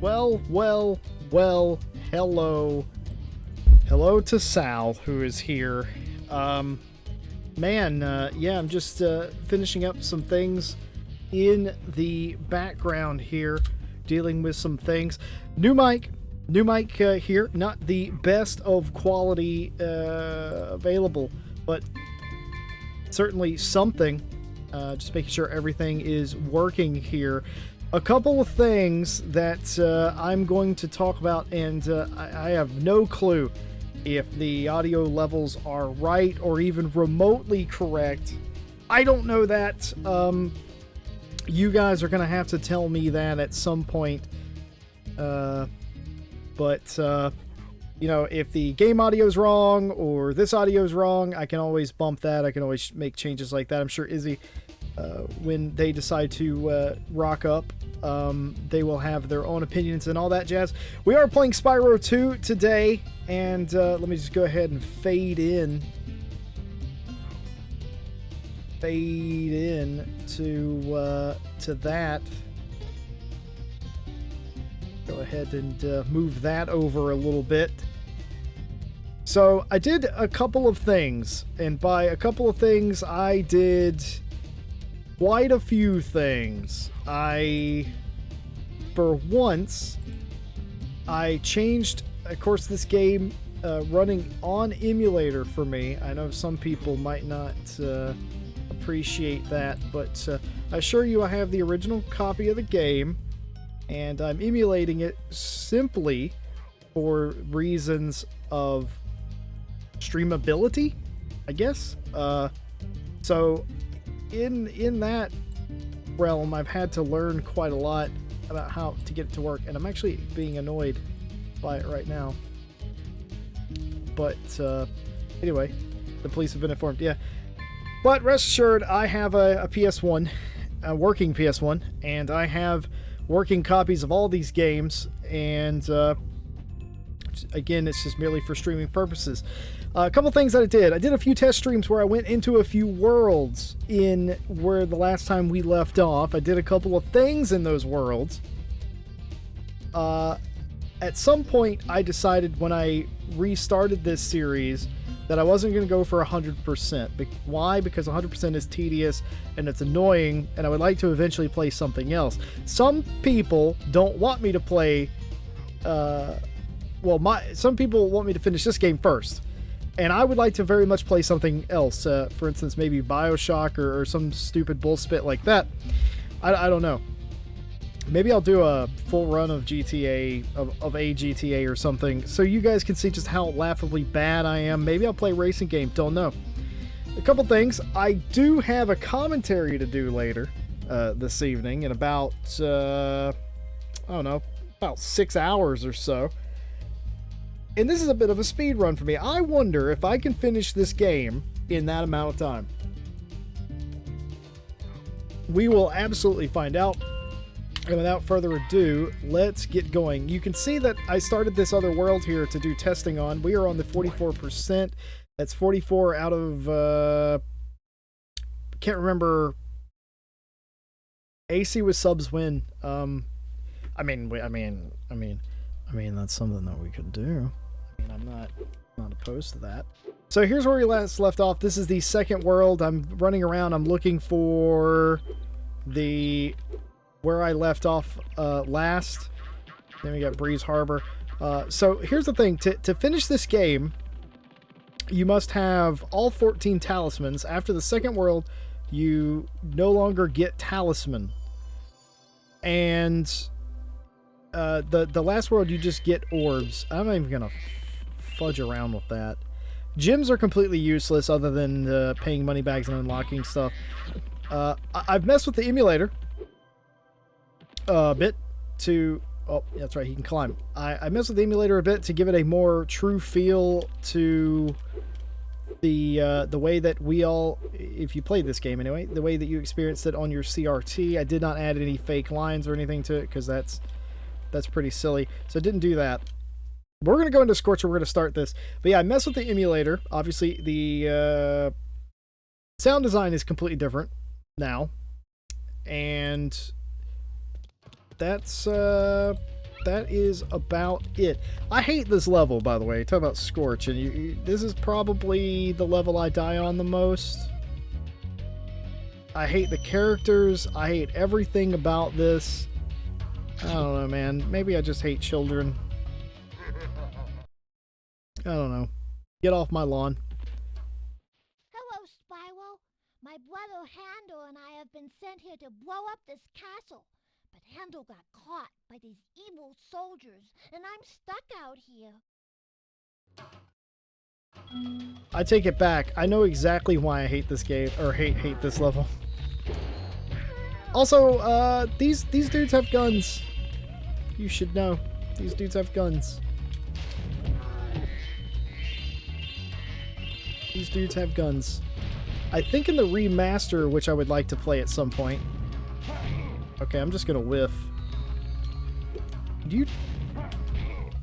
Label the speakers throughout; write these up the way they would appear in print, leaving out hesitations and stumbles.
Speaker 1: Well, hello. Hello to Sal, who is here. Yeah, I'm just finishing up some things in the background here, dealing with some things. New mic here. Not the best of quality available, but certainly something. Just making sure everything is working here. A couple of things that I'm going to talk about, and I have no clue if the audio levels are right or even remotely correct. I don't know that. You guys are going to have to tell me that at some point. You know, if the game audio is wrong or this audio is wrong, I can always bump that. I can always make changes like that. I'm sure Izzy, when they decide to rock up, they will have their own opinions and all that jazz. We are playing Spyro 2 today, and let me just go ahead and fade in to that. Go ahead and move that over a little bit. So I did a couple of things, and by a couple of things, I did quite a few things. For once, I changed, of course, this game running on emulator for me. I know some people might not appreciate that, but I assure you I have the original copy of the game, and I'm emulating it simply for reasons of streamability, I guess. So in that realm, I've had to learn quite a lot about how to get it to work, and I'm actually being annoyed by it right now. But anyway, the police have been informed. Yeah, but rest assured, I have a PS1, a working PS1, and I have working copies of all these games, and again, it's just merely for streaming purposes. A couple things that I did a few test streams where I went into a few worlds in where the last time we left off. I did a couple of things in those worlds. At some point, I decided when I restarted this series that I wasn't going to go for 100%. Why? Because 100% is tedious and it's annoying, and I would like to eventually play something else. Some people don't want me to play... some people want me to finish this game first. And I would like to very much play something else. For instance, maybe Bioshock or some stupid bullspit like that. I don't know. Maybe I'll do a full run of GTA, of a GTA or something, so you guys can see just how laughably bad I am. Maybe I'll play a racing game, don't know. A couple things. I do have a commentary to do later this evening in about, I don't know, about 6 hours or so. And this is a bit of a speed run for me. I wonder if I can finish this game in that amount of time. We will absolutely find out. And without further ado, let's get going. You can see that I started this other world here to do testing on. We are on the 44%. That's 44 out of, can't remember. AC with subs win. I mean, that's something that we could do. I mean, I'm not opposed to that. So here's where we last left off. This is the second world. I'm running around. I'm looking for where I left off last. Then we got Breeze Harbor. So here's the thing. To finish this game, you must have all 14 talismans. After the second world, you no longer get talisman. And the last world, you just get orbs. I'm not even gonna fudge around with that. Gems are completely useless other than paying money bags and unlocking stuff. I've messed with the emulator a bit to... Oh, that's right, he can climb. I messed with the emulator a bit to give it a more true feel to the way that we all, if you played this game anyway, the way that you experienced it on your CRT. I did not add any fake lines or anything to it, because that's pretty silly. So I didn't do that. We're going to go into Scorcher. We're going to start this. But yeah, I messed with the emulator. Obviously, the sound design is completely different now. And that's that is about it. I hate this level, by the way. Talk about Scorch, and this is probably the level I die on the most. I hate the characters. I hate everything about this. I don't know, man. Maybe I just hate children. I don't know. Get off my lawn.
Speaker 2: Hello, Spyro. My brother Handel and I have been sent here to blow up this castle. But Handel got caught by these evil soldiers, and I'm stuck out here.
Speaker 1: I take it back. I know exactly why I hate this game, or hate this level. Also, these dudes have guns. You should know. These dudes have guns. These dudes have guns. I think in the remaster, which I would like to play at some point. Okay, I'm just gonna whiff. Can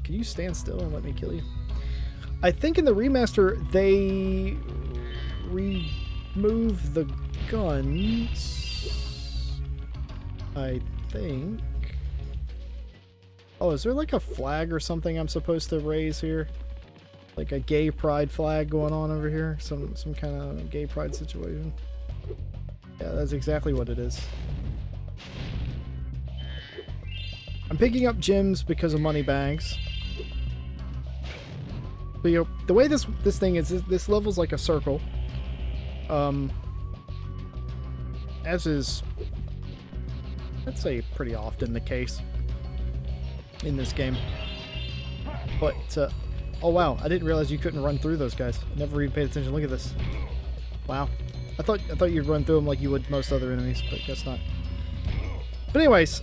Speaker 1: you stand still and let me kill you? I think in the remaster they remove the guns. I think. Oh, is there like a flag or something I'm supposed to raise here? Like a gay pride flag going on over here? Some kind of gay pride situation? Yeah, that's exactly what it is. I'm picking up gems because of money bags. But, you know, the way this thing is, this level's like a circle. As is, I'd say, pretty often the case in this game. But, oh wow, I didn't realize you couldn't run through those guys. I never even paid attention. Look at this. Wow. I thought you'd run through them like you would most other enemies, but guess not. But anyways,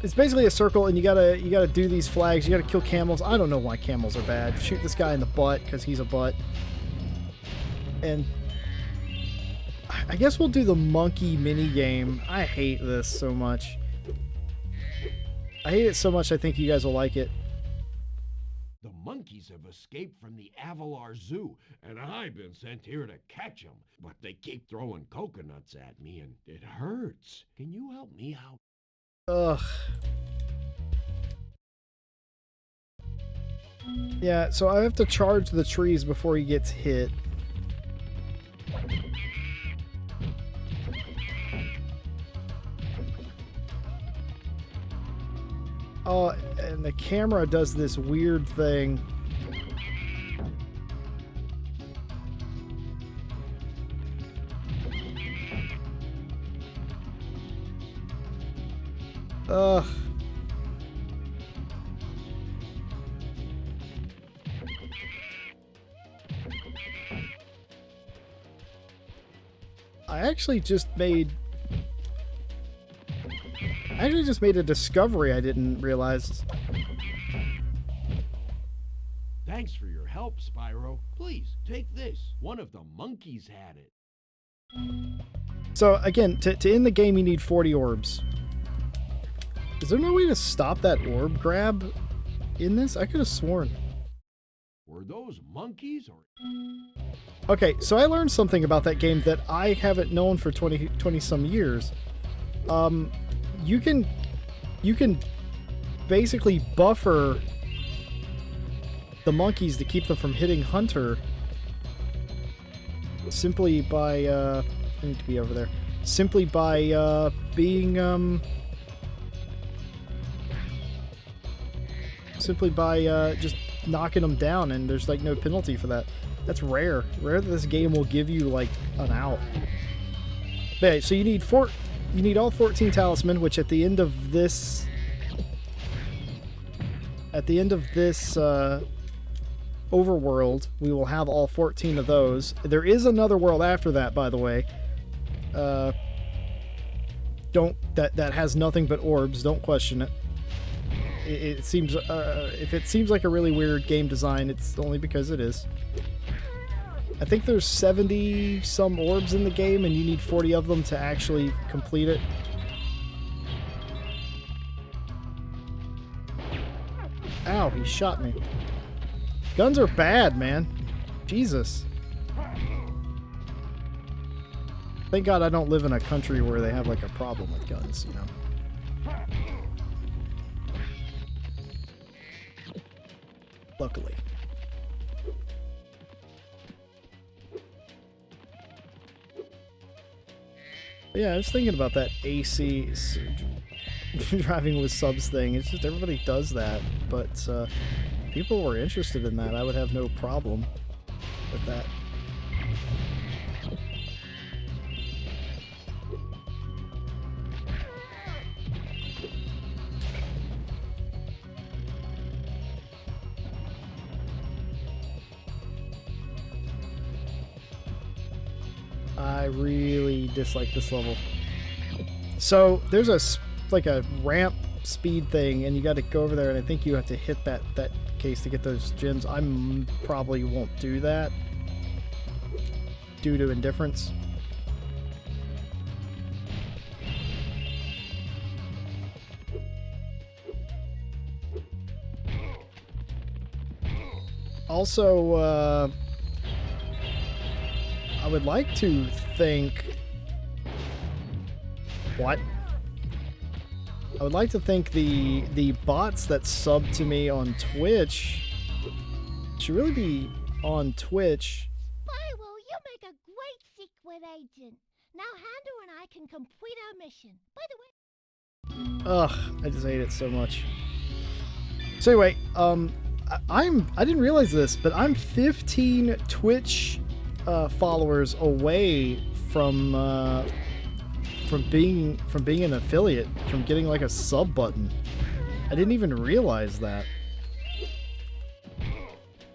Speaker 1: it's basically a circle, and you gotta do these flags. You gotta kill camels. I don't know why camels are bad. Shoot this guy in the butt because he's a butt. And I guess we'll do the Monkey Minigame. I hate this so much. I hate it so much. I think you guys will like it.
Speaker 3: The monkeys have escaped from the Avalar Zoo, and I've been sent here to catch them. But they keep throwing coconuts at me, and it hurts. Can you help me out?
Speaker 1: Ugh. Yeah, so I have to charge the trees before he gets hit. Oh, and the camera does this weird thing. Ugh. I actually just made a discovery I didn't realize.
Speaker 3: Thanks for your help, Spyro. Please, take this. One of the monkeys had it.
Speaker 1: So, again, to end the game, you need 40 orbs. Is there no way to stop that orb grab in this? I could have sworn.
Speaker 3: Were those monkeys or...
Speaker 1: Okay, so I learned something about that game that I haven't known for 20 some years. You can basically buffer the monkeys to keep them from hitting Hunter simply by I need to be over there. Simply by being simply by just knocking them down, and there's like no penalty for that. That's rare. Rare that this game will give you like an out. Okay, so you need all 14 talisman, which at the end of this overworld, we will have all 14 of those. There is another world after that, by the way. That has nothing but orbs. Don't question it. It seems if it seems like a really weird game design, it's only because it is. I think there's 70 some orbs in the game, and you need 40 of them to actually complete it. Ow, he shot me. Guns are bad, man. Jesus. Thank God I don't live in a country where they have like a problem with guns, you know. Luckily. Yeah, I was thinking about that AC driving with subs thing. It's just everybody does that, but people were interested in that. I would have no problem with that. I really dislike this level. So there's like a ramp speed thing, and you got to go over there, and I think you have to hit that case to get those gems. I probably won't do that due to indifference. Also, I would like to think... What? I would like to think the bots that sub to me on Twitch should really be on Twitch.
Speaker 2: Spyro, you make a great secret agent. Now Handle and I can complete our mission. By the way...
Speaker 1: Ugh, I just hate it so much. So anyway, I didn't realize this, but I'm 15 Twitch followers away from being an affiliate, from getting like a sub button. I didn't even realize that.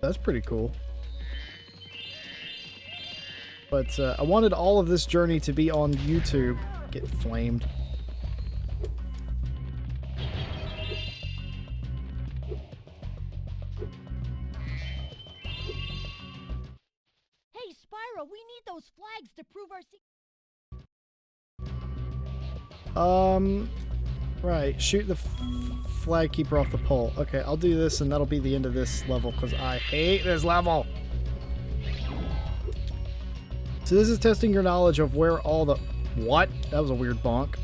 Speaker 1: That's pretty cool. But I wanted all of this journey to be on YouTube. Get flamed.
Speaker 2: Hey, Spyro, we need those flags to prove our secret.
Speaker 1: Right. Shoot the flag keeper off the pole. Okay, I'll do this, and that'll be the end of this level, because I hate this level. So this is testing your knowledge of where all the... What? That was a weird bonk.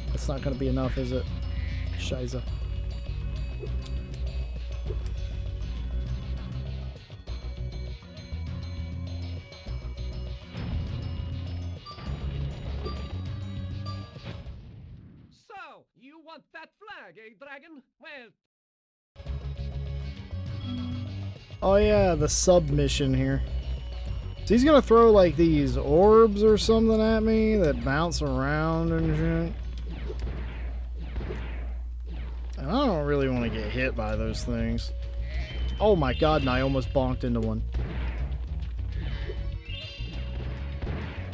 Speaker 1: That's not going to be enough, is it? Shiza.
Speaker 4: So, you want that flag, eh, Dragon? Well...
Speaker 1: Oh yeah, the submission here. So he's gonna throw like these orbs or something at me that bounce around and shit. And I don't really want to get hit by those things. Oh my god, and I almost bonked into one.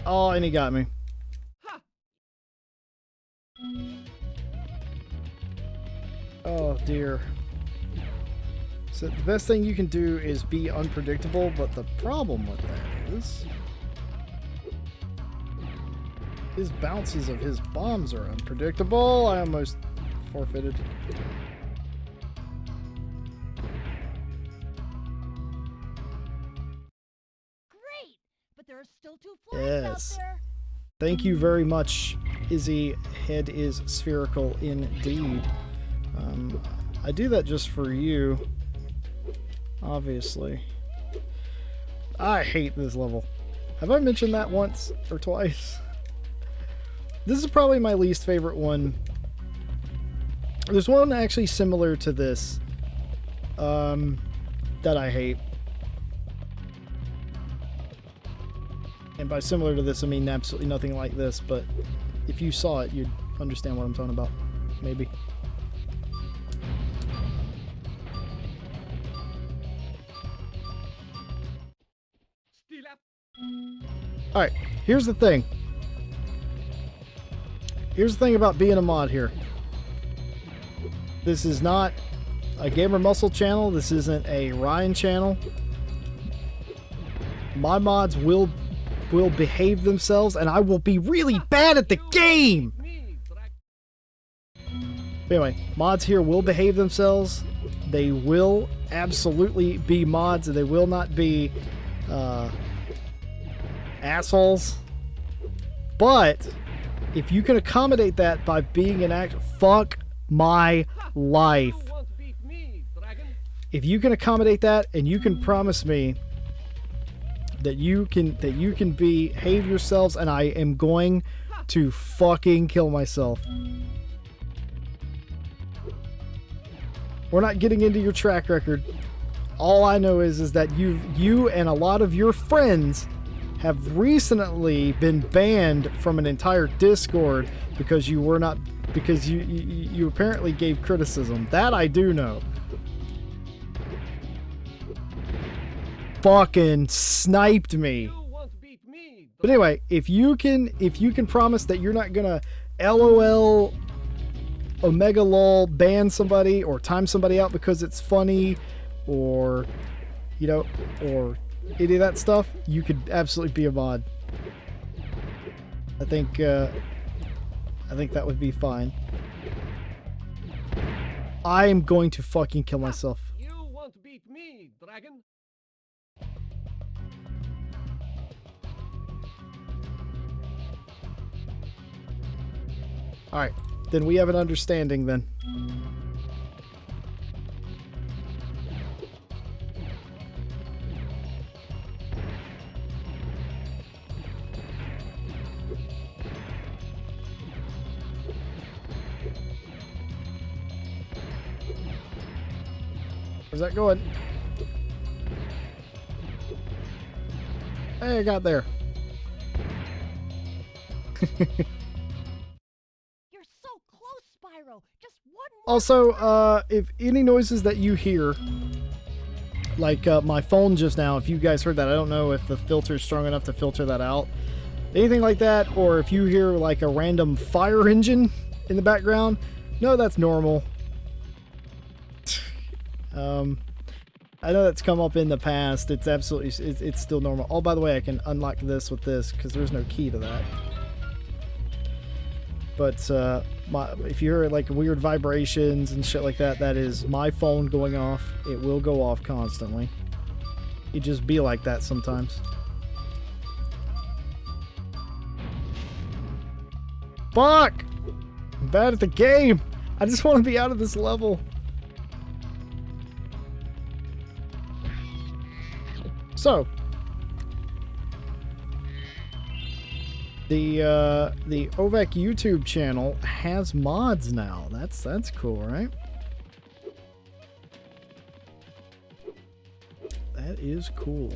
Speaker 1: Oh, and he got me.
Speaker 4: Ha!
Speaker 1: Oh dear. So the best thing you can do is be unpredictable, but the problem with that is his bounces of his bombs are unpredictable. I almost forfeited.
Speaker 2: Great! But there are still 2 flags
Speaker 1: Yes.
Speaker 2: out there.
Speaker 1: Thank you very much, Izzy. Head is spherical indeed. I do that just for you. Obviously. I hate this level. Have I mentioned that once or twice? This is probably my least favorite one. There's one actually similar to this that I hate. And by similar to this, I mean absolutely nothing like this, but if you saw it, you'd understand what I'm talking about. Maybe. Alright, here's the thing. Here's the thing about being a mod here. This is not a Gamer Muscle channel. This isn't a Ryan channel. My mods will behave themselves, and I will be really bad at the game! But anyway, mods here will behave themselves. They will absolutely be mods, and they will not be assholes. But if you can accommodate that by being an fuck my life.
Speaker 4: You won't beat me, dragon.
Speaker 1: If you can accommodate that, and you can promise me that you can behave yourselves, and I am going to fucking kill myself. We're not getting into your track record. All I know is that you and a lot of your friends have recently been banned from an entire Discord because you apparently gave criticism. That I do know. Fucking sniped me.
Speaker 4: You won't beat me,
Speaker 1: But anyway, if you can promise that you're not gonna LOL Omega lol ban somebody or time somebody out because it's funny, or or any of that stuff, you could absolutely be a mod. I think that would be fine. I am going to fucking kill myself.
Speaker 4: You won't beat me, dragon.
Speaker 1: Alright, then we have an understanding then. Where's that going? Hey, I got there.
Speaker 2: You're so close, Spyro. Just one more.
Speaker 1: Also, if any noises that you hear, like my phone just now, if you guys heard that, I don't know if the filter is strong enough to filter that out. Anything like that, or if you hear like a random fire engine in the background, no, that's normal. I know that's come up in the past. It's absolutely, it's still normal. Oh, by the way, I can unlock this with this because there's no key to that. But if you hear like weird vibrations and shit like that, that is my phone going off. It will go off constantly. It just be like that sometimes. Fuck! I'm bad at the game. I just want to be out of this level. So, the Ovek YouTube channel has mods now. That's cool, right? That is cool.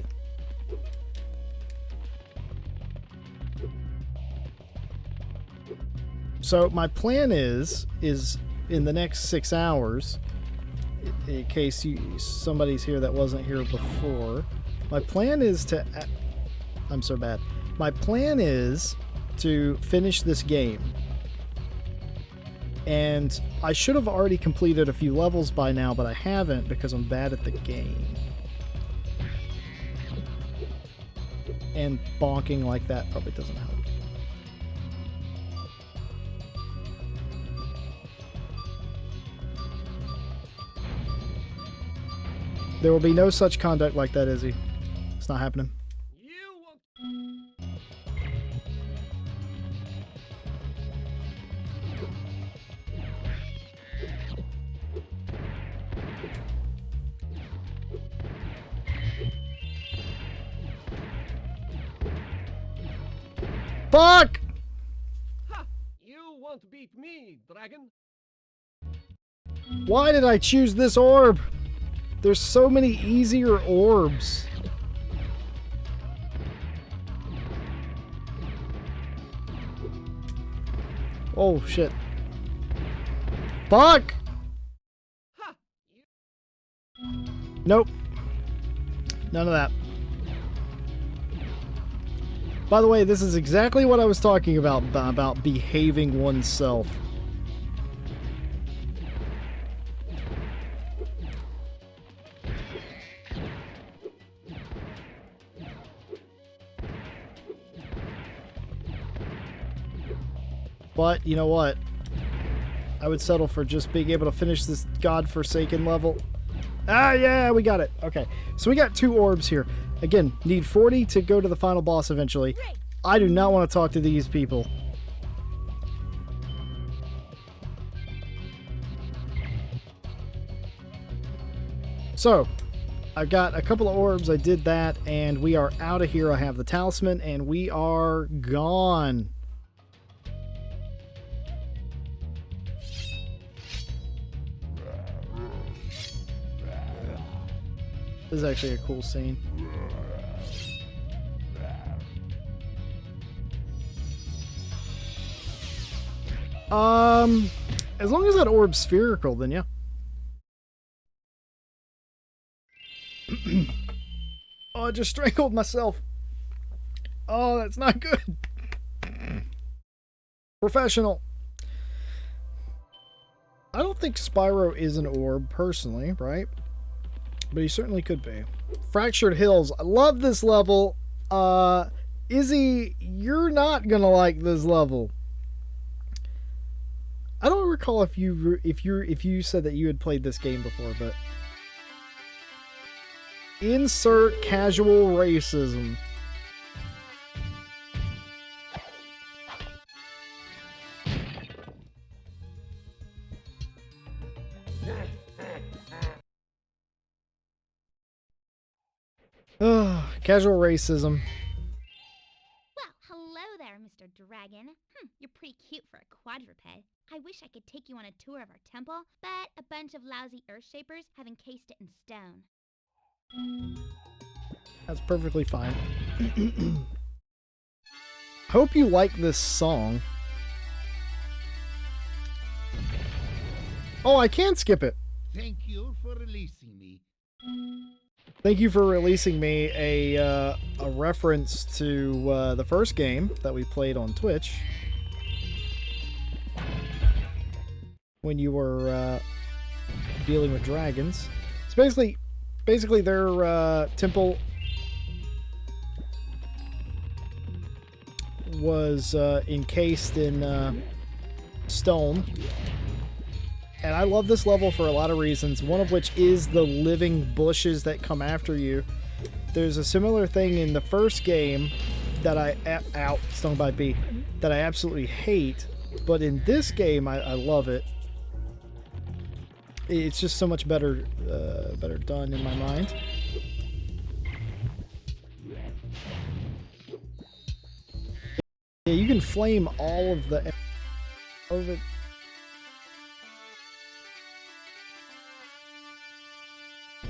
Speaker 1: So my plan is in the next 6 hours, in case somebody's here that wasn't here before. My plan is to... I'm so bad. My plan is to finish this game. And I should have already completed a few levels by now, but I haven't because I'm bad at the game. And bonking like that probably doesn't help. There will be no such conduct like that, Izzy. It's not happening.
Speaker 4: You won't.
Speaker 1: Fuck!
Speaker 4: Ha! You won't beat me, dragon.
Speaker 1: Why did I choose this orb? There's so many easier orbs. Oh shit. Fuck!
Speaker 4: Ha!
Speaker 1: Nope. None of that. By the way, this is exactly what I was talking about behaving oneself. But, you know what? I would settle for just being able to finish this godforsaken level. Ah, yeah, we got it. Okay, so we got 2 orbs here. Again, need 40 to go to the final boss eventually. I do not want to talk to these people. So, I've got a couple of orbs. I did that, and we are out of here. I have the talisman, and we are gone. This is actually a cool scene. As long as that orb's spherical, then yeah. Oh, I just strangled myself. Oh, that's not good. Professional. I don't think Spyro is an orb, personally, right? But he certainly could be. Fractured Hills. I love this level. Izzy, you're not gonna like this level. I don't recall if you said that you had played this game before, but insert casual racism. Ugh, casual racism.
Speaker 2: Well, hello there, Mr. Dragon. You're pretty cute for a quadruped. I wish I could take you on a tour of our temple, but a bunch of lousy earthshapers have encased it in stone.
Speaker 1: That's perfectly fine. Hope you like this song. Oh, I can skip it.
Speaker 5: Thank you for releasing me.
Speaker 1: Thank you for releasing me a reference to the first game that we played on Twitch when you were dealing with dragons. It's basically their temple was encased in stone. And I love this level for a lot of reasons, one of which is the living bushes that come after you. There's a similar thing in the first game that stung by a bee, that I absolutely hate, but in this game I love it. It's just so much better done in my mind. Yeah, you can flame all of the over.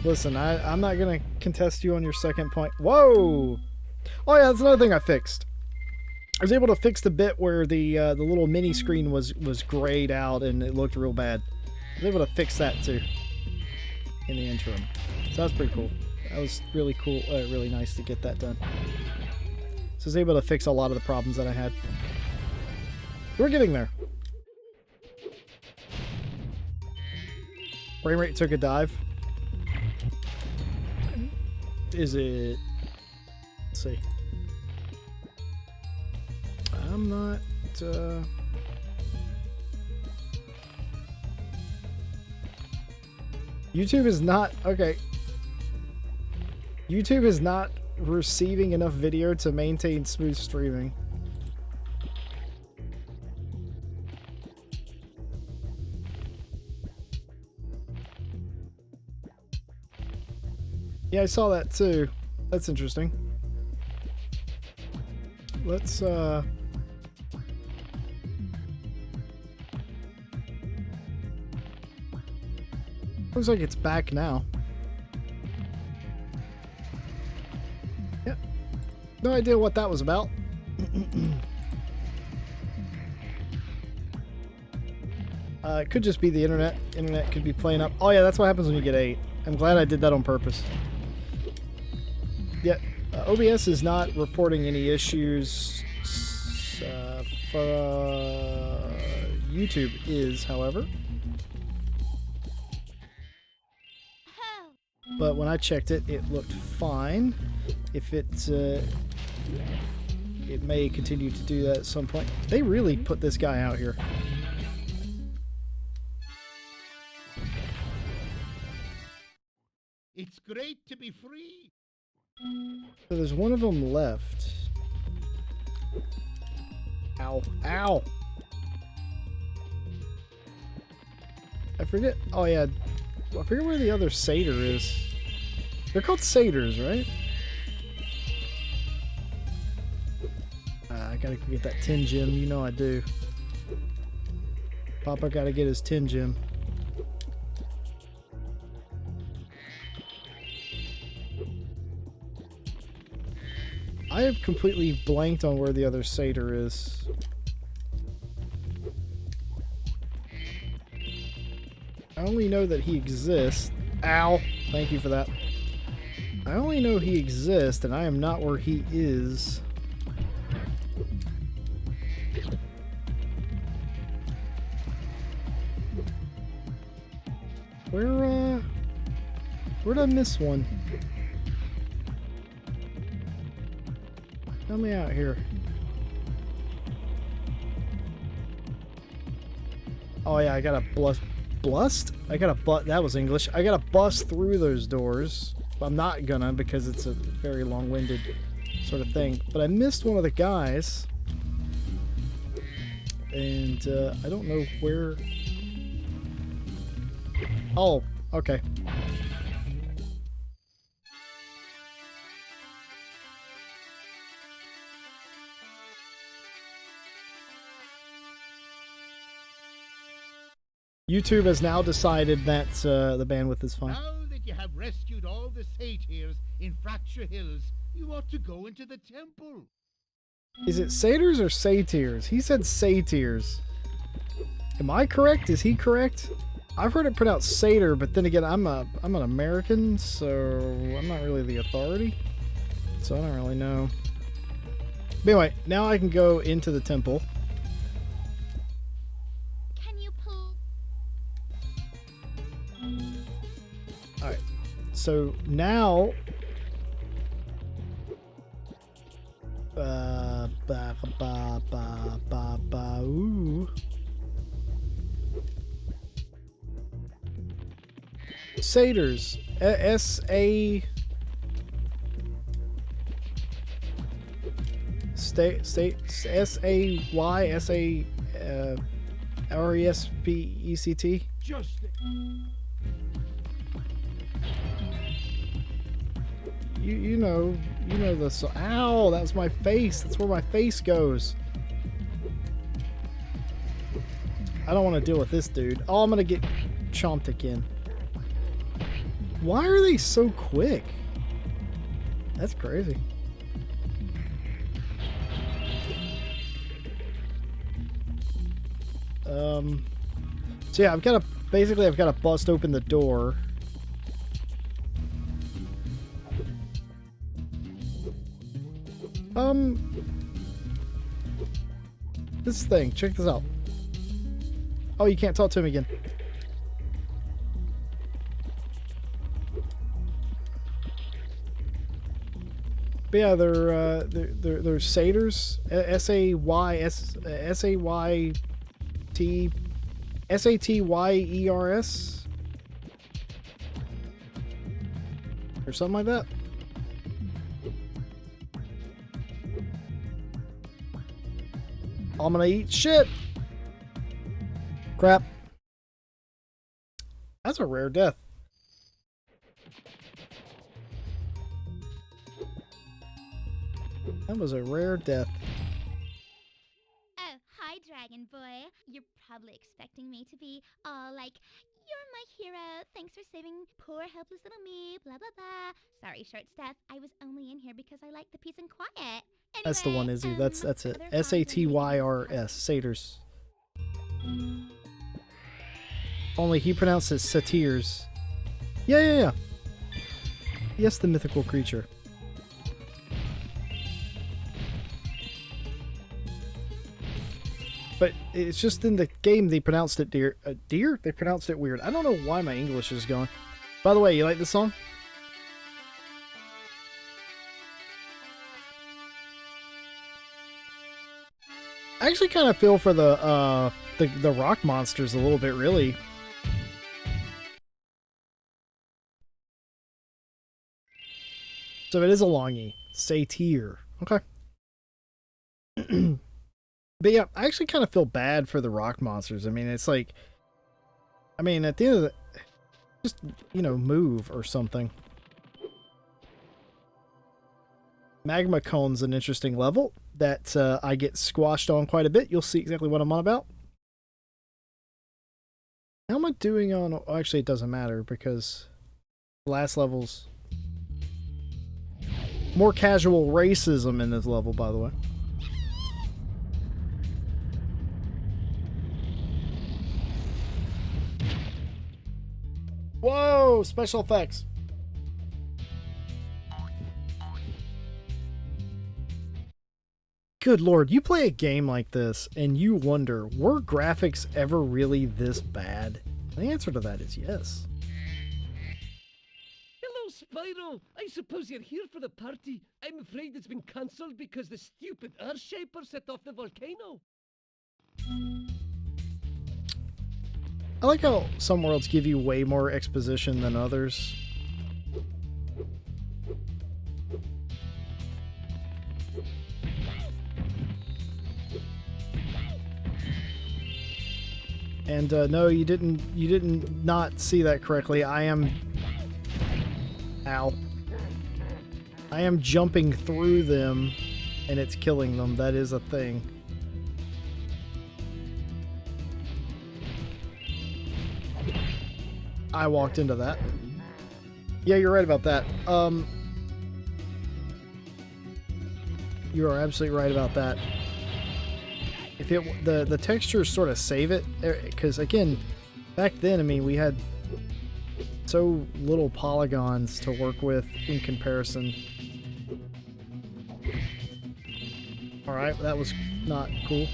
Speaker 1: Listen, I'm not going to contest you on your second point. Whoa! Oh yeah, that's another thing I fixed. I was able to fix the bit where the little mini screen was grayed out and it looked real bad. I was able to fix that too in the interim. So that's pretty cool. That was really cool, really nice to get that done. So I was able to fix a lot of the problems that I had. We're getting there. Frame rate took a dive. Is it... Let's see. I'm not... YouTube is not... Okay. YouTube is not receiving enough video to maintain smooth streaming. Yeah, I saw that too. That's interesting. Let's looks like it's back now. Yep. No idea what that was about. It could just be the internet. Internet could be playing up. Oh yeah, that's what happens when you get 8. I'm glad I did that on purpose. Yeah, OBS is not reporting any issues. YouTube is, however. But when I checked it, it looked fine. If it may continue to do that at some point. They really put this guy out here.
Speaker 5: It's great to be free.
Speaker 1: So there's one of them left. Ow. Ow! I forget. Oh yeah. I forget where the other satyr is. They're called satyrs, right? I gotta get that tin gem. You know I do. Papa gotta get his tin gem. I have completely blanked on where the other satyr is. I only know that he exists. Ow! Thank you for that. I only know he exists, and I am not where he is. Where'd I miss one? Help me out here. Oh yeah, I gotta blust? That was English. I gotta bust through those doors. I'm not gonna because it's a very long-winded sort of thing. But I missed one of the guys. And I don't know where... Oh, okay. YouTube has now decided that the bandwidth is fine.
Speaker 5: Now that you have rescued all the satyrs in Fracture Hills, you ought to go into the temple.
Speaker 1: Is it satyrs or satyrs? He said satyrs. Am I correct? Is he correct? I've heard it pronounced satyr, but then again, I'm an American, so I'm not really the authority. So I don't really know. But anyway, now I can go into the temple. Alright, so now ooh. Satyrs, S-A S-A-Y S-A R-E-S-P-E-C-T.
Speaker 3: Just
Speaker 1: You know this. Ow, that's my face. That's where my face goes. I don't want to deal with this dude. Oh, I'm gonna get chomped again. Why are they so quick? That's crazy. So yeah, I've got to bust open the door. This thing, check this out. Oh, you can't talk to him again. But yeah, they're satyrs. S-A-T-Y-E-R-S or something like that. I'm gonna eat shit. Crap. That's a rare death. That was a rare death.
Speaker 6: Oh, hi, Dragon Boy. You're probably expecting me to be all like, you're my hero. Thanks for saving poor, helpless little me. Blah, blah, blah. Sorry, short stuff. I was only in here because I like the peace and quiet. Anyway,
Speaker 1: That's the one, Izzy. That's it. S-A-T-Y-R-S. Satyrs. Only he pronounces satyrs. Yeah. Yes, the mythical creature. But it's just in the game they pronounced it deer. Deer? They pronounced it weird. I don't know why my English is going. By the way, you like this song? I actually kind of feel for the rock monsters a little bit, really. So it is a longie. Satyr. Okay. But yeah, I actually kind of feel bad for the rock monsters. I mean, it's like... I mean, at the end of the... Just, you know, move or something. Magma Cone's an interesting level that I get squashed on quite a bit. You'll see exactly what I'm on about. How am I doing on... Oh, actually, it doesn't matter because last level's... More casual racism in this level, by the way. Whoa! Special effects. Good lord, you play a game like this and you wonder, were graphics ever really this bad? The answer to that is yes.
Speaker 4: Hello, Spyro. I suppose you're here for the party. I'm afraid it's been cancelled because the stupid Earthshaper set off the volcano.
Speaker 1: I like how some worlds give you way more exposition than others. And no, you didn't not see that correctly. I am... Ow. I am jumping through them, and it's killing them. That is a thing. I walked into that. Yeah, you're right about that. You are absolutely right about that. If it the textures sort of save it, because again, back then, I mean, we had so little polygons to work with in comparison. All right, that was not cool.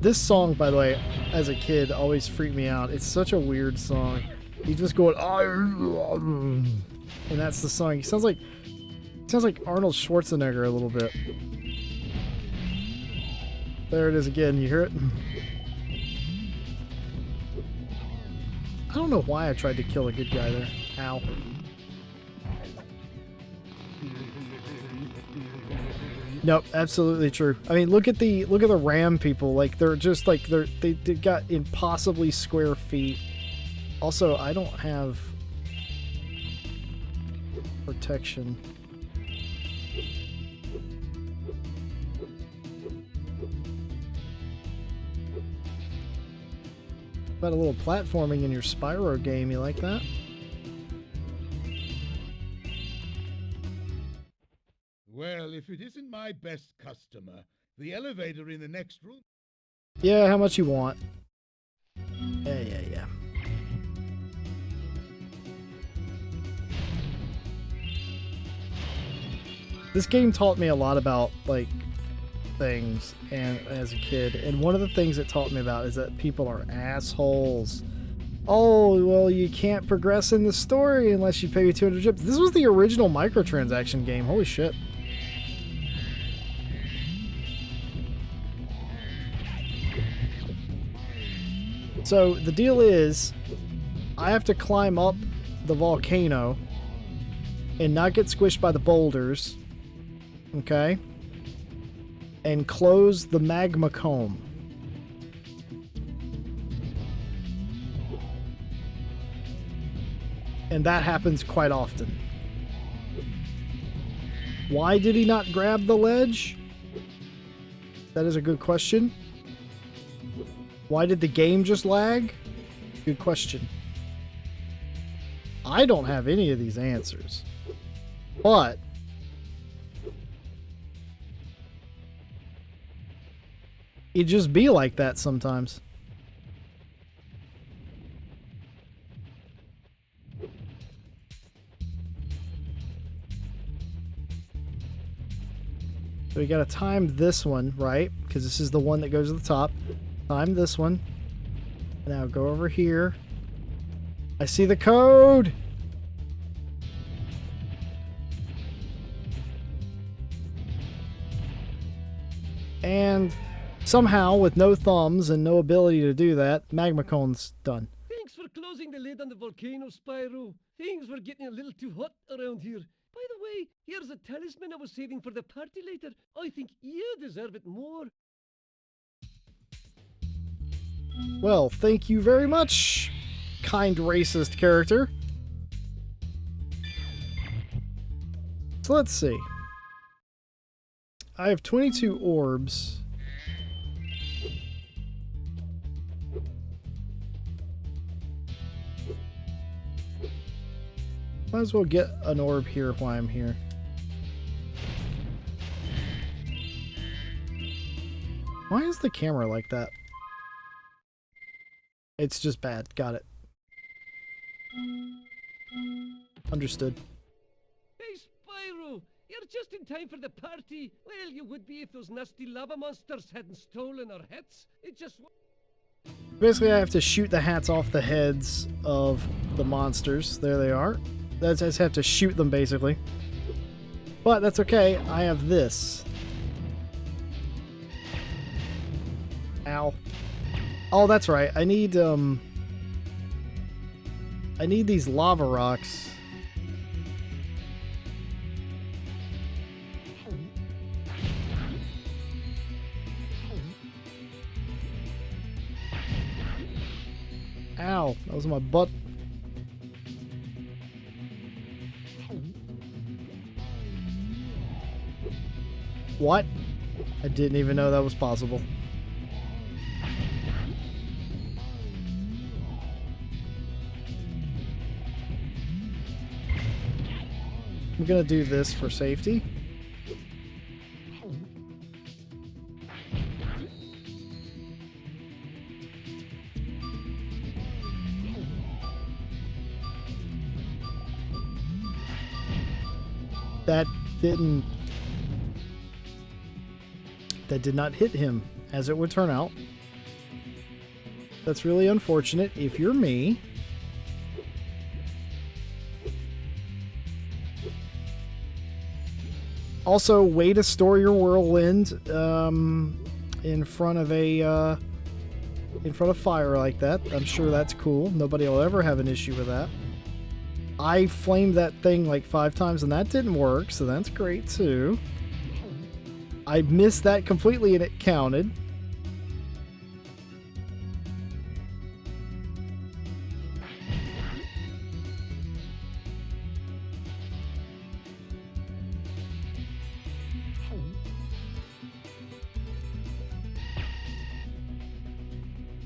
Speaker 1: This song, by the way, as a kid, always freaked me out. It's such a weird song. You just going, and that's the song. He sounds like Arnold Schwarzenegger a little bit. There it is again. You hear it? I don't know why I tried to kill a good guy there. Ow. Nope, absolutely true. I mean, look at the ram people. Like they're just like they got impossibly square feet. Also, I don't have protection. About a little platforming in your Spyro game, you like that?
Speaker 5: Well, if it isn't my best customer, the elevator in the next room.
Speaker 1: Yeah, how much you want? Yeah. This game taught me a lot about, like, things and as a kid, and one of the things it taught me about is that people are assholes. Oh, well, you can't progress in the story unless you pay me 200 chips. This was the original microtransaction game. Holy shit. So the deal is, I have to climb up the volcano and not get squished by the boulders. Okay? And close the magma cone. And that happens quite often. Why did he not grab the ledge? That is a good question. Why did the game just lag? Good question. I don't have any of these answers. But it just be like that sometimes. So we gotta time this one, right? Because this is the one that goes to the top. Time this one. Now go over here. I see the code! And somehow, with no thumbs and no ability to do that, magma cone's done.
Speaker 4: Thanks for closing the lid on the volcano, Spyro. Things were getting a little too hot around here. By the way, here's a talisman I was saving for the party later. I think you deserve it more.
Speaker 1: Well, thank you very much, kind racist character. So let's see. I have 22 orbs. Might as well get an orb here while I'm here. Why is the camera like that? It's just bad. Got it. Understood.
Speaker 4: Hey, Spyro! You're just in time for the party. Well, you would be if those nasty lava monsters hadn't stolen our hats. It just...
Speaker 1: Basically, I have to shoot the hats off the heads of the monsters. There they are. I just have to shoot them, basically. But that's okay. I have this. Ow. Oh, that's right. I need these lava rocks. Ow, that was my butt. What? I didn't even know that was possible. I'm gonna do this for safety. That did not hit him, as it would turn out. That's really unfortunate if you're me. Also, way to store your whirlwind in front of fire like that. I'm sure that's cool. Nobody will ever have an issue with that. I flamed that thing like 5 times and that didn't work, so that's great too. I missed that completely and it counted.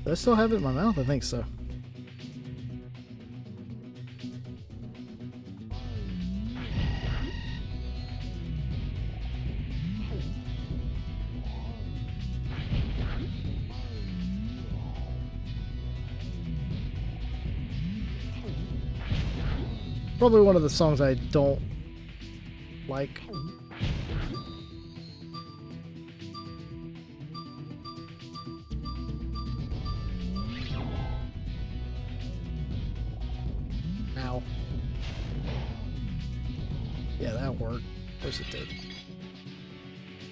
Speaker 1: Do I still have it in my mouth? I think so. Probably one of the songs I don't like. Ow. Yeah, that worked. Of course it did.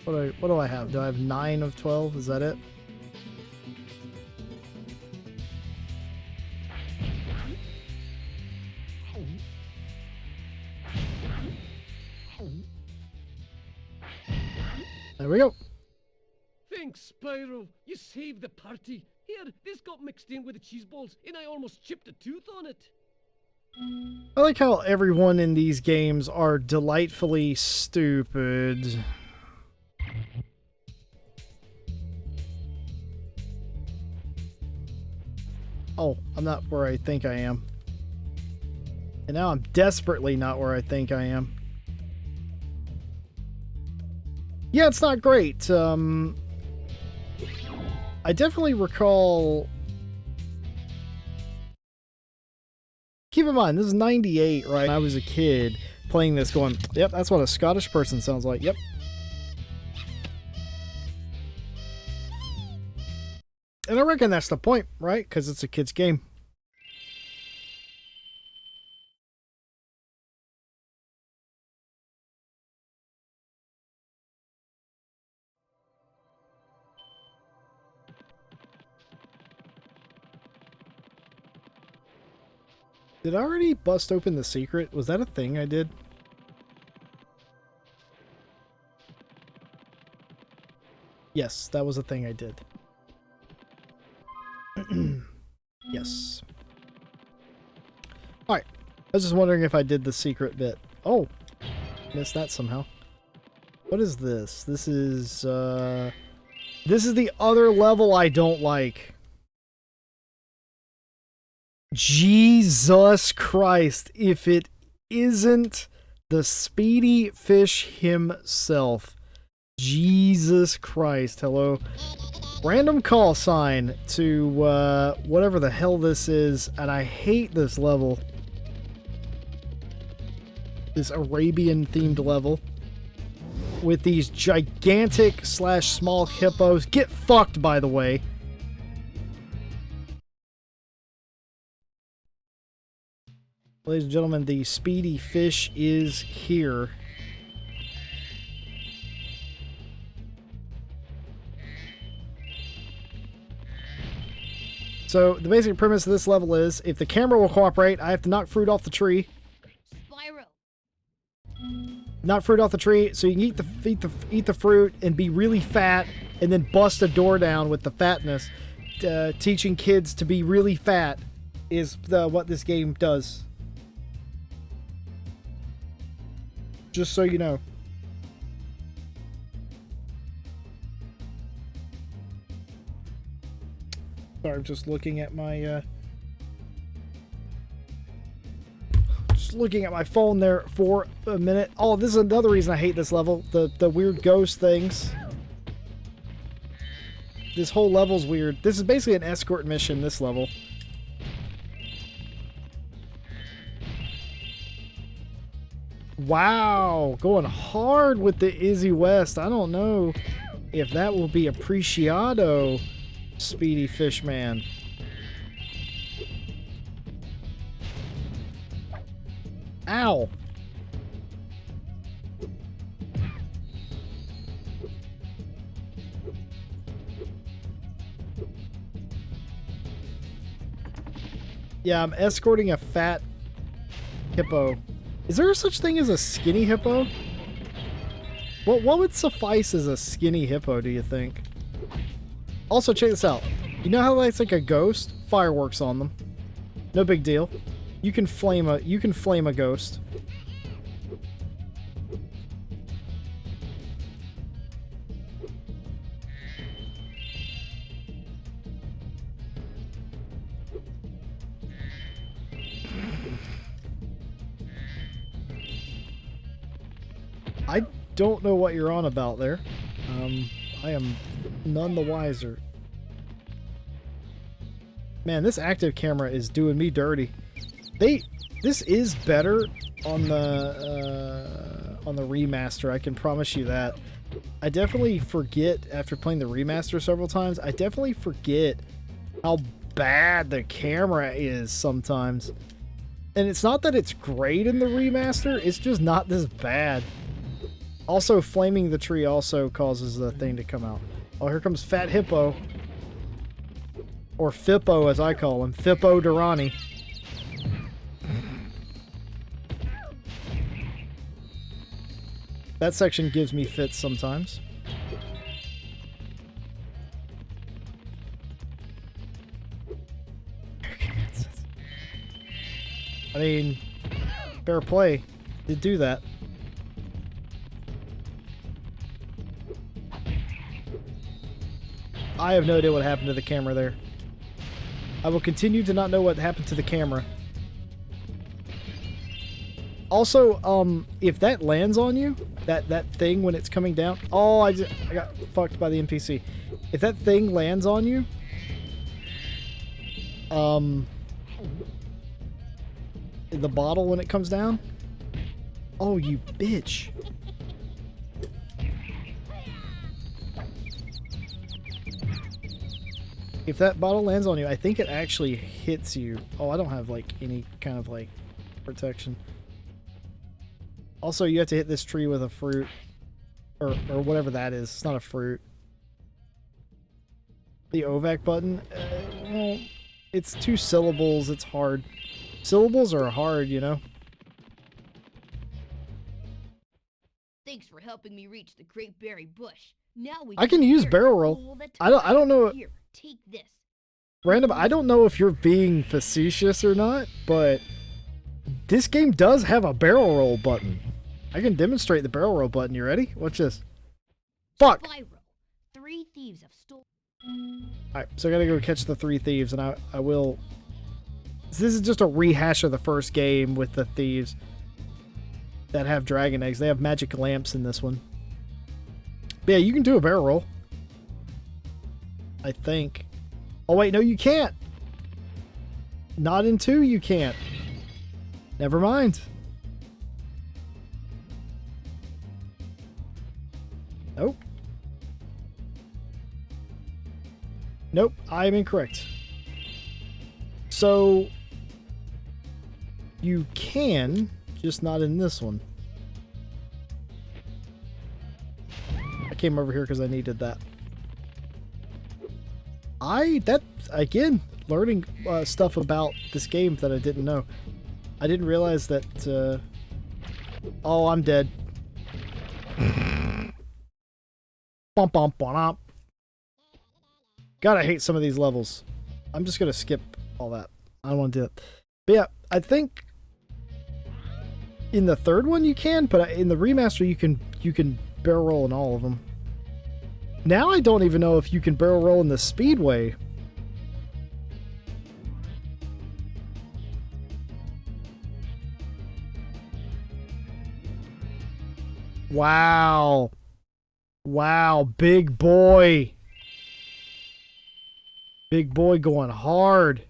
Speaker 1: What do I have? Do I have 9 of 12? Is that it? There we go.
Speaker 4: Thanks, Spyro. You saved the party. Here, this got mixed in with the cheese balls, and I almost chipped a tooth on it.
Speaker 1: I like how everyone in these games are delightfully stupid. Oh, I'm not where I think I am. And now I'm desperately not where I think I am. Yeah, it's not great. I definitely recall... Keep in mind, this is 98, right? When I was a kid playing this going, yep, that's what a Scottish person sounds like, yep. And I reckon that's the point, right? Because it's a kid's game. Did I already bust open the secret? Was that a thing I did? Yes, that was a thing I did. Yes. Alright. I was just wondering if I did the secret bit. Oh! Missed that somehow. What is this? This is the other level I don't like. Jesus Christ, if it isn't the Speedy Fish himself. Jesus Christ, hello. Random call sign to whatever the hell this is, and I hate this level. This Arabian themed level. With these gigantic / small hippos. Get fucked, by the way. Ladies and gentlemen, the Speedy Fish is here. So, the basic premise of this level is, if the camera will cooperate, I have to knock fruit off the tree.
Speaker 2: Spyro.
Speaker 1: Knock fruit off the tree, so you can eat the fruit and be really fat, and then bust a door down with the fatness. Teaching kids to be really fat is what this game does. Just so you know. Sorry, I'm just looking at my phone there for a minute. Oh, this is another reason I hate this level. The weird ghost things. This whole level's weird. This is basically an escort mission, this level. Wow, going hard with the Izzy West. I don't know if that will be appreciado, Speedy Fishman. Ow. Yeah, I'm escorting a fat hippo. Is there such thing as a skinny hippo? What would suffice as a skinny hippo, do you think? Also, check this out. You know how it's like a ghost? Fireworks on them. No big deal. You can flame a ghost. I don't know what you're on about there. I am none the wiser. Man, this active camera is doing me dirty. This is better on the remaster, I can promise you that. I definitely forget, after playing the remaster several times, I definitely forget how bad the camera is sometimes. And it's not that it's great in the remaster, it's just not this bad. Also, flaming the tree also causes the thing to come out. Oh, here comes Fat Hippo. Or Fippo, as I call him. Fippo Durrani. That section gives me fits sometimes. I mean, fair play. Did do that. I have no idea what happened to the camera there. I will continue to not know what happened to the camera. Also, if that lands on you, that thing when it's coming down... Oh, I got fucked by the NPC. If that thing lands on you... the bottle when it comes down... Oh, you bitch. If that bottle lands on you, I think it actually hits you. Oh, I don't have, like, any kind of, like, protection. Also, you have to hit this tree with a fruit. Or whatever that is. It's not a fruit. The OVAC button? Well, it's 2 syllables. It's hard. Syllables are hard, you know?
Speaker 7: Thanks for helping me reach the Great Berry Bush.
Speaker 6: Now we
Speaker 1: I can use
Speaker 6: hear
Speaker 1: barrel roll.
Speaker 6: all the
Speaker 1: I don't know.
Speaker 6: time. Here, take this.
Speaker 1: Random, I don't know if you're being facetious or not, but this game does have a barrel roll button. I can demonstrate the barrel roll button. You ready? Watch this. Fuck!
Speaker 6: Spyro, 3 thieves have stolen.
Speaker 1: Alright, so I gotta go catch the 3 thieves, and I will... This is just a rehash of the first game with the thieves that have dragon eggs. They have magic lamps in this one. But yeah, you can do a barrel roll. I think. Oh wait, no you can't! Not in 2, you can't. Never mind. Nope. Nope, I am incorrect. So, you can, just not in this one. I came over here because I needed that. Again, learning stuff about this game that I didn't know. I didn't realize that, oh, I'm dead. Bump, bump, bump. God, I hate some of these levels. I'm just gonna skip all that. I don't want to do it. But yeah, I think in the 3rd one you can, but in the remaster you can barrel roll in all of them. Now I don't even know if you can barrel roll in the Speedway. Wow. Wow, big boy. Big boy going hard.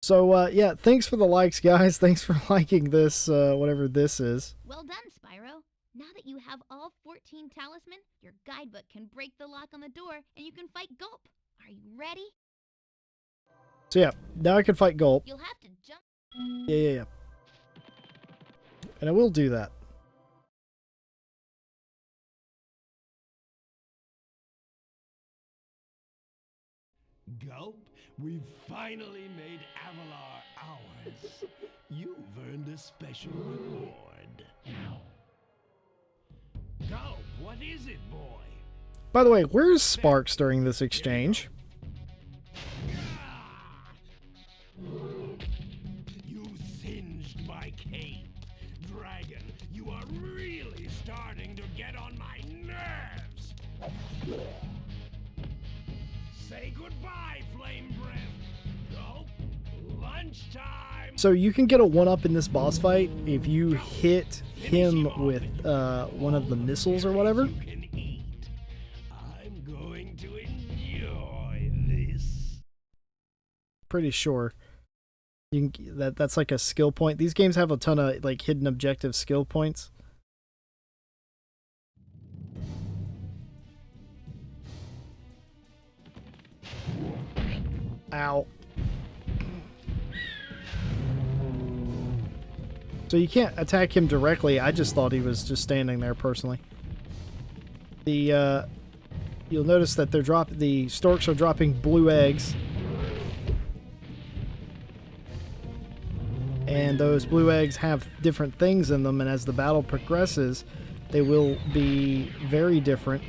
Speaker 1: So, yeah, thanks for the likes, guys. Thanks for liking this, whatever this is.
Speaker 6: Well done, Spyro. Now that you have all 14 talisman, your guidebook can break the lock on the door and you can fight Gulp. Are you ready?
Speaker 1: So, yeah, now I can fight Gulp.
Speaker 6: You'll have to jump.
Speaker 1: Yeah. And I will do that.
Speaker 3: Gulp, we've finally made Avalar ours. You've earned a special reward. Gulp, what is it, boy?
Speaker 1: By the way, where's Sparks during this exchange?
Speaker 3: You singed my cape. Dragon, you are really starting to get on my nerves. Say goodbye, Flame Breath. Gulp, lunchtime.
Speaker 1: So you can get a 1-up in this boss fight if you hit him with one of the missiles or whatever.
Speaker 3: You can eat. I'm going to enjoy this.
Speaker 1: Pretty sure. You can, that's like a skill point. These games have a ton of like hidden objective skill points. Ow. So you can't attack him directly. I just thought he was just standing there personally. The you'll notice that the storks are dropping blue eggs. And those blue eggs have different things in them, and as the battle progresses, they will be very different.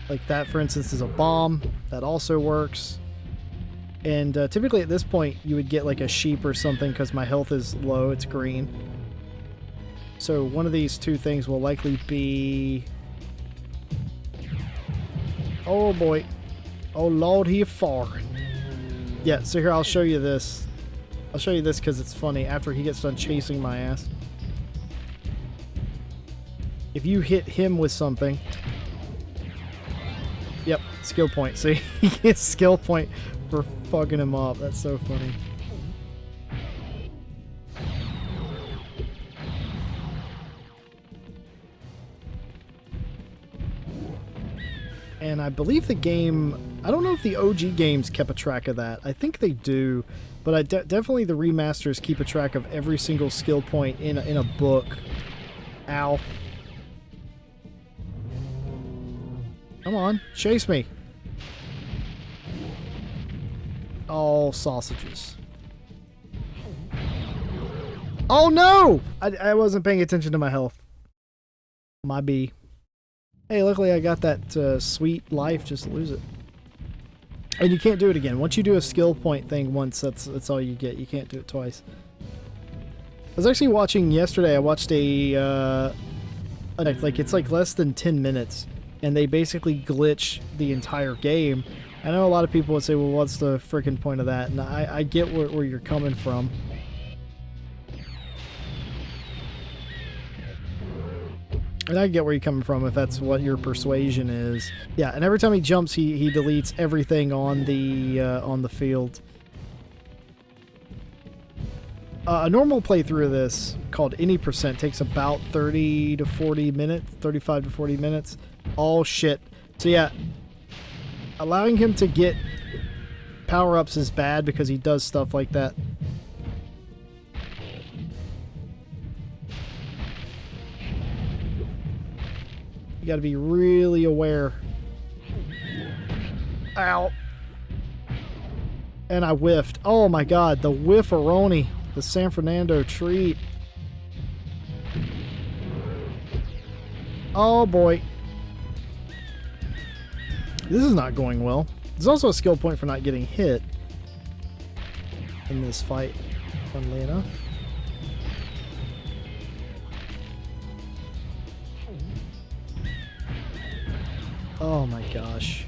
Speaker 1: Like that, for instance, is a bomb. That also works. And typically at this point, you would get like a sheep or something because my health is low. It's green. So one of these 2 things will likely be... Oh boy. Oh Lord, he foreign. Yeah, so here, I'll show you this. I'll show you this because it's funny after he gets done chasing my ass. If you hit him with something... Yep, skill point. See? He gets skill point for fucking him up. That's so funny. And I believe the game... I don't know if the OG games kept a track of that. I think they do. But definitely the remasters keep a track of every single skill point in a book. Ow. Come on, chase me. Oh, sausages. Oh no! I wasn't paying attention to my health. My B. Hey, luckily I got that sweet life, just lose it. And you can't do it again. Once you do a skill point thing once, that's all you get. You can't do it twice. I was actually watching yesterday, I watched it's like less than 10 minutes, and they basically glitch the entire game. I know a lot of people would say, well, what's the freaking point of that? And I get where you're coming from. And I get where you're coming from if that's what your persuasion is. Yeah, and every time he jumps, he deletes everything on the field. A normal playthrough of this, called any percent, takes about 30 to 40 minutes, 35 to 40 minutes. All shit. So yeah, allowing him to get power-ups is bad because he does stuff like that. You gotta be really aware. Ow. And I whiffed. Oh my god, the whiffaroni. The San Fernando treat. Oh boy. This is not going well. There's also a skill point for not getting hit in this fight, funnily enough. Oh my gosh.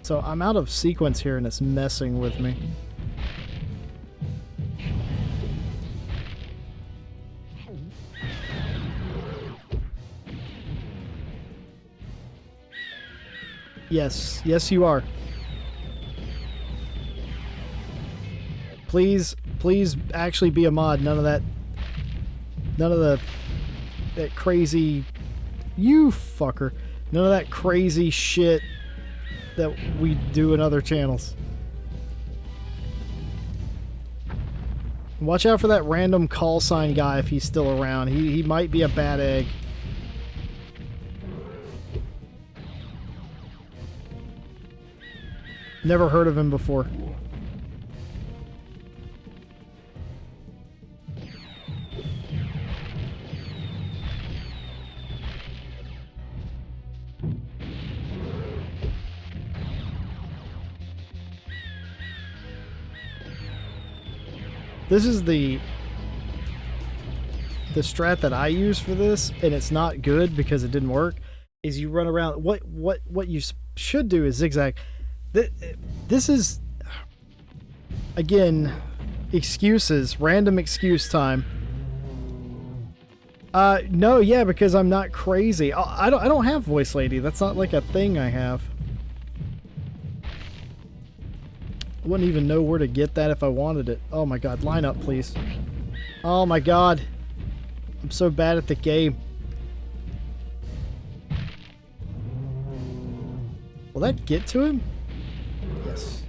Speaker 1: So I'm out of sequence here and it's messing with me. Yes, yes you are. Please actually be a mod. None of that crazy, you fucker. None of that crazy shit that we do in other channels. Watch out for that random call sign guy if he's still around. He might be a bad egg. Never heard of him before. This is the strat that I use for this, and it's not good because it didn't work, is you run around. What you should do is zigzag. This is, again, excuses, random excuse time. No, yeah, because I'm not crazy. I don't have voice lady. That's not like a thing I have. Wouldn't even know where to get that if I wanted it. Oh my god, line up please. Oh my god. I'm so bad at the game. Will that get to him? Yes.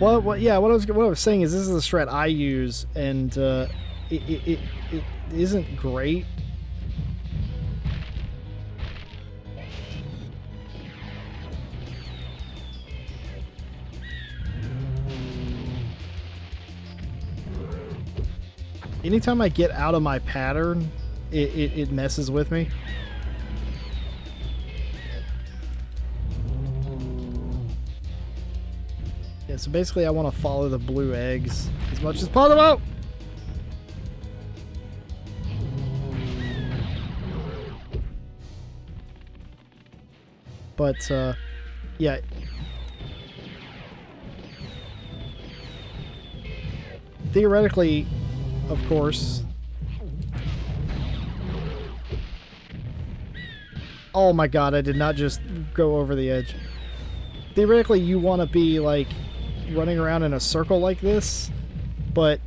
Speaker 1: Well, what I was saying is this is the strat I use, and it isn't great. Anytime I get out of my pattern, it messes with me. Yeah, so basically I want to follow the blue eggs as much as possible. But, yeah. Theoretically, of course. Oh my god, I did not just go over the edge. Theoretically, you want to be, like, running around in a circle like this, but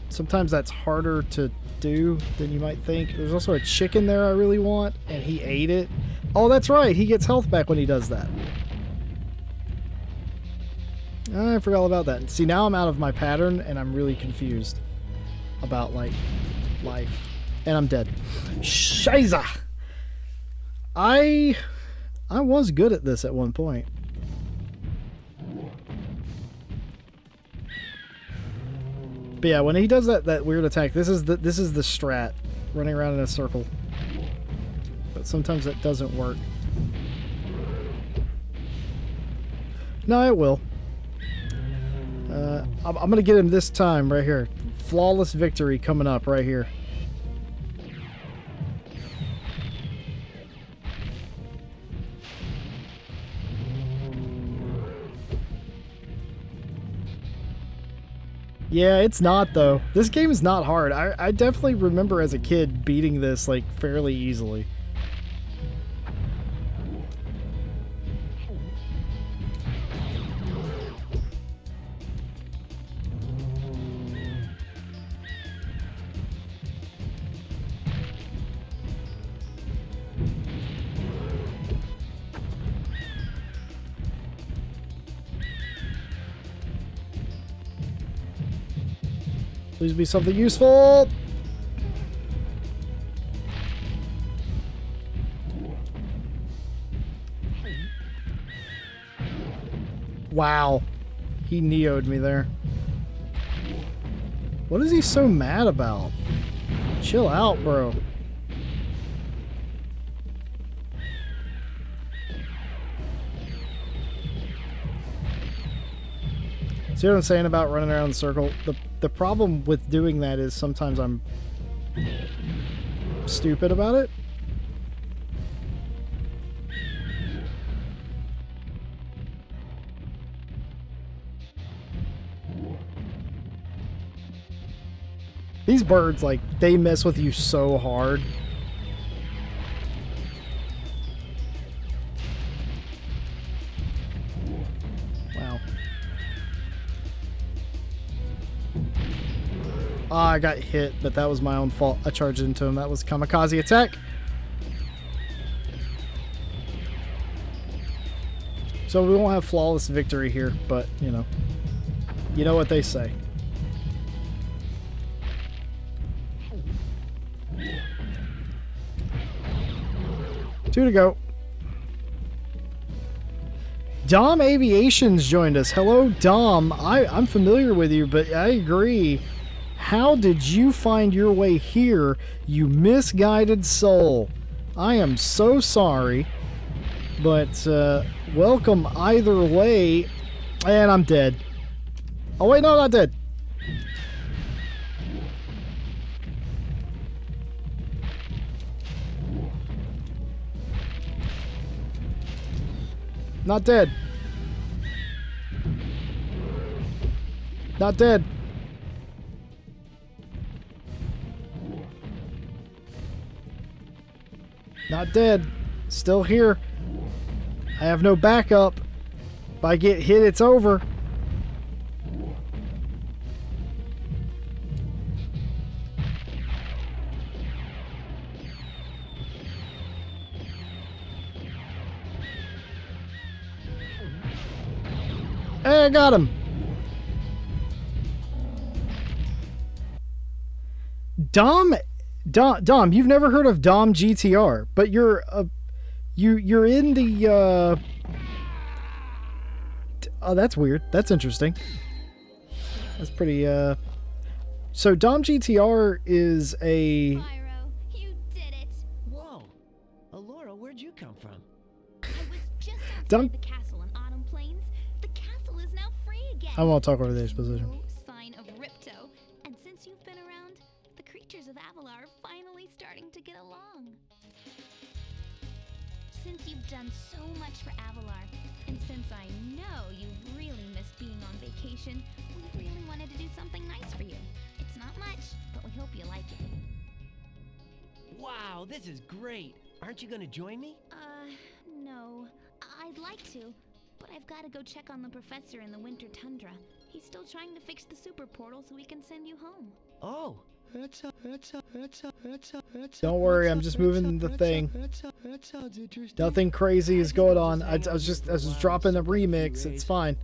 Speaker 1: sometimes that's harder to do than you might think. There's also a chicken there I really want, and he ate it. Oh, that's right, he gets health back when he does that. I forgot all about that. See, now I'm out of my pattern, and I'm really confused about, like, life. And I'm dead. Scheiße! I was good at this at one point. But yeah, when he does that weird attack, this is the strat, running around in a circle. But sometimes that doesn't work. No, it will. I'm gonna get him this time right here. Flawless victory coming up right here. Yeah, it's not though. This game is not hard. I definitely remember as a kid beating this like fairly easily. Please be something useful. Wow. He Neo'd me there. What is he so mad about? Chill out, bro. See what I'm saying about running around the circle? The problem with doing that is sometimes I'm stupid about it. These birds, like, they mess with you so hard. Wow. Ah, I got hit, but that was my own fault. I charged into him. That was kamikaze attack. So we won't have flawless victory here, but, you know what they say. Two to go. Dom Aviation's joined us. Hello, Dom. I'm familiar with you, but I agree. How did you find your way here, you misguided soul? I am so sorry, but welcome either way. And I'm dead. Oh wait, no, I'm not dead. Not dead. Not dead. Not dead. Still here. I have no backup. If I get hit, it's over. Hey, I got him. Dom, you've never heard of Dom GTR, but you're in the oh, that's weird. That's interesting. That's pretty so Dom GTR is a
Speaker 6: Spyro, you did it.
Speaker 7: Whoa. Alora, where'd you come from?
Speaker 6: I was just
Speaker 1: Dom-
Speaker 6: outside the castle in Autumn Plains. The castle is now free again.
Speaker 1: I won't talk over the
Speaker 6: There's
Speaker 1: exposition.
Speaker 6: no sign of Ripto, and since you've been around, the creatures of Avalar are finally starting to get along. Since you've done so much for Avalar, and since I know you really missed being on vacation, we really wanted to do something nice for you. It's not much, but we hope you like it.
Speaker 7: Wow, this is great. Aren't you gonna join me?
Speaker 6: No. I'd like to, but I've got to go check on the professor in the winter tundra. He's still trying to fix the super portal so we can send you home.
Speaker 7: Oh.
Speaker 1: Don't worry, I'm just moving the thing.
Speaker 7: That sounds interesting.
Speaker 1: Nothing crazy is going on. I was just dropping the remix. It's fine.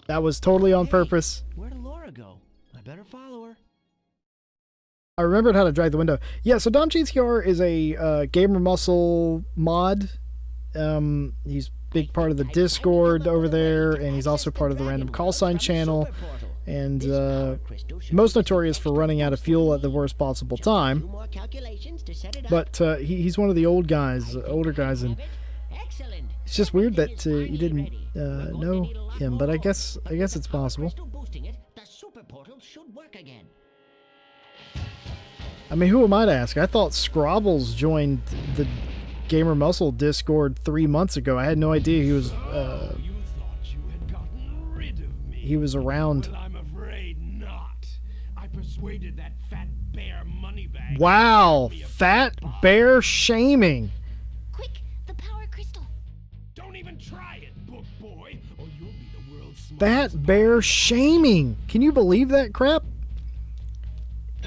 Speaker 1: That was totally on
Speaker 7: Hey,
Speaker 1: purpose.
Speaker 7: Where'd Laura go? I better follow her.
Speaker 1: I remembered how to drag the window. Yeah, so Dom GTR is a Gamer Muscle mod. He's big part of the Discord over there, and he's also part of the Random Call Sign channel, and most notorious for running out of fuel at the worst possible time. But he's one of the older guys, and it's just weird that you didn't know him. But I guess it's possible. I mean, who am I to ask? I thought Scrobbles joined the Gamer Muscle Discord 3 months ago. I had no idea he was
Speaker 3: You thought you had gotten rid of me.
Speaker 1: he was around.
Speaker 3: Well, I'm afraid not. I persuaded that fat bear Moneybag.
Speaker 1: Wow, fat bear shaming.
Speaker 6: Quick, the power crystal.
Speaker 3: Don't even try it, book boy, or you'll be the world's smartest.
Speaker 1: Fat bear shaming. Can you believe that crap?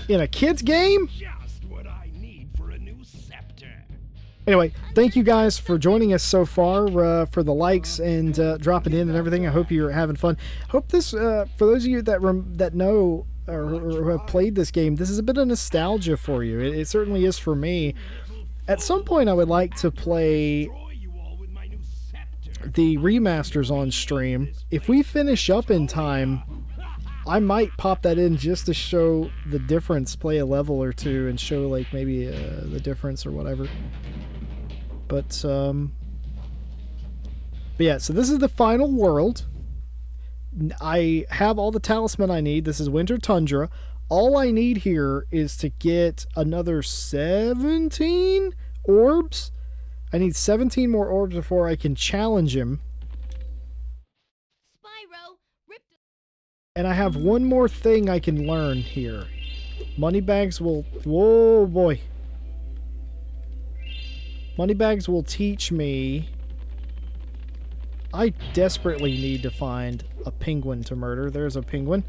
Speaker 1: In a kid's game?
Speaker 3: Just what I need for a new scepter.
Speaker 1: Anyway, thank you guys for joining us so far, for the likes and dropping in and everything. I hope you're having fun. Hope this, for those of you that know or who have played this game, this is a bit of nostalgia for you. It certainly is for me. At some point, I would like to play
Speaker 3: Destroy you all with my new scepter.
Speaker 1: the remasters on stream. If we finish up in time, I might pop that in just to show the difference, play a level or two, and show like maybe the difference or whatever. But yeah, so this is the final world. I have all the talisman I need. This is Winter Tundra. All I need here is to get another 17 orbs. I need 17 more orbs before I can challenge him.
Speaker 6: Spyro, rip the...
Speaker 1: And I have one more thing I can learn here. Moneybags will... Whoa, boy. Moneybags will teach me... I desperately need to find a penguin to murder. There's a penguin.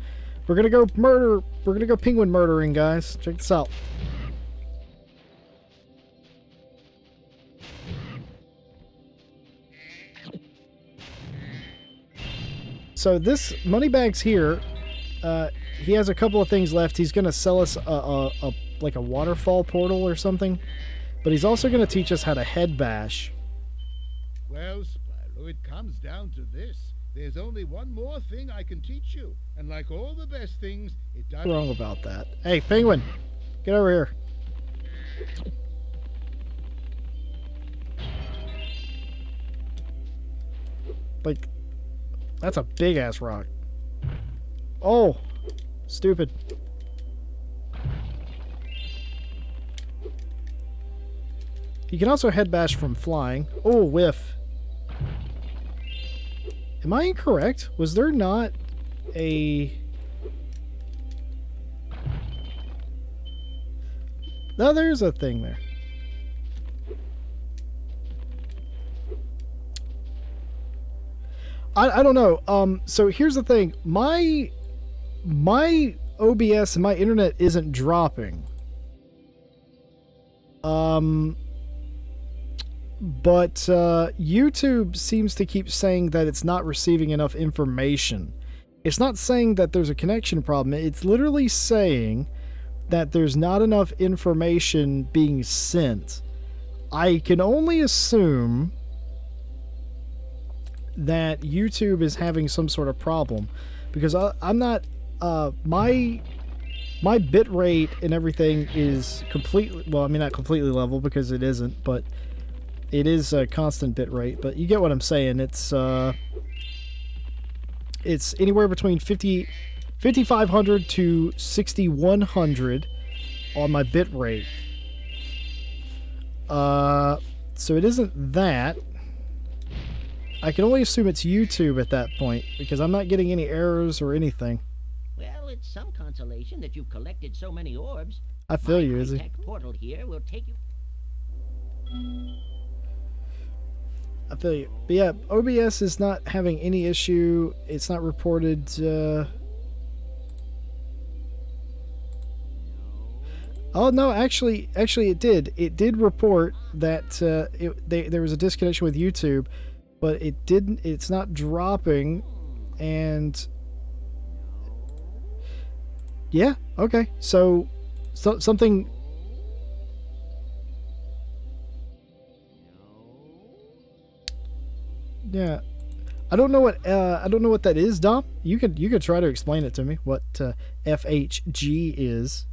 Speaker 1: We're gonna go murder... We're gonna go penguin murdering, guys. Check this out. So this Moneybags here, he has a couple of things left. He's gonna sell us like a waterfall portal or something, but he's also gonna teach us how to head bash.
Speaker 5: Well, Spyro, it comes down to this. There's only one more thing I can teach you, and like all the best things, it does...
Speaker 1: Wrong about that. Hey, penguin, get over here. Like, that's a big ass rock. Oh, stupid. You can also head bash from flying. Oh, whiff. Am I incorrect? Was there not a... No, there's a thing there. I don't know. So here's the thing. My OBS and my internet isn't dropping. But YouTube seems to keep saying that it's not receiving enough information. It's not saying that there's a connection problem. It's literally saying that there's not enough information being sent. I can only assume that YouTube is having some sort of problem, because I'm not my bit rate and everything is completely, well, I mean, not completely level because it isn't, but it is a constant bit rate. But you get what I'm saying. It's anywhere between 5500 to 6100 on my bit rate. So it isn't that. I can only assume it's YouTube at that point, because I'm not getting any errors or anything.
Speaker 8: Well, it's some consolation that you've collected so many orbs.
Speaker 1: I feel you, Izzy.
Speaker 8: My high-tech portal here will take you...
Speaker 1: I feel you. But yeah, OBS is not having any issue. It's not reported. Oh no, actually, it did. It did report that there was a disconnection with YouTube, but it didn't. It's not dropping. And yeah, okay. So something. Yeah, I don't know what that is, Dom. You could try to explain it to me what FHG is.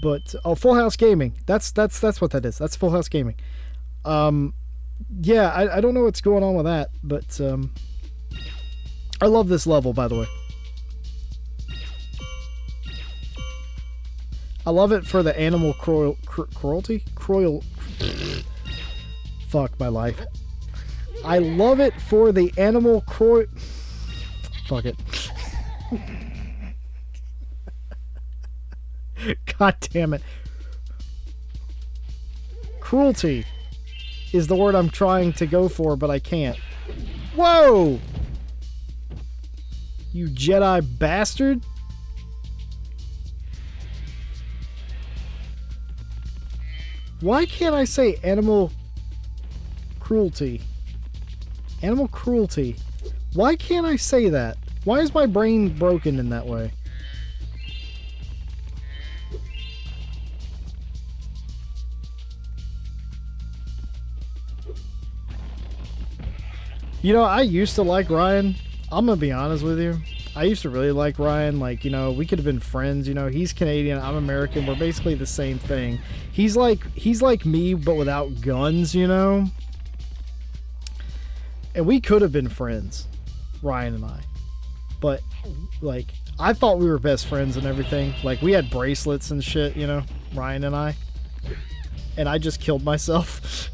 Speaker 1: But Full House Gaming. That's what that is. That's Full House Gaming. Yeah, I don't know what's going on with that, but I love this level, by the way. I love it for the animal cruelty. Fuck my life. I love it for the animal Fuck it. God damn it. Cruelty is the word I'm trying to go for, but I can't. Whoa! You Jedi bastard! Why can't I say animal cruelty? Animal cruelty. Why can't I say that? Why is my brain broken in that way? You know, I used to like Ryan. I'm gonna be honest with you. I used to really like Ryan. Like, you know, we could have been friends. You know, he's Canadian, I'm American. We're basically the same thing. He's like me, but without guns, you know? And we could have been friends, Ryan and I. But, like, I thought we were best friends and everything. Like, we had bracelets and shit, you know, Ryan and I. And I just killed myself.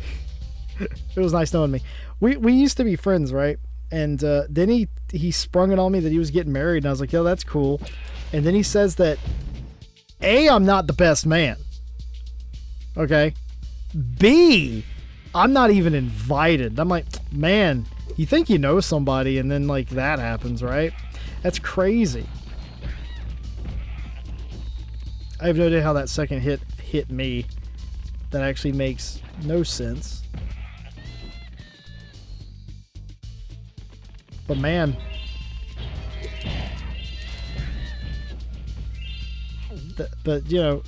Speaker 1: It was nice knowing me. We used to be friends, right? And then he sprung it on me that he was getting married, and I was like, yo, that's cool. And then he says that, A, I'm not the best man. Okay? B, I'm not even invited. I'm like, man, you think you know somebody, and then, like, that happens, right? That's crazy. I have no idea how that second hit me. That actually makes no sense. But man, but you know,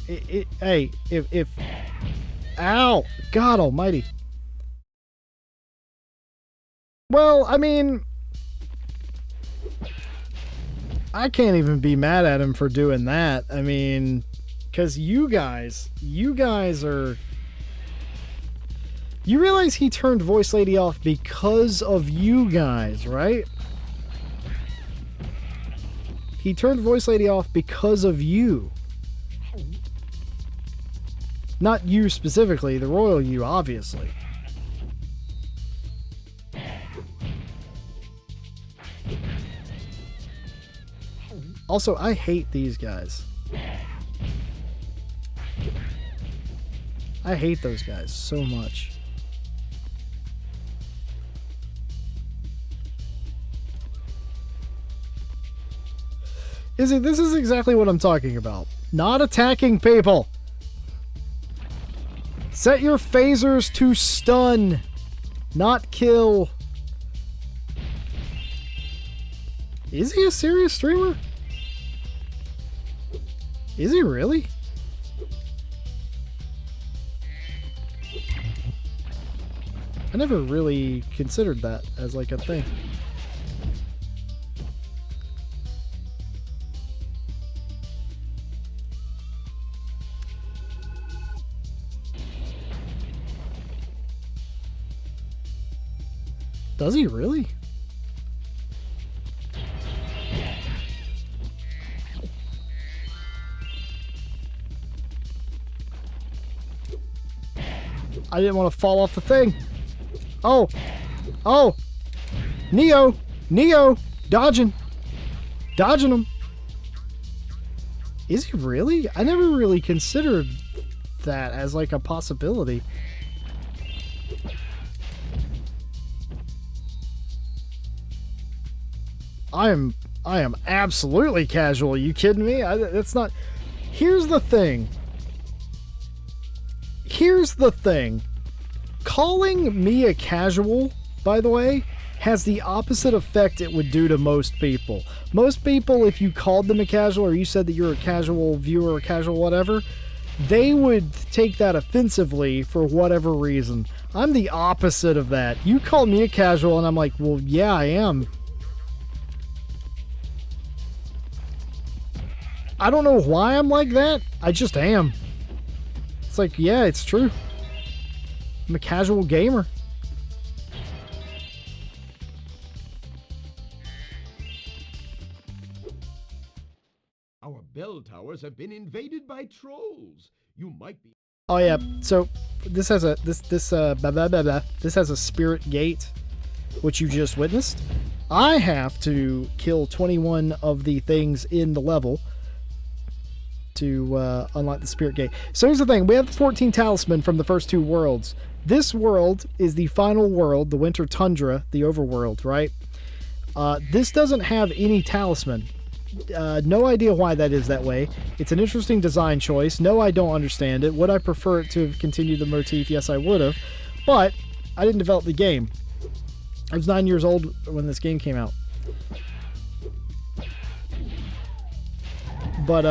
Speaker 1: hey, if ow, God Almighty. Well, I mean, I can't even be mad at him for doing that. I mean, because you guys are. You realize he turned Voice Lady off because of you guys, right? He turned Voice Lady off because of you. Not you specifically, the royal you, obviously. Also, I hate these guys. I hate those guys so much. Izzy, this is exactly what I'm talking about. Not attacking people. Set your phasers to stun, not kill. Is he a serious streamer? Is he really? I never really considered that as like a thing. Does he really? I didn't want to fall off the thing. Oh. Oh. Neo. Dodging him. Is he really? I never really considered that as like a possibility. I am absolutely casual. Are you kidding me? That's not. Here's the thing. Calling me a casual, by the way, has the opposite effect it would do to most people. Most people, if you called them a casual or you said that you're a casual viewer or casual whatever, they would take that offensively for whatever reason. I'm the opposite of that. You call me a casual and I'm like, well, yeah, I am. I don't know why I'm like that. I just am. It's like, yeah, it's true. I'm a casual gamer.
Speaker 3: Our bell towers have been invaded by trolls. You might be...
Speaker 1: Oh yeah, so this has a this has a spirit gate, which you just witnessed. I have to kill 21 of the things in the level to unlock the spirit gate. So here's the thing: we have 14 talisman from the first two worlds. This world is the final world, the winter tundra, the overworld, right? This doesn't have any talisman. No idea why that is that way. It's an interesting design choice. No, I don't understand it. Would I prefer it to have continued the motif? Yes, I would have. But I didn't develop the game. I was 9 years old when this game came out. But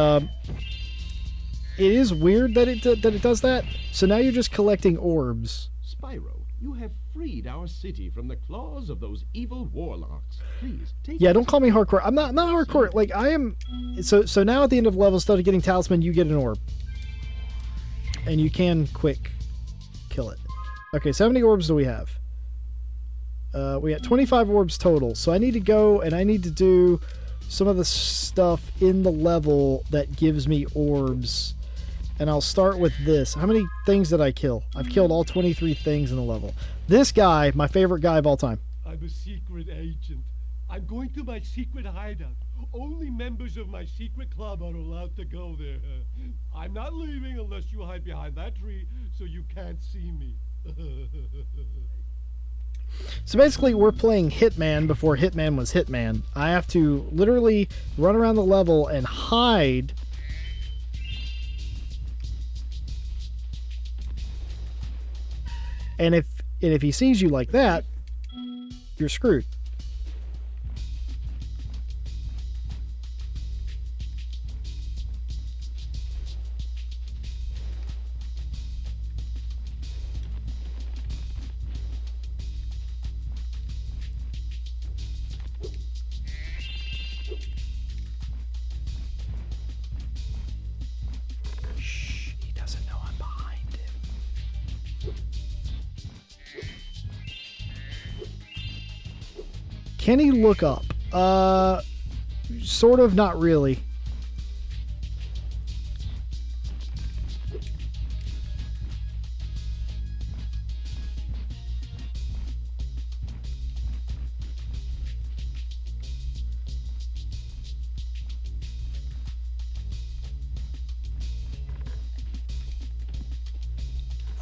Speaker 1: it is weird that it does that. So now you're just collecting orbs.
Speaker 3: Spyro, you have freed our city from the claws of those evil warlocks. Please take...
Speaker 1: Yeah, don't call me hardcore. I'm not hardcore. Like, I am... So now at the end of the level, instead of getting talisman, you get an orb. And you can quick kill it. Okay, so how many orbs do we have? We got 25 orbs total. So I need to go and I need to do some of the stuff in the level that gives me orbs. And I'll start with this. How many things did I kill? I've killed all 23 things in the level. This guy, my favorite guy of all time.
Speaker 4: I'm a secret agent. I'm going to my secret hideout. Only members of my secret club are allowed to go there. I'm not leaving unless you hide behind that tree so you can't see me.
Speaker 1: So basically, we're playing Hitman before Hitman was Hitman. I have to literally run around the level and hide. And if he sees you like that, you're screwed. Shh, he doesn't know I'm behind him. Can he look up? Sort of, not really.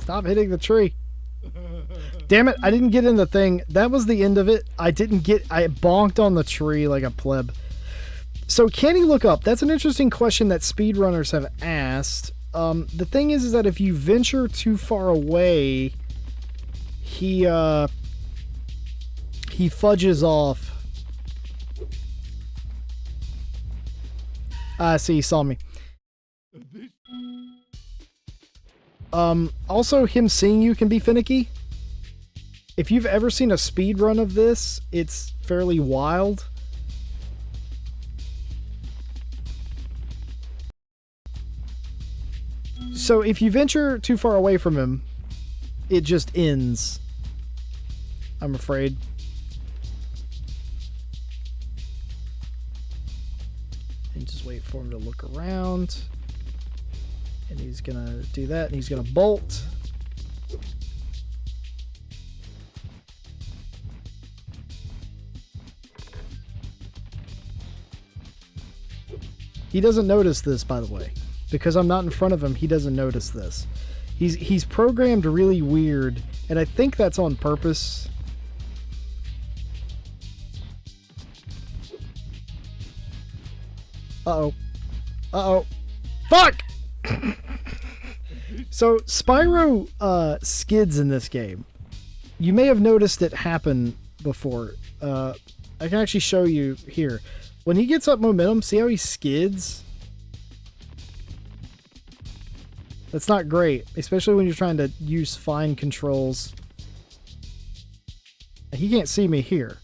Speaker 1: Stop hitting the tree. Damn it, I didn't get in the thing. That was the end of it. I bonked on the tree like a pleb. So can he look up? That's an interesting question that speedrunners have asked. The thing is that if you venture too far away, he fudges off. See, he saw me. Also, him seeing you can be finicky. If you've ever seen a speed run of this, it's fairly wild. So if you venture too far away from him, it just ends. I'm afraid. And just wait for him to look around. And he's gonna do that, and he's gonna bolt. He doesn't notice this, by the way. Because I'm not in front of him, he doesn't notice this. He's programmed really weird, and I think that's on purpose. Uh-oh. Uh-oh. Fuck! So, Spyro Skids in this game. You may have noticed it happen before. I can actually show you here. When he gets up momentum, see how he skids? That's not great, especially when you're trying to use fine controls. He can't see me here.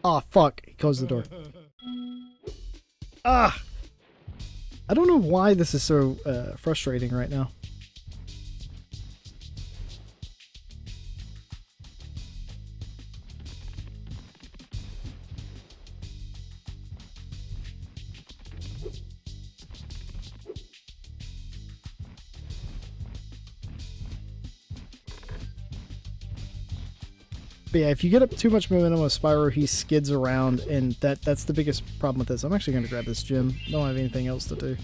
Speaker 1: Ah, fuck. He closed the door. Ah! I don't know why this is so frustrating right now. But yeah, if you get up too much momentum with Spyro, he skids around, and that's the biggest problem with this. I'm actually going to grab this gem. Don't have anything else to do.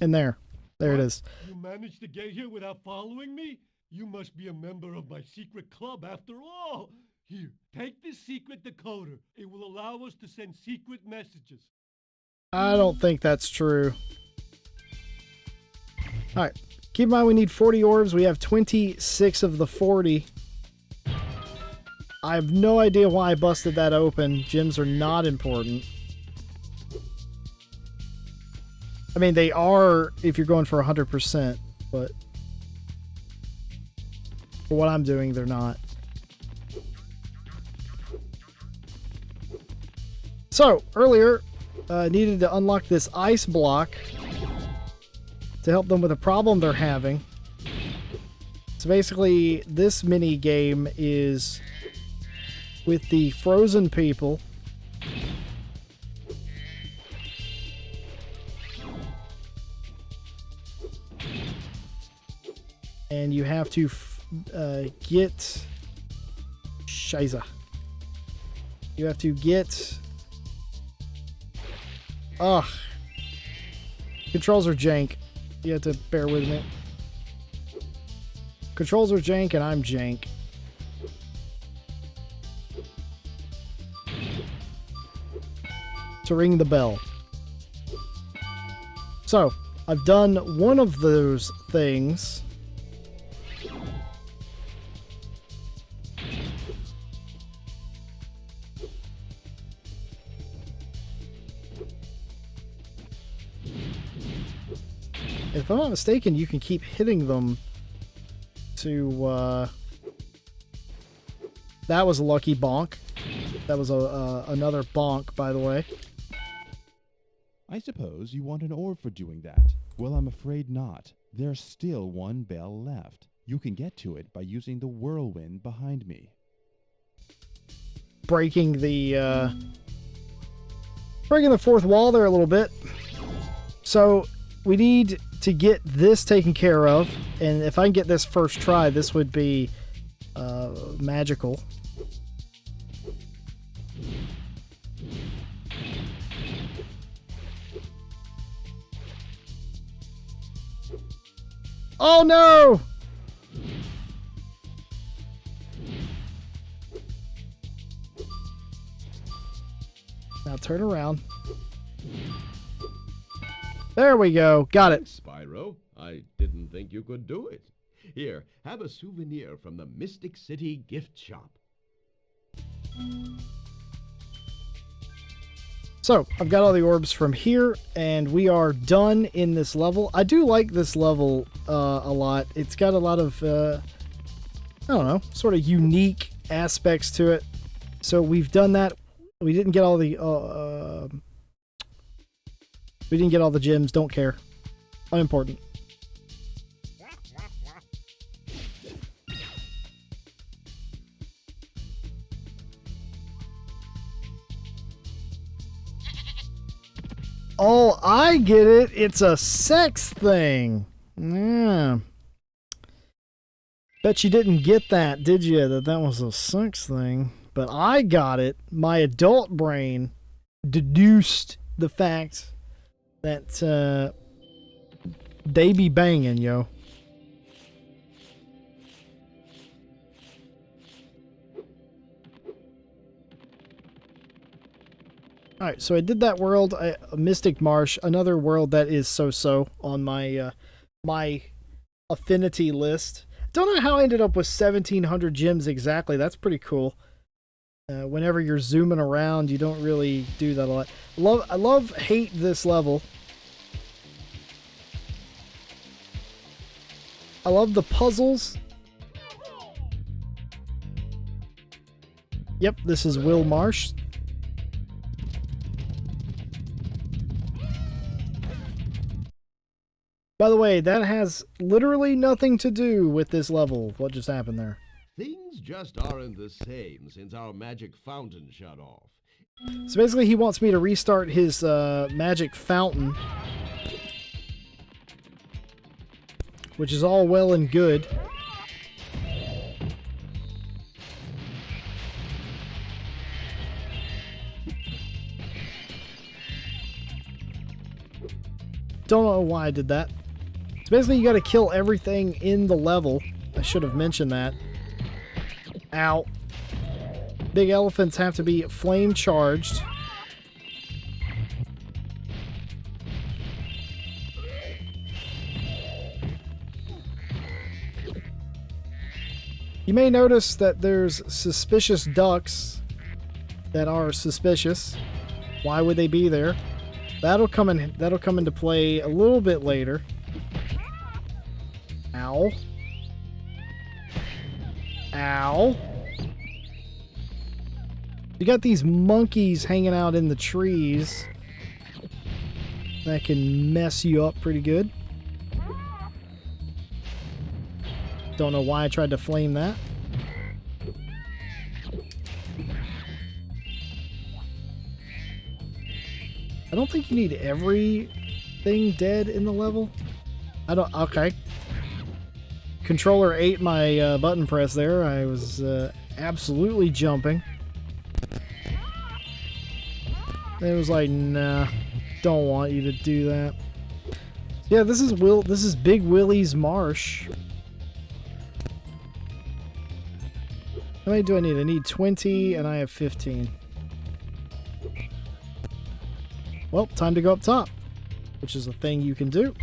Speaker 1: And there it is.
Speaker 4: You managed to get here without following me? You must be a member of my secret club after all. Here, take this secret decoder. It will allow us to send secret messages.
Speaker 1: I don't think that's true. Alright, keep in mind we need 40 orbs. We have 26 of the 40. I have no idea why I busted that open. Gems are not important. I mean, they are if you're going for 100%, but for what I'm doing, they're not. So, earlier, needed to unlock this ice block to help them with a problem they're having. So basically, this mini game is with the frozen people. And you have to get... Scheiße. You have to get... Ugh. Controls are jank. You have to bear with me. Controls are jank and I'm jank. To ring the bell. So, I've done one of those things. If I'm not mistaken, you can keep hitting them to, that was a lucky bonk. That was another bonk, by the way.
Speaker 9: I suppose you want an orb for doing that. Well, I'm afraid not. There's still one bell left. You can get to it by using the whirlwind behind me.
Speaker 1: Breaking the fourth wall there a little bit. So we need to get this taken care of, and if I can get this first try, this would be magical. Oh no! Now turn around. There we go. Got it.
Speaker 3: Thanks, Spyro. I didn't think you could do it. Here, have a souvenir from the Mystic City gift shop.
Speaker 1: So, I've got all the orbs from here, and we are done in this level. I do like this level a lot. It's got a lot of, I don't know, sort of unique aspects to it. So, we've done that. We didn't get all the, we didn't get all the gems. Don't care. Unimportant. Oh, I get it. It's a sex thing. Yeah. Bet you didn't get that, did you? That was a sex thing. But I got it. My adult brain deduced the fact that they be banging, yo. Alright, so I did that world, Mystic Marsh, another world that is so-so on my my affinity list. Don't know how I ended up with 1,700 gems exactly. That's pretty cool. Whenever you're zooming around, you don't really do that a lot. Hate this level. I love the puzzles. Yep, this is Will Marsh. By the way, that has literally nothing to do with this level. What just happened there?
Speaker 3: Things just aren't the same since our magic fountain shut off.
Speaker 1: So basically he wants me to restart his magic fountain, which is all well and good. Don't know why I did that. So basically you gotta kill everything in the level. I should have mentioned that. Ow. Big elephants have to be flame charged. You may notice that there's suspicious ducks that are suspicious. Why would they be there? That'll come into play a little bit later. Ow. Ow. You got these monkeys hanging out in the trees. That can mess you up pretty good. Don't know why I tried to flame that. I don't think you need everything dead in the level. Okay. Controller ate my button press there. I was absolutely jumping. It was like, nah, don't want you to do that. Yeah, this is Big Willie's Marsh. How many do I need? I need 20 and I have 15. Well, time to go up top, which is a thing you can do,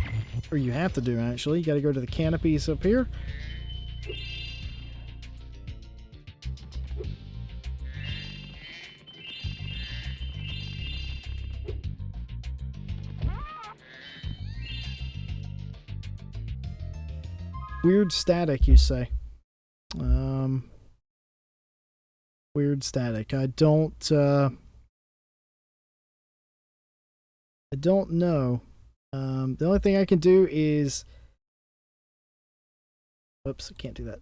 Speaker 1: or you have to do actually. You got to go to the canopies up here. Weird static, you say? Weird static. I don't know. The only thing I can do is... Whoops, I can't do that.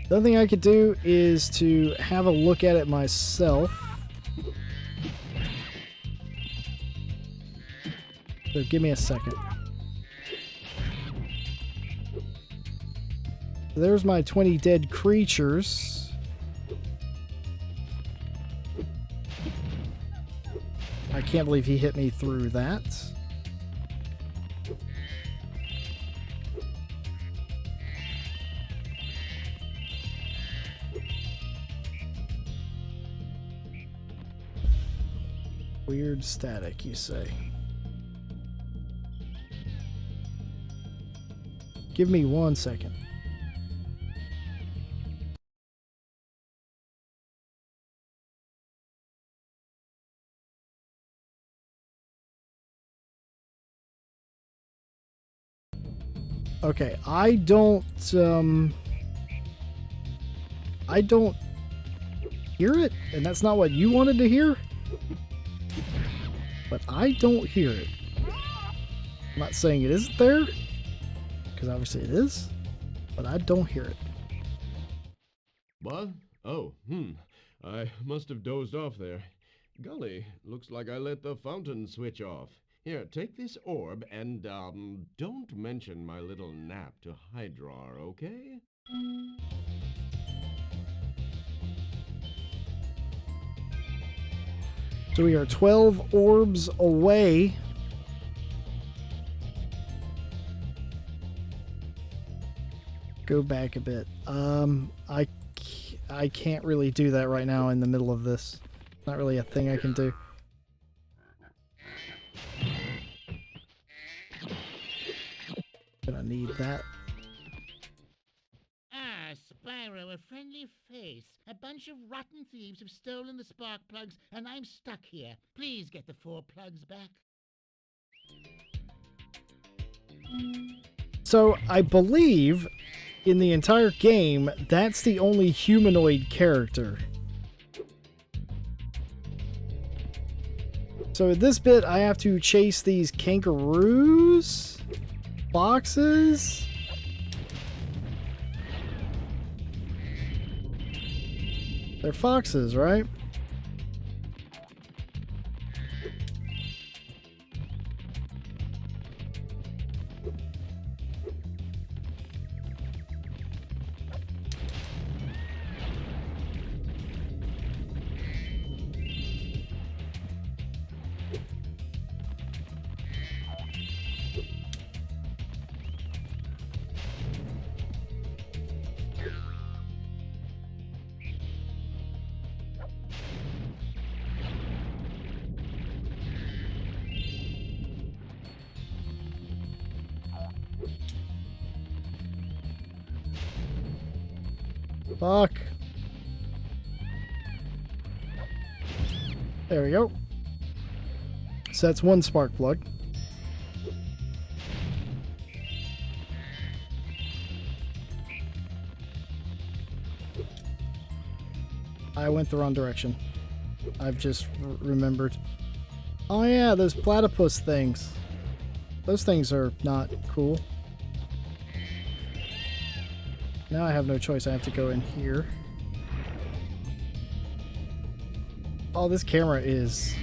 Speaker 1: The only thing I could do is to have a look at it myself. So give me a second. There's my 20 dead creatures. I can't believe he hit me through that. Weird static, you say? Give me 1 second. Okay, I don't hear it, and that's not what you wanted to hear. But I don't hear it. I'm not saying it isn't there, because obviously it is, but I don't hear it.
Speaker 3: What? Oh, I must have dozed off there. Golly, looks like I let the fountain switch off. Here, take this orb and, don't mention my little nap to Hydrar, okay?
Speaker 1: So we are 12 orbs away. Go back a bit. I can't really do that right now in the middle of this. Not really a thing I can do. Gonna need that.
Speaker 5: Ah, Spyro, a friendly face. A bunch of rotten thieves have stolen the spark plugs, and I'm stuck here. Please get the 4 plugs back.
Speaker 1: So I believe in the entire game, that's the only humanoid character. So at this bit, I have to chase these kangaroos, foxes. They're foxes, right? Fuck. There we go. So that's one spark plug. I went the wrong direction. I've just remembered. Oh yeah, those platypus things. Those things are not cool. Now I have no choice. I have to go in here. Oh, this camera is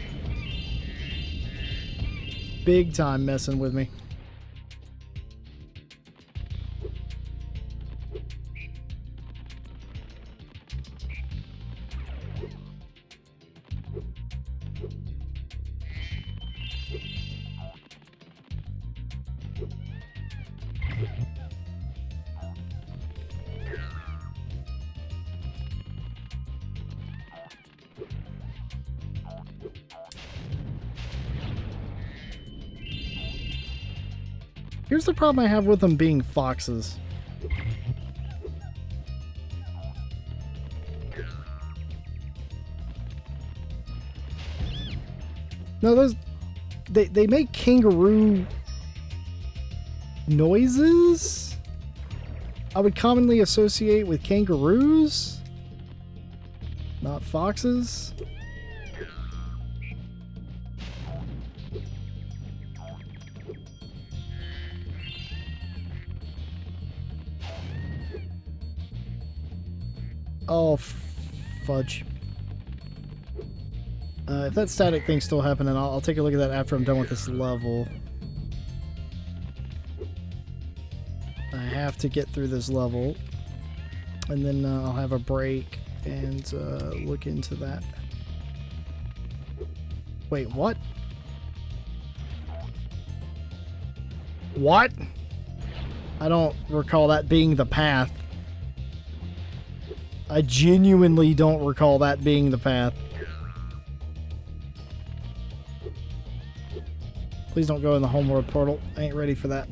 Speaker 1: big time messing with me. Here's the problem I have with them being foxes. No, those... They make kangaroo noises? I would commonly associate with kangaroos? Not foxes? Oh, fudge. If that static thing's still happening, I'll take a look at that after I'm done with this level. I have to get through this level. And then I'll have a break and look into that. Wait, what? What? I don't recall that being the path. I genuinely don't recall that being the path. Please don't go in the homeworld portal. I ain't ready for that.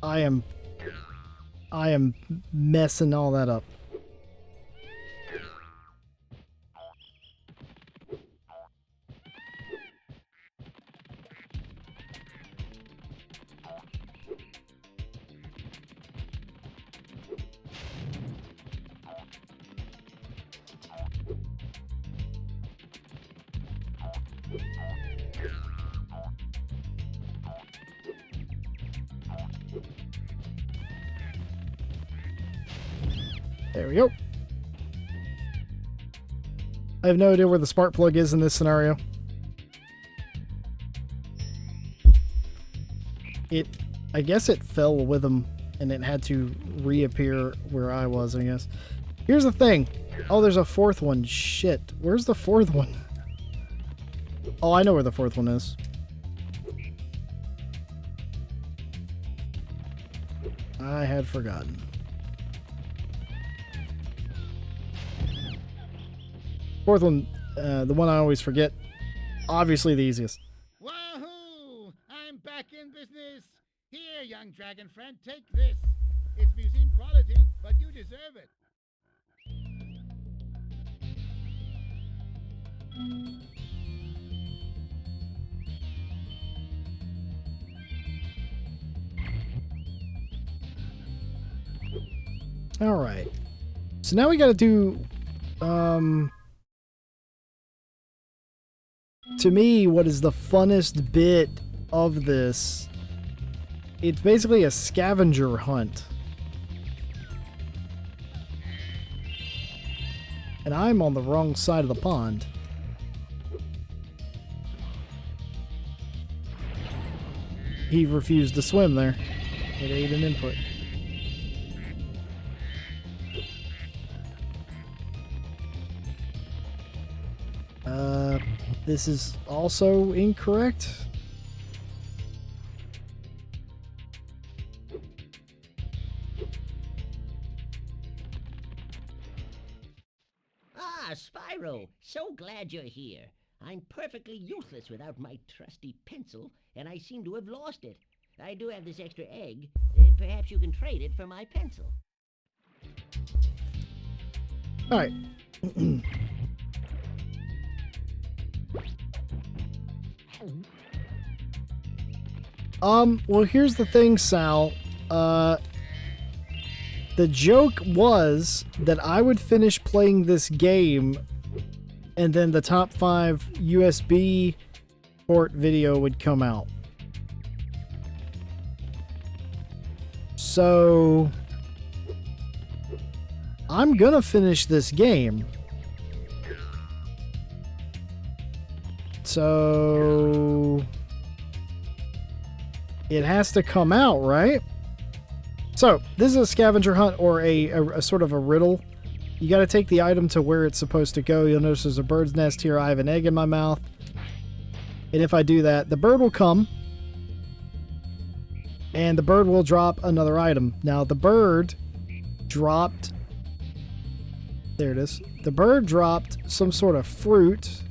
Speaker 1: I am messing all that up. There we go. I have no idea where the spark plug is in this scenario. I guess it fell with him and it had to reappear where I was, I guess. Here's the thing. Oh, there's a fourth one. Shit. Where's the fourth one? Oh, I know where the fourth one is. I had forgotten. Fourth one, the one I always forget. Obviously the easiest.
Speaker 5: Wahoo! I'm back in business. Here, young dragon friend, take this. It's museum quality, but you deserve it.
Speaker 1: All right. So now we got to do, to me, what is the funnest bit of this? It's basically a scavenger hunt. And I'm on the wrong side of the pond. He refused to swim there. It ate an input. This is also incorrect.
Speaker 8: Ah, Spyro, so glad you're here. I'm perfectly useless without my trusty pencil, and I seem to have lost it. I do have this extra egg. Perhaps you can trade it for my pencil.
Speaker 1: All right. Well, here's the thing, Sal. The joke was that I would finish playing this game and then the top 5 USB port video would come out. So I'm gonna finish this game. So it has to come out, right? So this is a scavenger hunt, or a sort of a riddle. You got to take the item to where it's supposed to go. You'll notice there's a bird's nest here. I have an egg in my mouth. And if I do that, the bird will come. And the bird will drop another item. Now the bird dropped... There it is. The bird dropped some sort of fruit.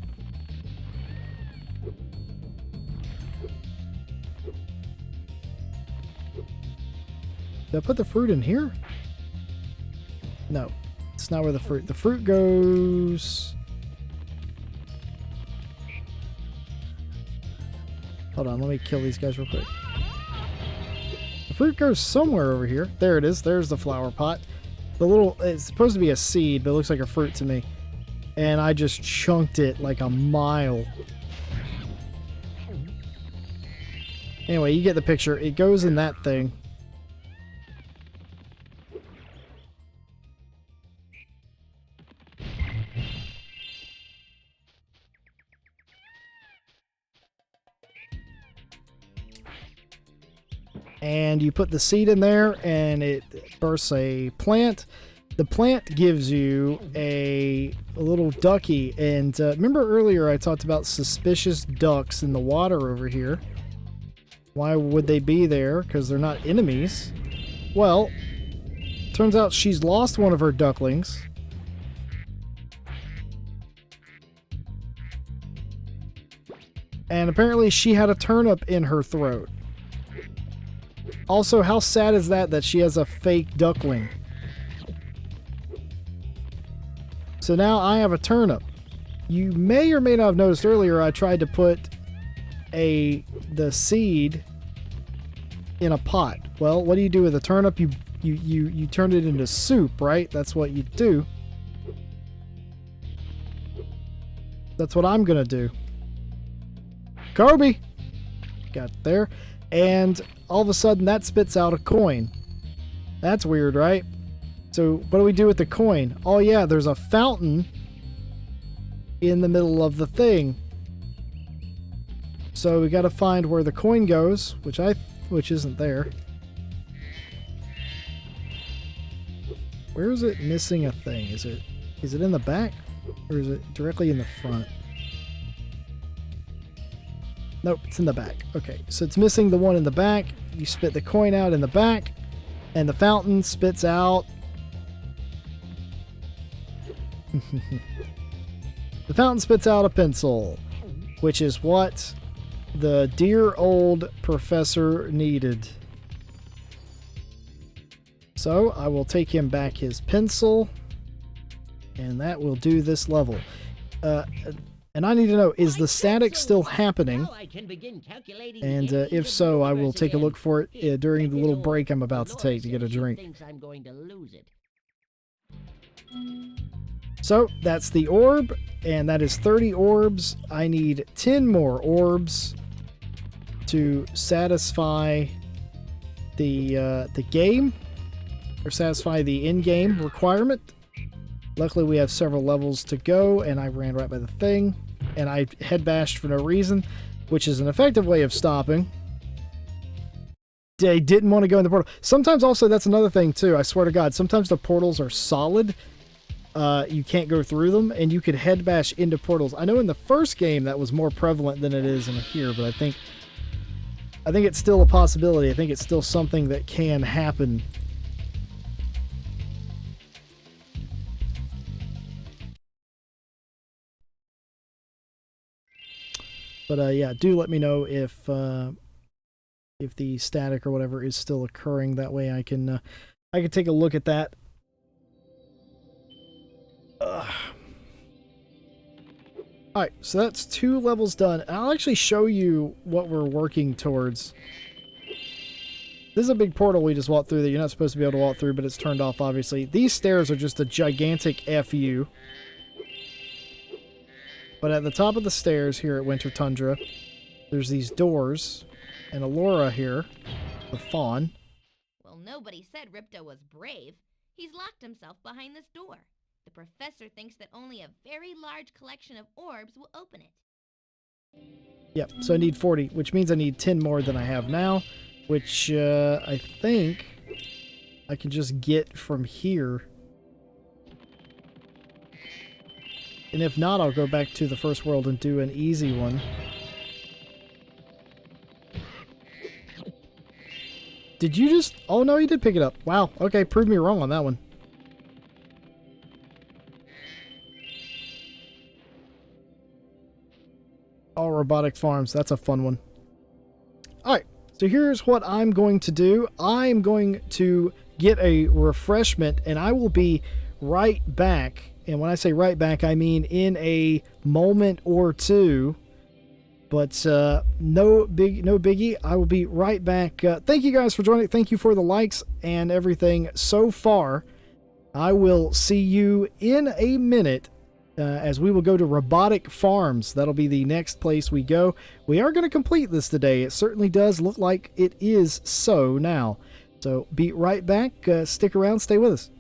Speaker 1: Did I put the fruit in here? No. It's not where the fruit... The fruit goes... Hold on, let me kill these guys real quick. The fruit goes somewhere over here. There it is. There's the flower pot. The little... It's supposed to be a seed, but it looks like a fruit to me. And I just chunked it like a mile. Anyway, you get the picture. It goes in that thing. And you put the seed in there and it bursts a plant. The plant gives you a little ducky. And remember earlier I talked about suspicious ducks in the water over here. Why would they be there? Because they're not enemies. Well, turns out she's lost one of her ducklings. And apparently she had a turnip in her throat. Also, how sad is that she has a fake duckling? So now I have a turnip. You may or may not have noticed earlier I tried to put the seed in a pot. Well, what do you do with a turnip? You turn it into soup, right? That's what you do. That's what I'm gonna do. Kobe! Got there. And all of a sudden that spits out a coin. That's weird, right? So what do we do with the coin? Oh yeah, there's a fountain in the middle of the thing. So we got to find where the coin goes, which isn't there. Where is it missing a thing? Is it in the back? Or is it directly in the front? Nope, it's in the back. Okay, so it's missing the one in the back. You spit the coin out in the back, and the fountain spits out. The fountain spits out a pencil, which is what the dear old professor needed. So I will take him back his pencil, and that will do this level. And I need to know, is the static still happening? And if so, I will take a look for it during the little break I'm about to take to get a drink. So that's the orb, and that is 30 orbs. I need 10 more orbs to satisfy the game, or satisfy the in-game requirement. Luckily, we have several levels to go, and I ran right by the thing, and I head bashed for no reason, which is an effective way of stopping. They didn't want to go in the portal. Sometimes also, that's another thing too, I swear to God, sometimes the portals are solid. You can't go through them, and you could head bash into portals. I know in the first game that was more prevalent than it is in here, but I think it's still a possibility. I think it's still something that can happen. But yeah, do let me know if the static or whatever is still occurring. That way I can take a look at that. Alright, so that's 2 levels done. I'll actually show you what we're working towards. This is a big portal we just walked through that you're not supposed to be able to walk through, but it's turned off, obviously. These stairs are just a gigantic FU. But at the top of the stairs here at Winter Tundra, there's these doors, and Alora here, the fawn.
Speaker 6: Well, nobody said Ripto was brave. He's locked himself behind this door. The professor thinks that only a very large collection of orbs will open it.
Speaker 1: Yep, so I need 40, which means I need 10 more than I have now, which I think I can just get from here. And if not, I'll go back to the first world and do an easy one. Did you just... Oh, no, you did pick it up. Wow. Okay, prove me wrong on that one. All robotic farms. That's a fun one. Alright, so here's what I'm going to do. I'm going to get a refreshment, and I will be right back. And when I say right back, I mean in a moment or two. But no biggie. I will be right back. Thank you guys for joining. Thank you for the likes and everything so far. I will see you in a minute as we will go to Robotic Farms. That'll be the next place we go. We are going to complete this today. It certainly does look like it is so now. So be right back. Stick around. Stay with us.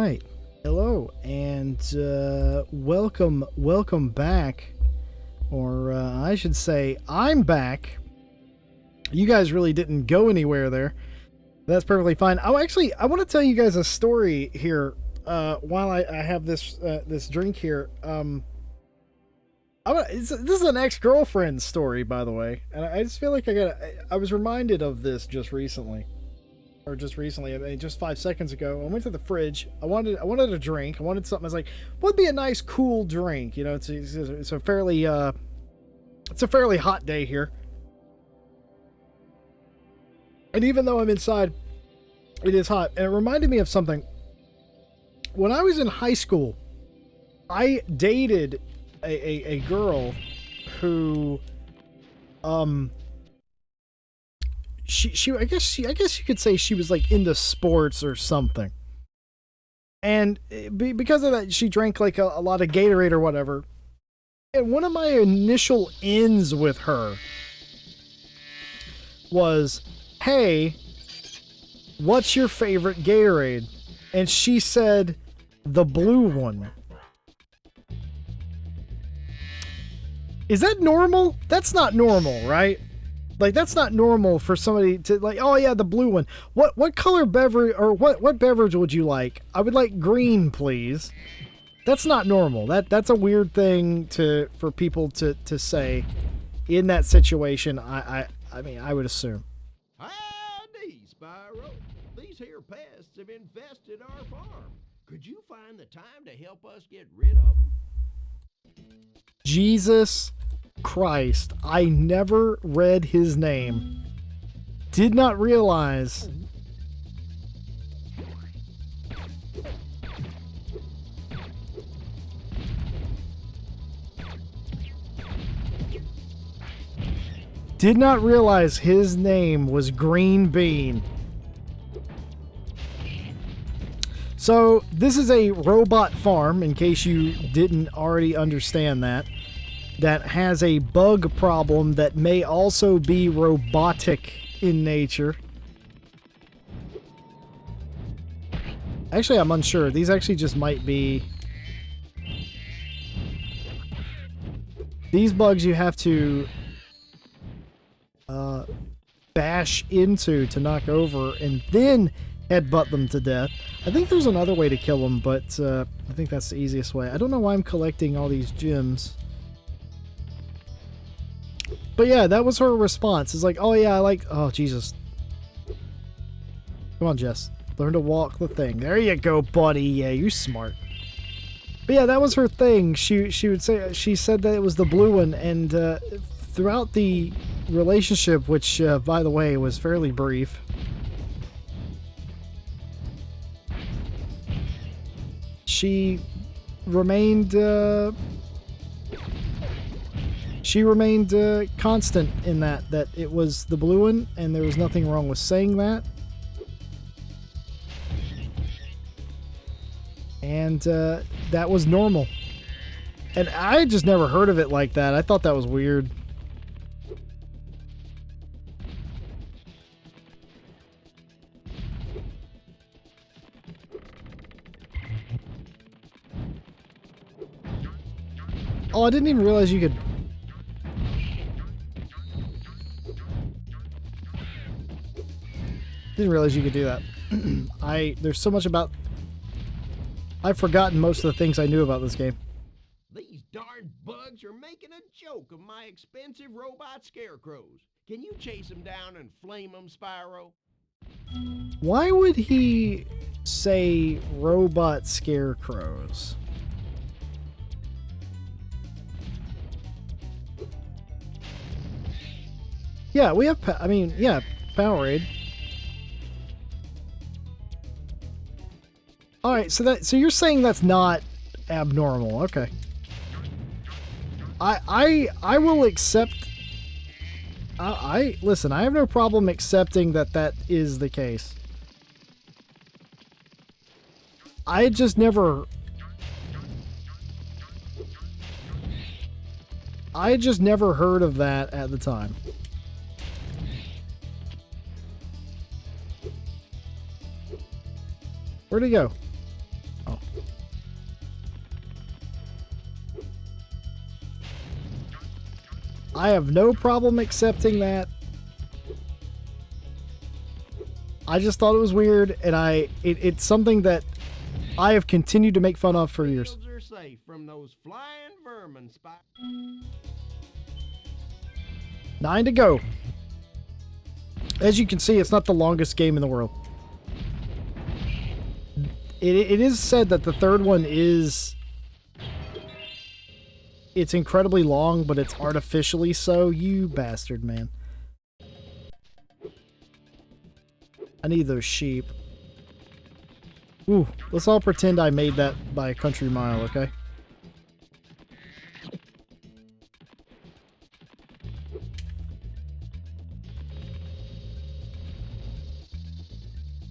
Speaker 1: right. Hello, and welcome back. Or I should say, I'm back. You guys really didn't go anywhere there. That's perfectly fine. Oh, actually, I want to tell you guys a story here while I have this this drink here. This is an ex-girlfriend story, by the way, and I just feel like I was reminded of this just recently. I mean, just 5 seconds ago. I went to the fridge. I wanted a drink. I wanted something. I was like, "What'd be a nice, cool drink?" You know, it's a fairly hot day here, and even though I'm inside, it is hot. And it reminded me of something. When I was in high school, I dated a girl who, I guess you could say she was like into sports or something, and because of that, she drank like a lot of Gatorade or whatever. And one of my initial ins with her was, "Hey, what's your favorite Gatorade?" And she said, "The blue one." Is that normal? That's not normal, right? Like, that's not normal for somebody to like, "Oh yeah, the blue one. What color beverage, or what beverage would you like?" "I would like green, please." That's not normal. That's a weird thing for people to say in that situation. I mean, I would assume.
Speaker 3: Howdy, Spyro. These here pests have infested our farm. Could you find the time to help us get rid of them?
Speaker 1: Jesus Christ. I never read his name. Did not realize. Did not realize his name was Green Bean. So, this is a robot farm, in case you didn't already understand that has a bug problem that may also be robotic in nature. Actually, I'm unsure. These actually just might be... These bugs you have to bash into to knock over and then headbutt them to death. I think there's another way to kill them, but I think that's the easiest way. I don't know why I'm collecting all these gems. But yeah, that was her response. It's like, "Oh yeah, I like..." Oh, Jesus. Come on, Jess. Learn to walk the thing. There you go, buddy. Yeah, you're smart. But yeah, that was her thing. She would say... She said that it was the blue one, and throughout the relationship, which, by the way, was fairly brief, she remained constant in that it was the blue one, and there was nothing wrong with saying that. And that was normal. And I just never heard of it like that. I thought that was weird. Oh, I didn't even realize you could... Didn't realize you could do that. There's so much about... I've forgotten most of the things I knew about this game.
Speaker 3: These darn bugs are making a joke of my expensive robot scarecrows. Can you chase them down and flame them, Spyro?
Speaker 1: Why would he say robot scarecrows? Yeah, we have... yeah, Powerade. Alright, so you're saying that's not abnormal. Okay. I will accept... Listen, I have no problem accepting that is the case. I just never heard of that at the time. Where'd he go? I have no problem accepting that. I just thought it was weird, and it's something that I have continued to make fun of for years.
Speaker 3: Fields are safe from those flying vermin, Spy.
Speaker 1: 9 to go. As you can see, it's not the longest game in the world. It is said that the third one is... It's incredibly long, but it's artificially so. You bastard, man. I need those sheep. Ooh, let's all pretend I made that by a country mile, okay?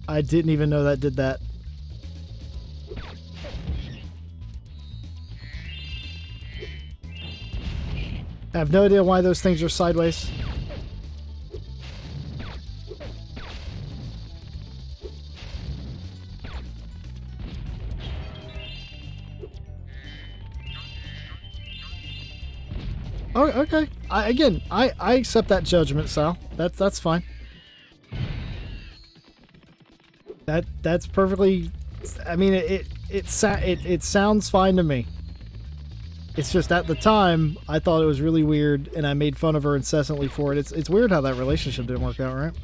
Speaker 1: I didn't even know that did that. I have no idea why those things are sideways. Oh, okay. I accept that judgment, Sal. That's fine. That's perfectly. I mean, it sounds fine to me. It's just at the time I thought it was really weird, and I made fun of her incessantly for it. It's weird how that relationship didn't work out, right?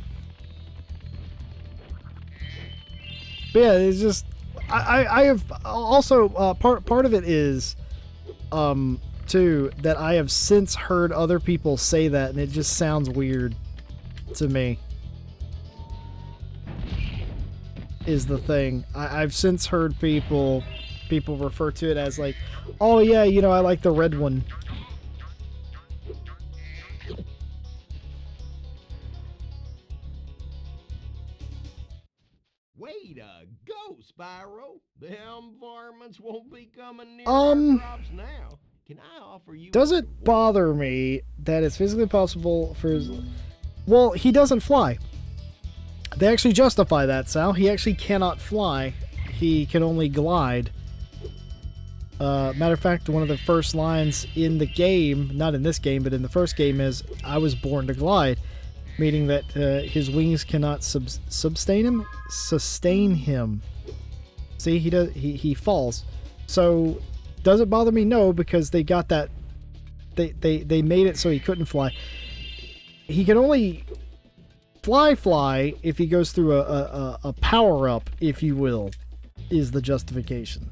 Speaker 1: But yeah, it's just I have also part of it is too that I have since heard other people say that, and it just sounds weird to me. Is the thing. I've since heard people refer to it as like, oh yeah, you know, I like the red one.
Speaker 3: Way to go, Spyro. Them varmints won't be coming near our crops now. Can I offer you...
Speaker 1: Does it bother me that it's physically possible for his... Well, he doesn't fly. They actually justify that, Sal. He actually cannot fly. He can only glide. Matter of fact, one of the first lines in the game, not in this game, but in the first game is, I was born to glide. Meaning that his wings cannot sustain him. See, he falls. So, does it bother me? No, because they got that... They made it so he couldn't fly. He can only... fly if he goes through a power-up, if you will, is the justification.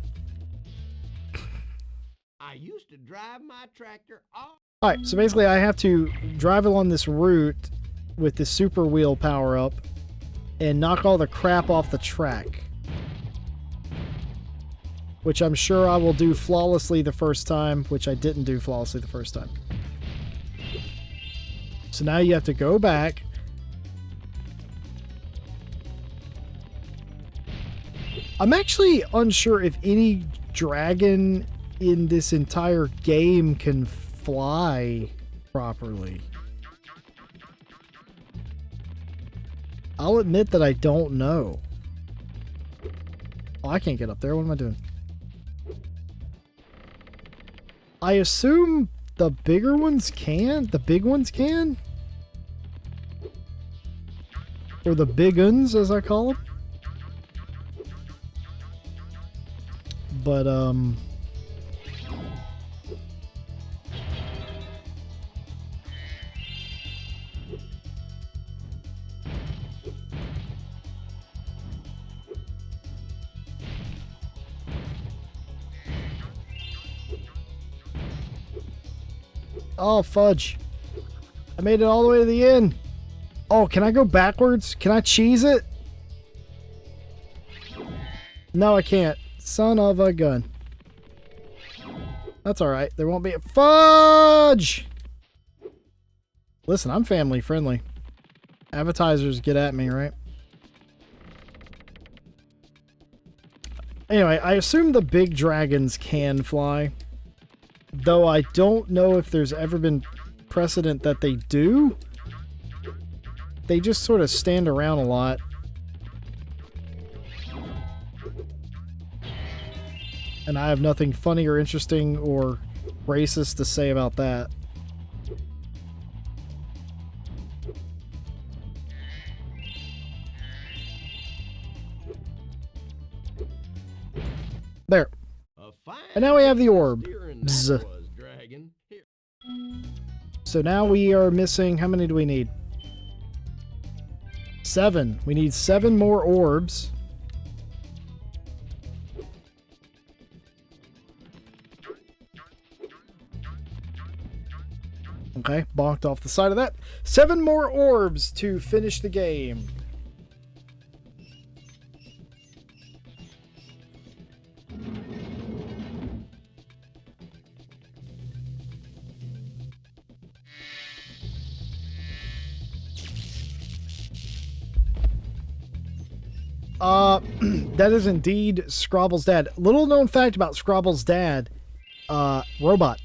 Speaker 3: I used to drive my tractor off.
Speaker 1: Alright, so basically I have to drive along this route with the super wheel power-up and knock all the crap off the track. Which I'm sure I will do flawlessly the first time, which I didn't do flawlessly the first time. So now you have to go back. I'm actually unsure if any dragon in this entire game can fly properly. I'll admit that I don't know. Oh, I can't get up there. What am I doing? I assume the bigger ones can? The big ones can? Or the big uns, as I call them? But, oh, fudge. I made it all the way to the end. Oh, can I go backwards? Can I cheese it? No, I can't. Son of a gun. That's alright. There won't be a fudge! Listen, I'm family friendly. Advertisers get at me, right? Anyway, I assume the big dragons can fly. Though I don't know if there's ever been precedent that they do. They just sort of stand around a lot. And I have nothing funny or interesting or racist to say about that. There.
Speaker 3: A fine
Speaker 1: And now we have the orb.
Speaker 3: steering
Speaker 1: Bzz.
Speaker 3: that was, Dragon. Here.
Speaker 1: So now we are missing, how many do we need? 7. We need 7 more orbs. Okay, bonked off the side of that. 7 more orbs to finish the game. That is indeed Scrobble's dad. Little known fact about Scrobble's dad, robot.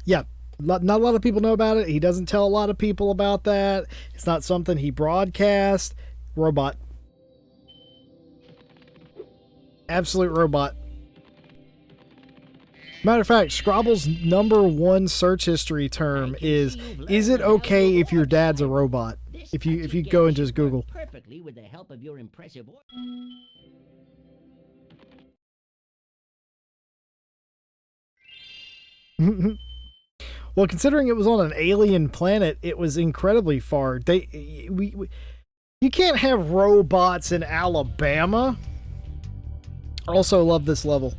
Speaker 1: Yeah, not a lot of people know about it. He doesn't tell a lot of people about that. It's not something he broadcasts. Robot. Absolute robot. Matter of fact, Scrobble's #1 search history term is it okay if your dad's a robot? If you go and just Google.
Speaker 8: Perfectly with the help of your impressive
Speaker 1: Well, considering it was on an alien planet, it was incredibly far. You can't have robots in Alabama. Also love this level.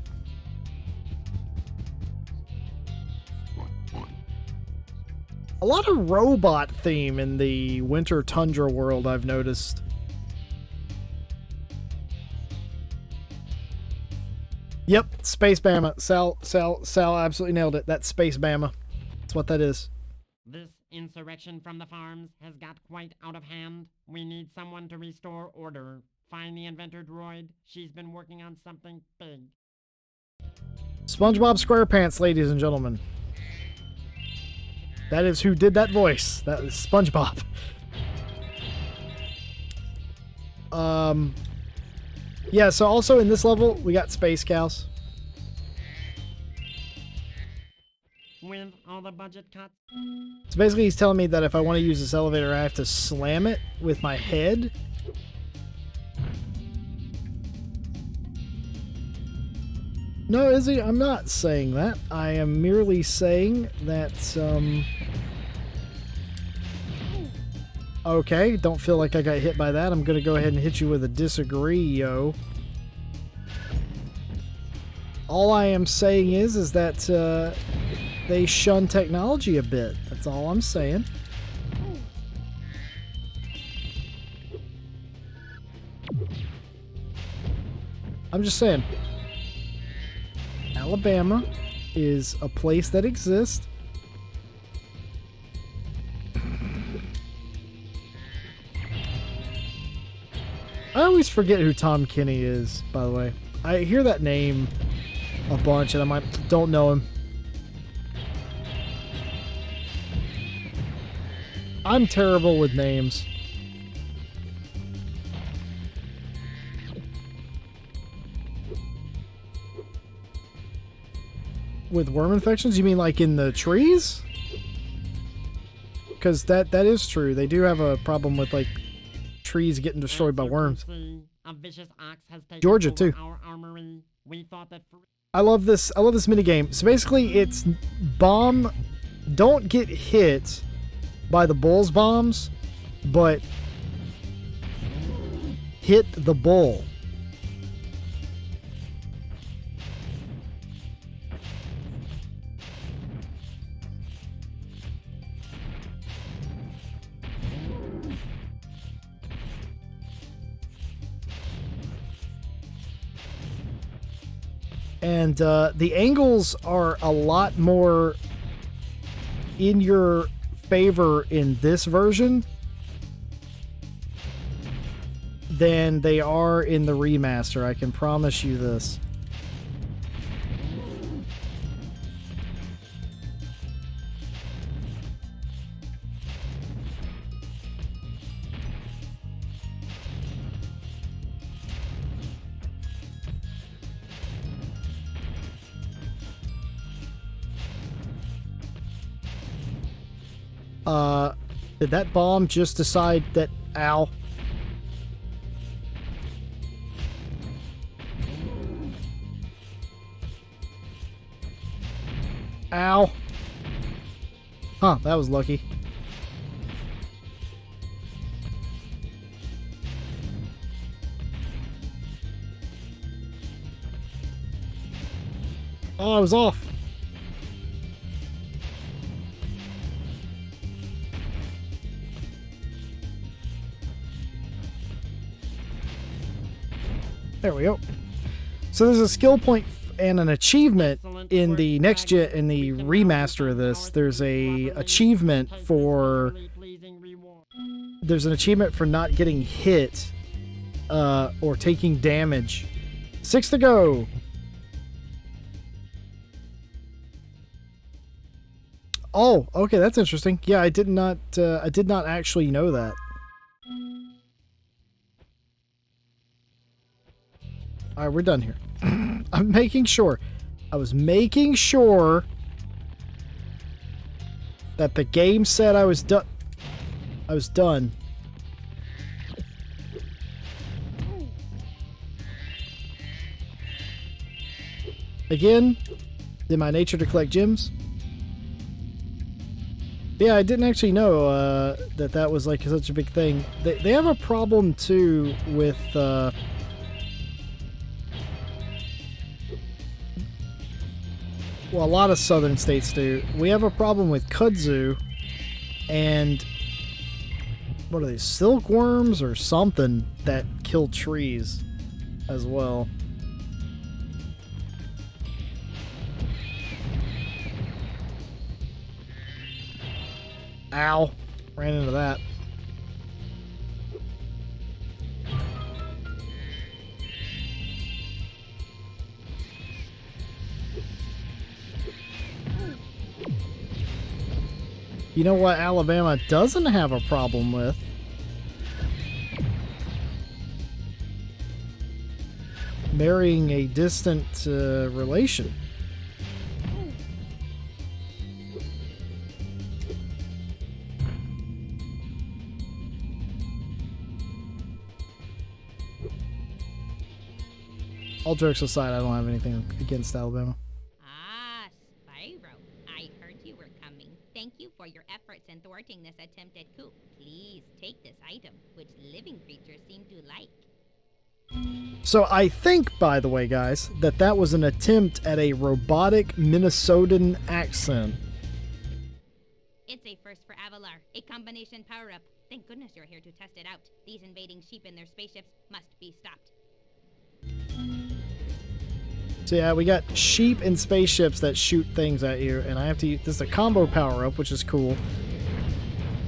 Speaker 1: A lot of robot theme in the Winter Tundra world, I've noticed. Yep, Space Bama. Sal absolutely nailed it. That's Space Bama. That's what that is.
Speaker 10: This insurrection from the farms has got quite out of hand. We need someone to restore order. Find the inventor droid. She's been working on something big.
Speaker 1: SpongeBob SquarePants, ladies and gentlemen. That is who did that voice. That was SpongeBob. Yeah, so also in this level, we got Space Cows.
Speaker 10: With all the budget cuts.
Speaker 1: So basically he's telling me that if I want to use this elevator, I have to slam it with my head. No, Izzy, I'm not saying that. I am merely saying that, okay, don't feel like I got hit by that. I'm going to go ahead and hit you with a disagree, yo. All I am saying is that, they shun technology a bit. That's all I'm saying. I'm just saying. Alabama is a place that exists. I always forget who Tom Kenny is, by the way. I hear that name a bunch and don't know him. I'm terrible with names. With worm infections? You mean like in the trees? Because that is true. They do have a problem with like trees getting destroyed by worms.
Speaker 10: A vicious ox has taken
Speaker 1: Georgia
Speaker 10: over
Speaker 1: too.
Speaker 10: Our armory. We thought that
Speaker 1: I love this minigame. So basically it's bomb, don't get hit by the bull's bombs, but hit the bull. And the angles are a lot more in your favor in this version than they are in the remaster. I can promise you this. Did that bomb just decide that... Ow. Ow. Huh, that was lucky. Oh, I was off. There we go. So there's a skill point and an achievement in the next gen, in the remaster of this. There's a achievement for not getting hit or taking damage. 6 to go. Oh, okay, that's interesting. Yeah, I did not actually know that. All right, we're done here. I'm making sure. I was making sure that the game said I was done. I was done. Again, in my nature to collect gems. Yeah, I didn't actually know that was like such a big thing. They have a problem too with well, a lot of southern states do. We have a problem with kudzu and what are these, silkworms or something that kill trees as well. Ow. Ran into that. You know what Alabama doesn't have a problem with? Marrying a distant relation. All jokes aside, I don't have anything against Alabama.
Speaker 6: Ah, Spyro. I heard you were coming. Thank you for your efforts in thwarting this attempted coup. Please take this item, which living creatures seem to like.
Speaker 1: So I think, by the way, guys, that was an attempt at a robotic Minnesotan accent.
Speaker 6: It's a first for Avalar, a combination power-up. Thank goodness you're here to test it out. These invading sheep in their spaceships must be stopped.
Speaker 1: So yeah, we got sheep and spaceships that shoot things at you, and I have to use this is a combo power-up, which is cool.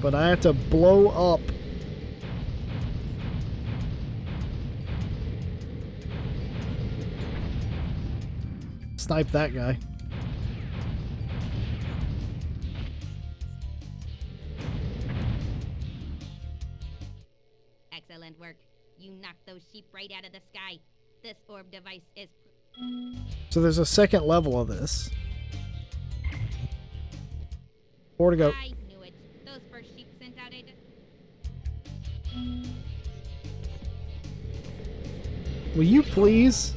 Speaker 1: But I have to blow up snipe that guy.
Speaker 6: Excellent work. You knocked those sheep right out of the sky. This orb device is...
Speaker 1: So there's a second level of this. 4 to go.
Speaker 6: I knew it. Those first sheep sent out a...
Speaker 1: Will you please?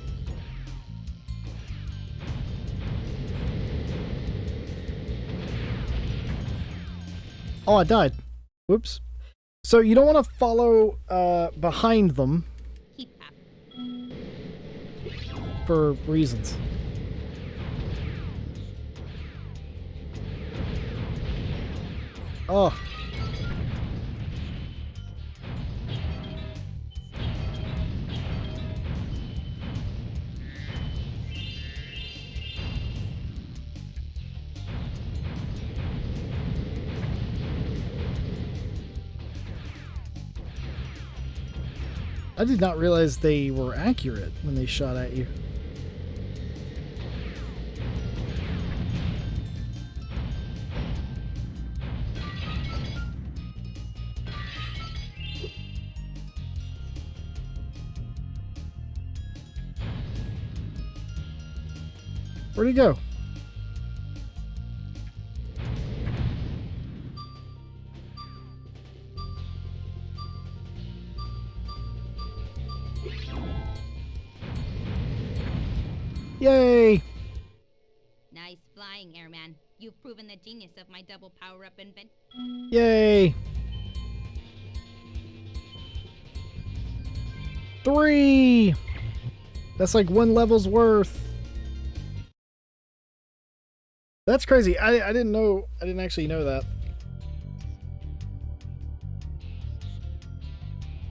Speaker 1: Oh, I died. Whoops. So you don't want to follow behind them
Speaker 6: Keep up.
Speaker 1: for reasons. Oh. I did not realize they were accurate when they shot at you. Where'd he go? Yay!
Speaker 6: Nice flying, airman. You've proven the genius of my double power-up invent.
Speaker 1: Yay! 3! That's like 1 level's worth. That's crazy. I didn't know. I didn't actually know that.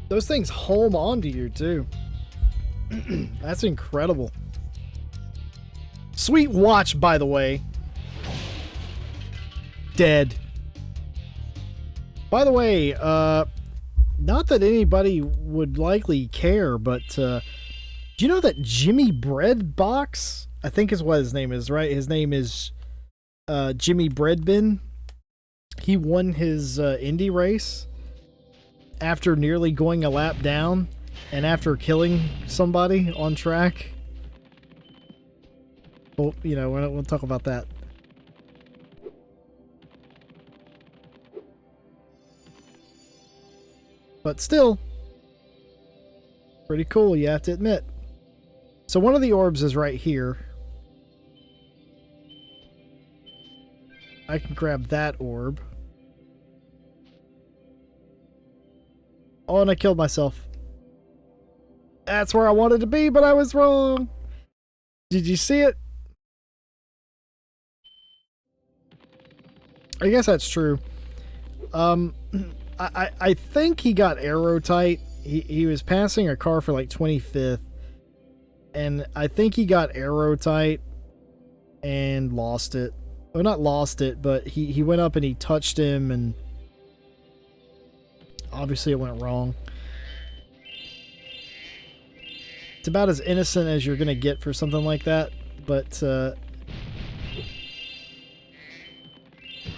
Speaker 1: Those things home onto you too. That's incredible. Sweet watch, by the way. Dead. By the way, not that anybody would likely care, but do you know that Jimmy Bread Box, I think is what his name is, right? His name is Jimmy Breadbin. He won his indie race after nearly going a lap down and after killing somebody on track. Well, you know, we'll talk about that. But still, pretty cool, you have to admit. So one of the orbs is right here. I can grab that orb. Oh, and I killed myself. That's where I wanted to be, but I was wrong. Did you see it? I guess that's true. I think he got arrow tight. He was passing a car for like 25th. And I think he got arrow tight and lost it. Well, not lost it, but he went up and he touched him and obviously it went wrong. It's about as innocent as you're going to get for something like that, but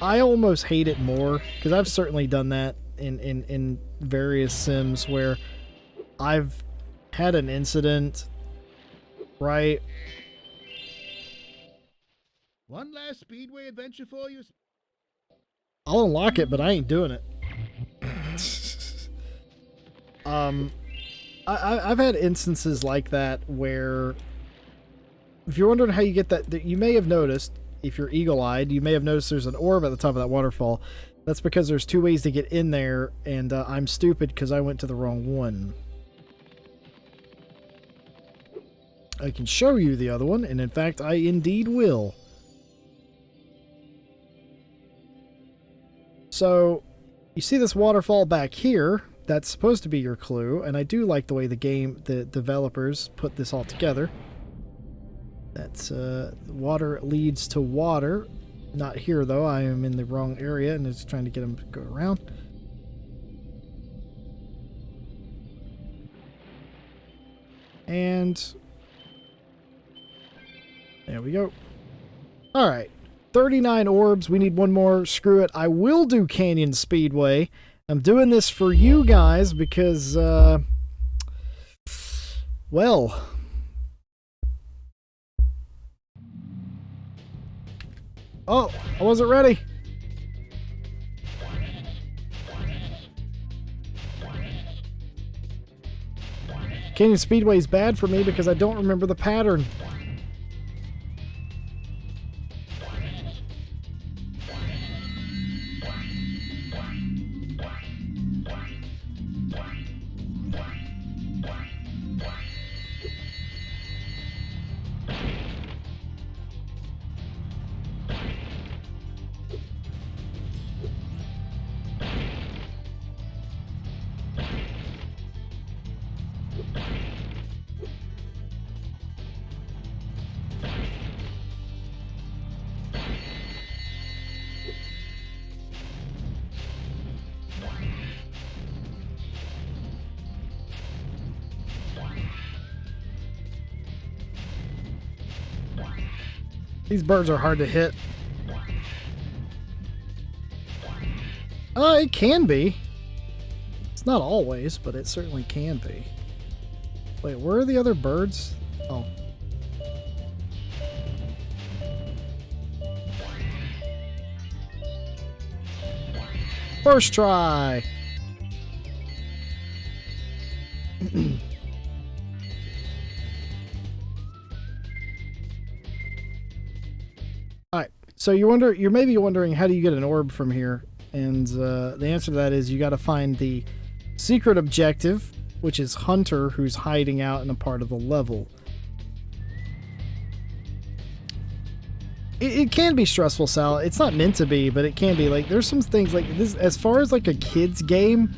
Speaker 1: I almost hate it more because I've certainly done that in various sims where I've had an incident, right?
Speaker 5: One last Speedway adventure for you.
Speaker 1: I'll unlock it, but I ain't doing it. I've had instances like that where, if you're wondering how you get that, you may have noticed, if you're eagle-eyed, you may have noticed there's an orb at the top of that waterfall. That's because there's 2 ways to get in there, and I'm stupid because I went to the wrong one. I can show you the other one, and in fact, I indeed will. So, you see this waterfall back here? That's supposed to be your clue, and I do like the way the developers put this all together. That's, water leads to water. Not here, though. I am in the wrong area, and it's trying to get him to go around. And there we go. Alright. 39 orbs. We need one more. Screw it. I will do Canyon Speedway. I'm doing this for you guys because, well, oh, I wasn't ready. Canyon Speedway is bad for me because I don't remember the pattern. These birds are hard to hit. It can be. It's not always, but it certainly can be. Wait, where are the other birds? Oh. First try! Alright, So you're maybe wondering, how do you get an orb from here? And the answer to that is you got to find the secret objective, which is Hunter, who's hiding out in a part of the level. It can be stressful, Sal. It's not meant to be, but it can be. Like, there's some things like this, as far as like a kid's game,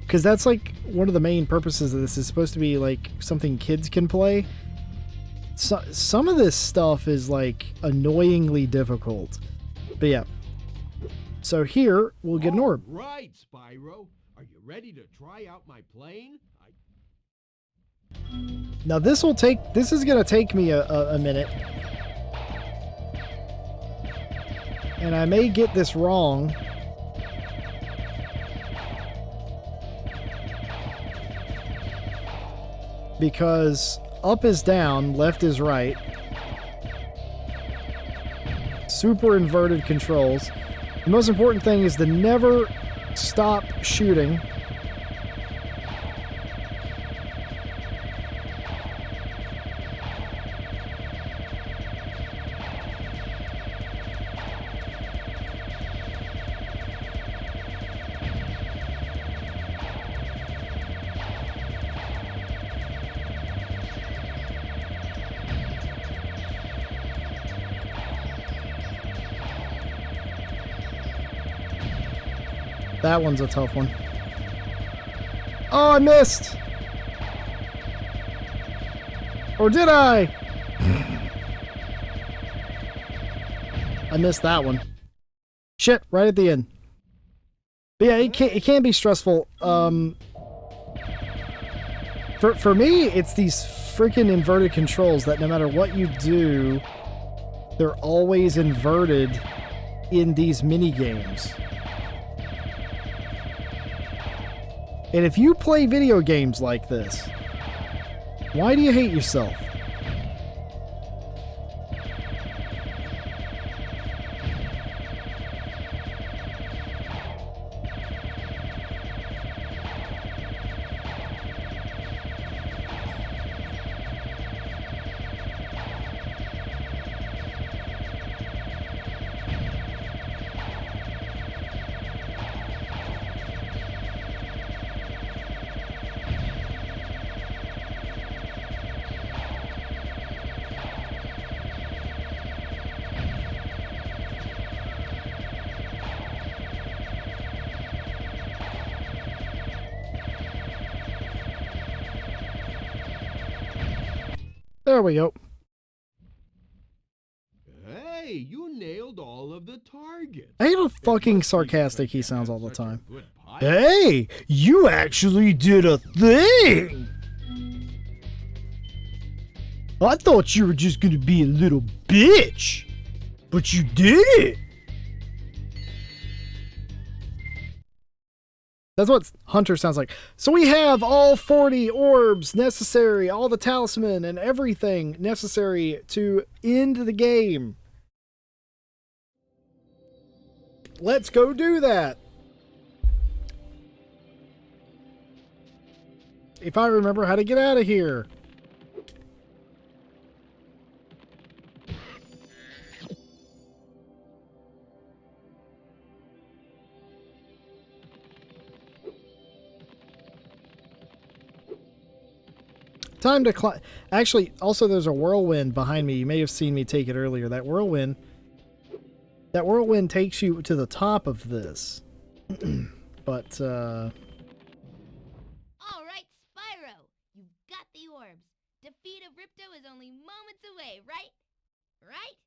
Speaker 1: because that's like one of the main purposes of this is supposed to be like something kids can play. So, some of this stuff is like annoyingly difficult. But yeah. So here we'll get an orb.
Speaker 3: Right, Spyro. Are you ready to try out my plane?
Speaker 1: Now this is gonna take me a minute. And I may get this wrong. Because up is down, left is right. Super inverted controls. The most important thing is to never stop shooting. That one's a tough one. Oh, I missed! Or did I? I missed that one. Shit, right at the end. But yeah, it can be stressful. For me, it's these freaking inverted controls that no matter what you do, they're always inverted in these mini games. And if you play video games like this, why do you hate yourself? There we go.
Speaker 3: Hey, you nailed all of the targets.
Speaker 1: I hate how fucking sarcastic he sounds all the time. Hey, you actually did a thing! I thought you were just gonna be a little bitch, but you did it! That's what Hunter sounds like. So we have all 40 orbs necessary, all the talisman and everything necessary to end the game. Let's go do that. If I remember how to get out of here. Time to climb. Actually, also there's a whirlwind behind me. You may have seen me take it earlier. That whirlwind takes you to the top of this. But,
Speaker 6: All right, Spyro. You've got the orbs. Defeat of Ripto is only moments away, right? Right?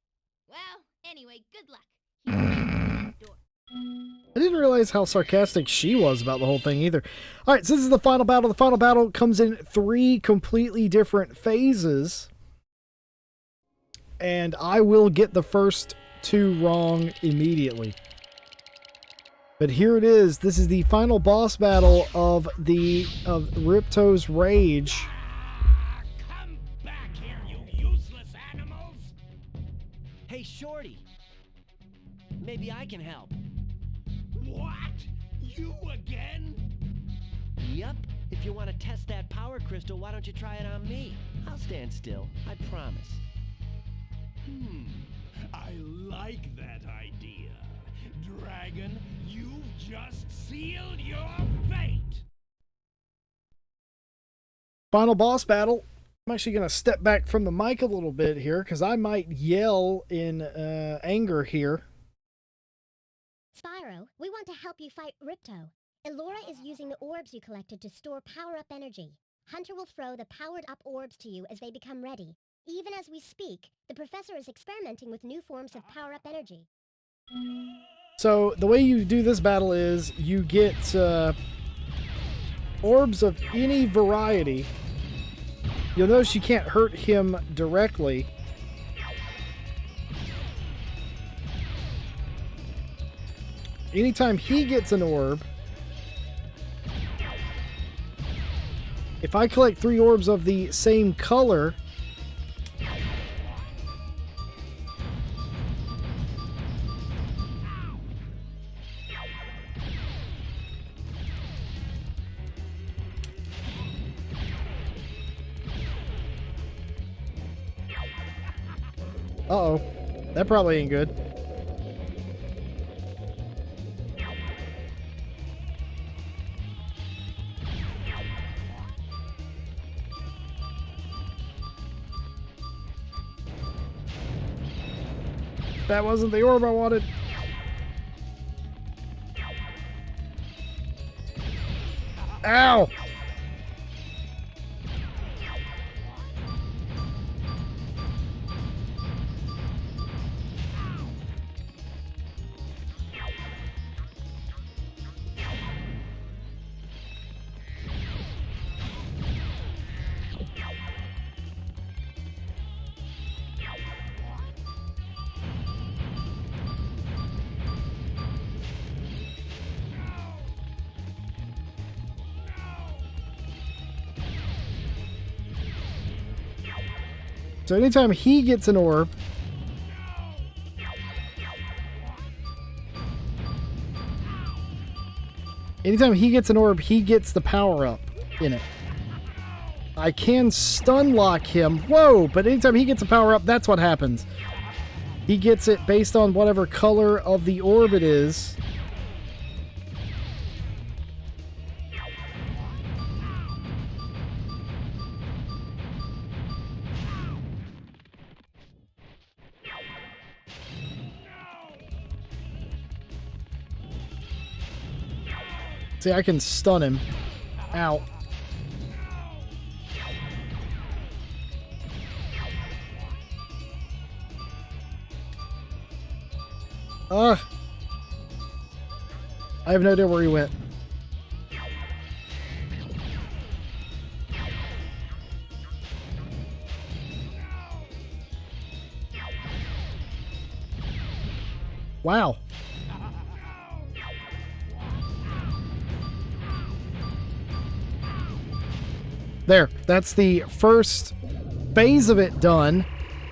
Speaker 6: Well, anyway, good luck. Here's that door.
Speaker 1: I didn't realize how sarcastic she was about the whole thing either. Alright, so this is the final battle. The final battle comes in 3 completely different phases. And I will get the first 2 wrong immediately. But here it is. This is the final boss battle of Ripto's Rage.
Speaker 8: Come back here, you useless animals!
Speaker 7: Hey, Shorty. Maybe I can help.
Speaker 8: What? You again?
Speaker 7: Yup. If you want to test that power crystal, why don't you try it on me? I'll stand still. I promise.
Speaker 3: I like that idea. Dragon, you've just sealed your fate!
Speaker 1: Final boss battle. I'm actually going to step back from the mic a little bit here because I might yell in anger here.
Speaker 11: Spyro, we want to help you fight Ripto. Elora is using the orbs you collected to store power-up energy. Hunter will throw the powered-up orbs to you as they become ready. Even as we speak, the professor is experimenting with new forms of power-up energy.
Speaker 1: So the way you do this battle is you get orbs of any variety. You'll notice you can't hurt him directly. Anytime he gets an orb, if I collect 3 orbs of the same color, uh-oh, that probably ain't good. That wasn't the orb I wanted. Ow! So anytime he gets an orb, he gets the power up in it. I can stun lock him. Whoa, but anytime he gets a power up, that's what happens. He gets it based on whatever color of the orb it is. See, I can stun him. Ow. Ugh. I have no idea where he went. Wow. There, that's the first phase of it done.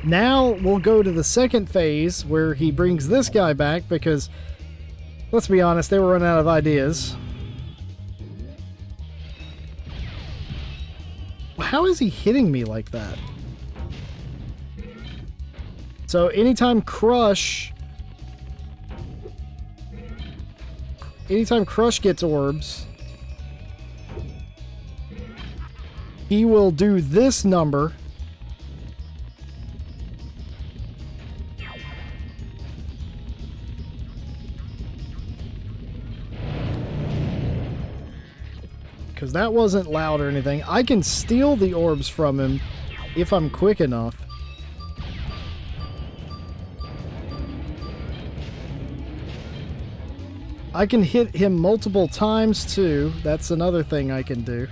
Speaker 1: Now we'll go to the second phase where he brings this guy back because, let's be honest, they were running out of ideas. How is he hitting me like that? So anytime Crush gets orbs, he will do this number. Because that wasn't loud or anything. I can steal the orbs from him if I'm quick enough. I can hit him multiple times too. That's another thing I can do.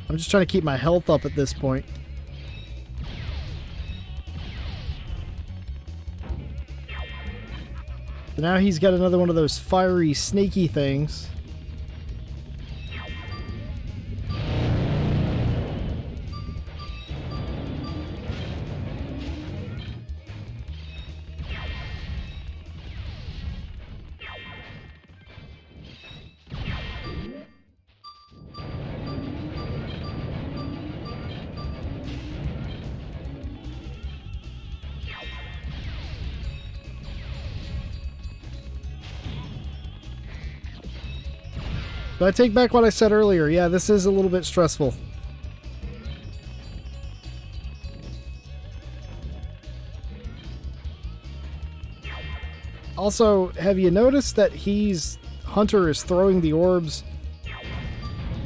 Speaker 1: I'm just trying to keep my health up at this point. So now he's got another one of those fiery, snaky things. But I take back what I said earlier. Yeah, this is a little bit stressful. Also, have you noticed that Hunter is throwing the orbs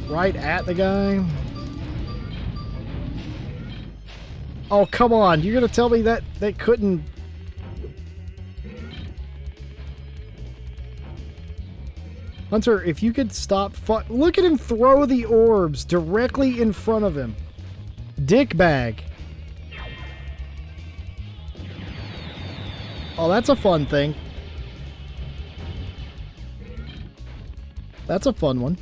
Speaker 1: right at the guy? Oh, come on. You're going to tell me that they couldn't... Hunter, if you could stop... Look at him throw the orbs directly in front of him. Dickbag. Oh, that's a fun thing. That's a fun one.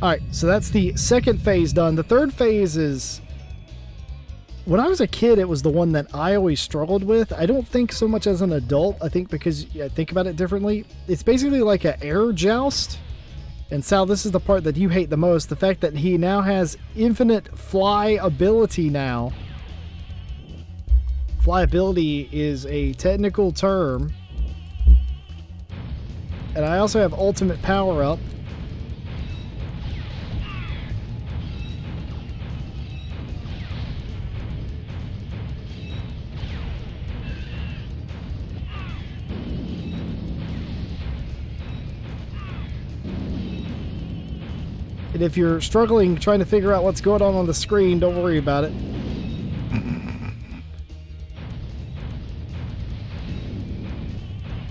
Speaker 1: Alright, so that's the second phase done. The third phase is... When I was a kid, it was the one that I always struggled with. I don't think so much as an adult. I think because I think about it differently. It's basically like an air joust. And Sal, this is the part that you hate the most. The fact that he now has infinite fly ability now. Flyability is a technical term. And I also have ultimate power up. And if you're struggling trying to figure out what's going on the screen, don't worry about it.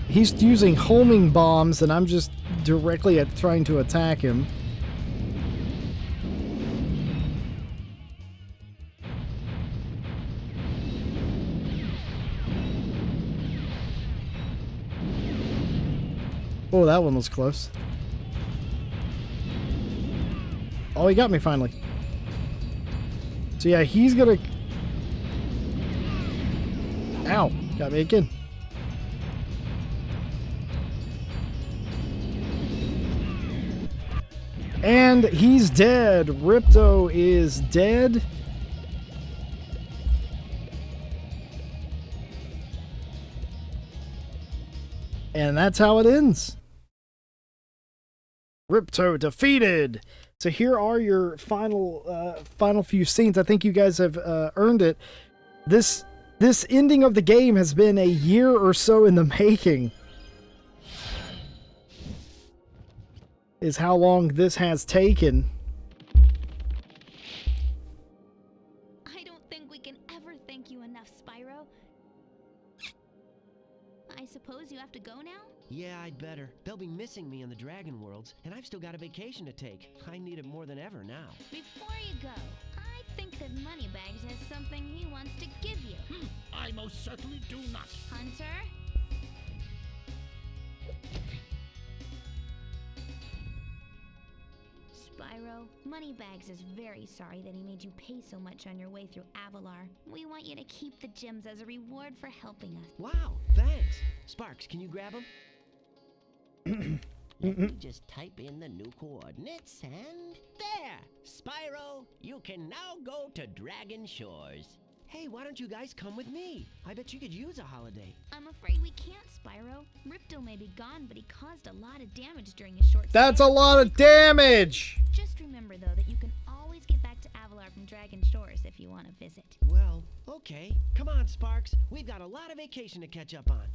Speaker 1: He's using homing bombs, and I'm just directly trying to attack him. Oh, that one was close. Oh, he got me finally. So yeah, he's gonna... Ow! Got me again. And he's dead. Ripto is dead. And that's how it ends. Ripto defeated. So here are your final few scenes. I think you guys have earned it. This ending of the game has been a year or so in the making. Is how long this has taken.
Speaker 6: I don't think we can ever thank you enough, Spyro. I suppose you have to go now?
Speaker 7: Yeah, I'd better. They'll be missing me in the Dragon Worlds, and I've still got a vacation to take. I need it more than ever now.
Speaker 6: Before you go, I think that Moneybags has something he wants to give you.
Speaker 5: I most certainly do not.
Speaker 6: Hunter? Spyro, Moneybags is very sorry that he made you pay so much on your way through Avalar. We want you to keep the gems as a reward for helping us.
Speaker 7: Wow, thanks. Sparks, can you grab them? Let me just type in the new coordinates and... There! Spyro, you can now go to Dragon Shores. Hey, why don't you guys come with me? I bet you could use a holiday.
Speaker 6: I'm afraid we can't, Spyro. Ripto may be gone, but he caused a lot of damage during his short stay.
Speaker 1: That's a lot of damage!
Speaker 6: Just remember, though, that you can always get back to Avalar from Dragon Shores if you want to visit.
Speaker 7: Well, okay. Come on, Sparks. We've got a lot of vacation to catch up on.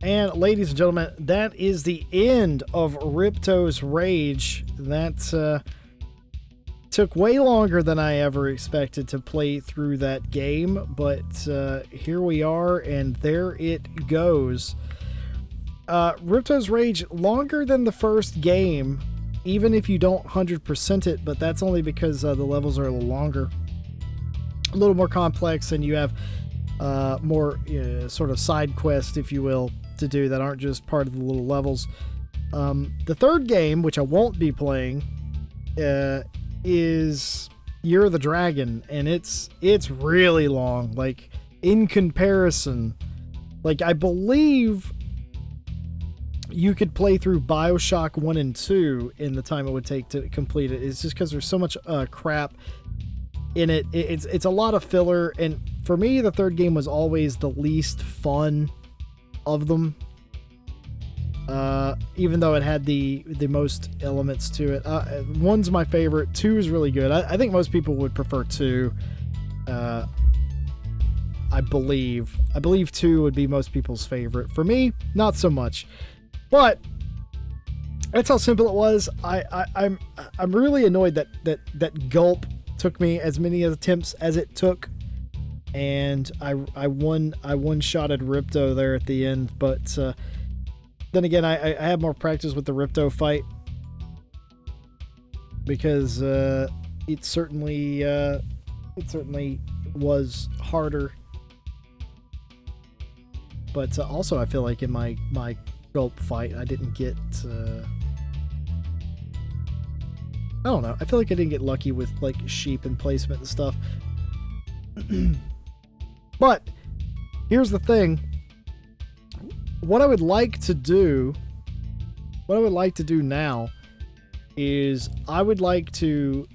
Speaker 1: And ladies and gentlemen, that is the end of Ripto's Rage. That took way longer than I ever expected to play through that game, but here we are, and there it goes. Ripto's Rage, longer than the first game, even if you don't 100% it, but that's only because the levels are a little longer. A little more complex, and you have more sort of side quests, if you will, to do that aren't just part of the little levels. The third game, which I won't be playing, is Year of the Dragon, and it's really long. Like, in comparison, like, I believe you could play through BioShock 1 and 2 in the time it would take to complete it. It's just because there's so much crap in it. It's a lot of filler, and for me, the third game was always the least fun of them. Even though it had the most elements to it. 1's my favorite. 2 is really good. I think most people would prefer 2. I believe 2 would be most people's favorite. For me, not so much. But that's how simple it was. I'm really annoyed that Gulp took me as many attempts as it took, and I one-shotted Ripto there at the end. But then again, I had more practice with the Ripto fight because it certainly was harder. But also, I feel like in my Gulp fight, I didn't get... I don't know. I feel like I didn't get lucky with like sheep and placement and stuff. But here's the thing. What I would like to do now is I would like to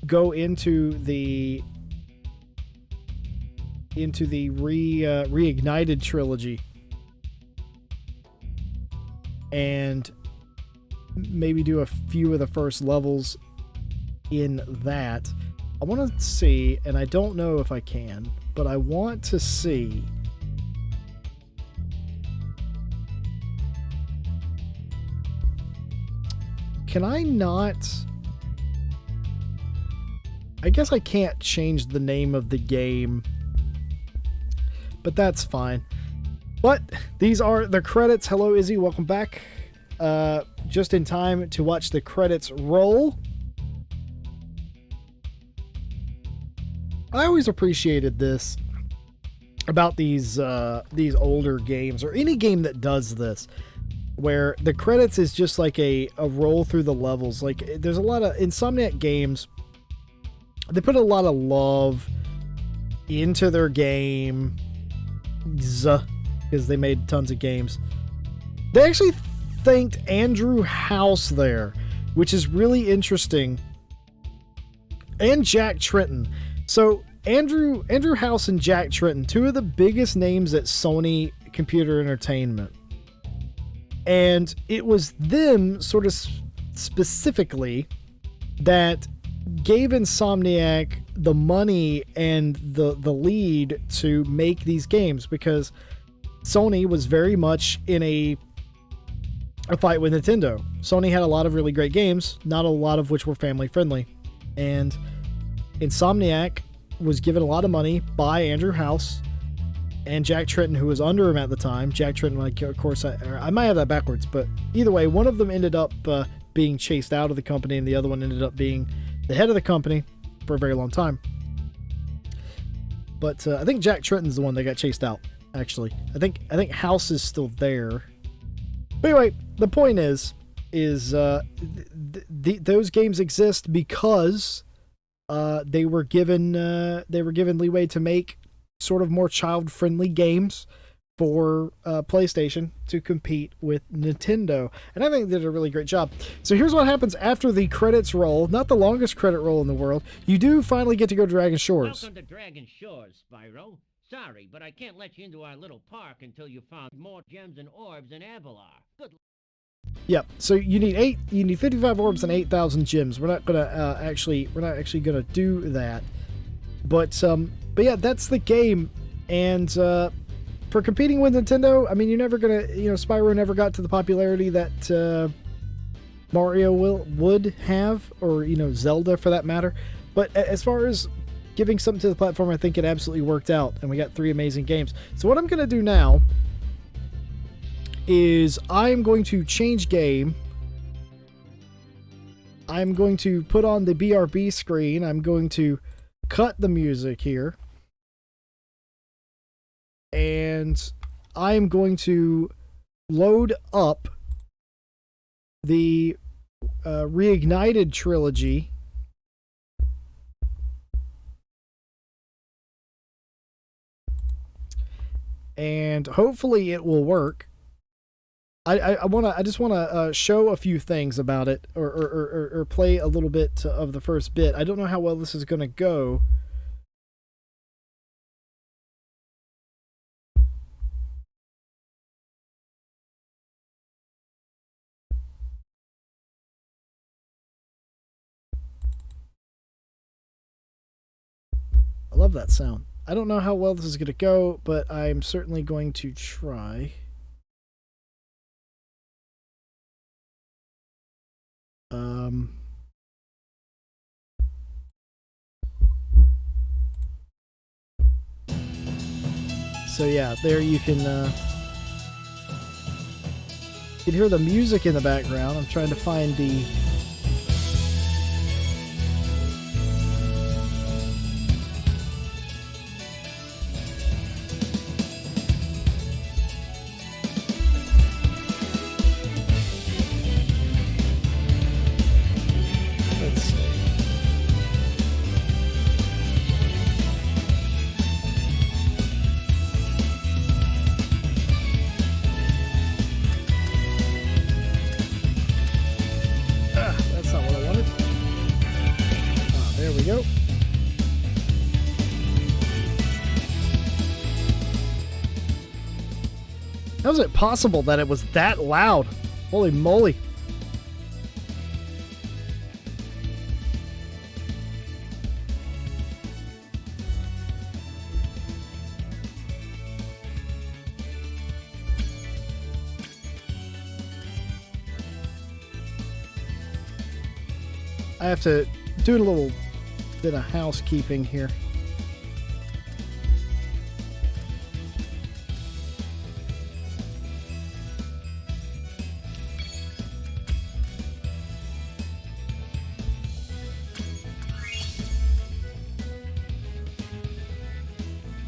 Speaker 1: go into the Reignited trilogy and maybe do a few of the first levels in that. I want to see, and I don't know if I can, but I want to see can I not... I guess I can't change the name of the game, but that's fine. But these are the credits. Hello, Izzy. Welcome back. Just in time to watch the credits roll. I always appreciated this about these older games, or any game that does this, where the credits is just like a roll through the levels. Like, there's a lot of Insomniac games, they put a lot of love into their game because they made tons of games. They actually thanked Andrew House there, which is really interesting, and Jack Tretton. So Andrew House and Jack Tretton, two of the biggest names at Sony Computer Entertainment. And it was them sort of specifically that gave Insomniac the money and the lead to make these games, because Sony was very much in a fight with Nintendo. Sony had a lot of really great games, not a lot of which were family friendly. And Insomniac was given a lot of money by Andrew House and Jack Tretton, who was under him at the time. Jack Tretton, like, of course, I might have that backwards, but either way, one of them ended up being chased out of the company, and the other one ended up being the head of the company for a very long time. But I think Jack Tretton's the one that got chased out, actually. I think House is still there. But anyway, the point is those games exist because they were given leeway to make sort of more child-friendly games for PlayStation to compete with Nintendo. And I think they did a really great job. So here's what happens after the credits roll. Not the longest credit roll in the world. You do finally get to go to Dragon Shores.
Speaker 8: Welcome to Dragon Shores, Spyro. Sorry, but I can't let you into our little park until you found more gems and orbs in Avalar. Good.
Speaker 1: Yep. So you need 55 orbs and 8,000 gems. We're not actually gonna do that. But yeah, that's the game. And for competing with Nintendo, I mean, you're never gonna, Spyro never got to the popularity that Mario would have, or Zelda for that matter. But as far as giving something to the platform, I think it absolutely worked out, and we got 3 amazing games. So what I'm gonna do now is I'm going to change game. I'm going to put on the BRB screen. I'm going to cut the music here. And I'm going to load up the Reignited trilogy. And hopefully it will work. I just wanna show a few things about it, or play a little bit of the first bit. I don't know how well this is gonna go. I love that sound. I don't know how well this is gonna go, but I'm certainly going to try. So yeah, there you can hear the music in the background. I'm trying to find the let's see. That's not what I wanted. There we go. How is it possible that it was that loud? Holy moly. I have to do a little bit of housekeeping here.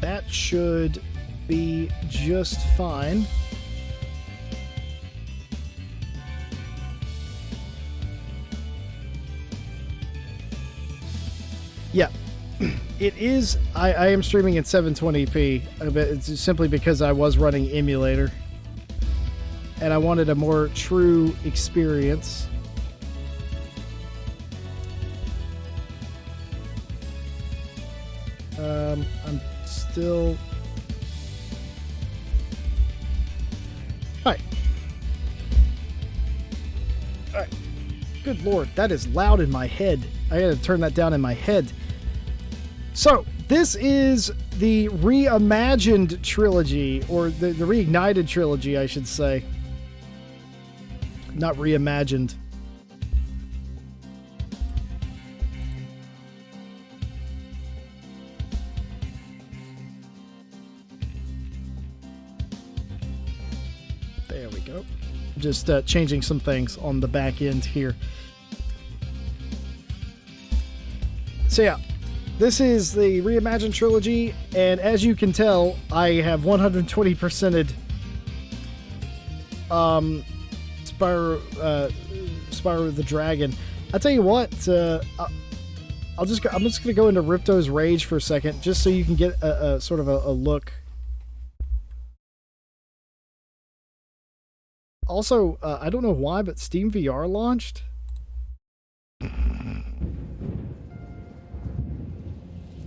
Speaker 1: That should be just fine. Yeah, it is. I am streaming at 720p. It's simply because I was running emulator, and I wanted a more true experience. I'm still. Hi. All right. Good lord, that is loud in my head. I gotta turn that down in my head. So, this is the reimagined trilogy, or the reignited trilogy, I should say. Not reimagined. There we go. Just changing some things on the back end here. So yeah. This is the reimagined trilogy, and as you can tell, I have 120%ed Spyro the Dragon. I tell you what, I'm just gonna go into Ripto's Rage for a second, just so you can get a sort of a look. Also, I don't know why, but Steam VR launched.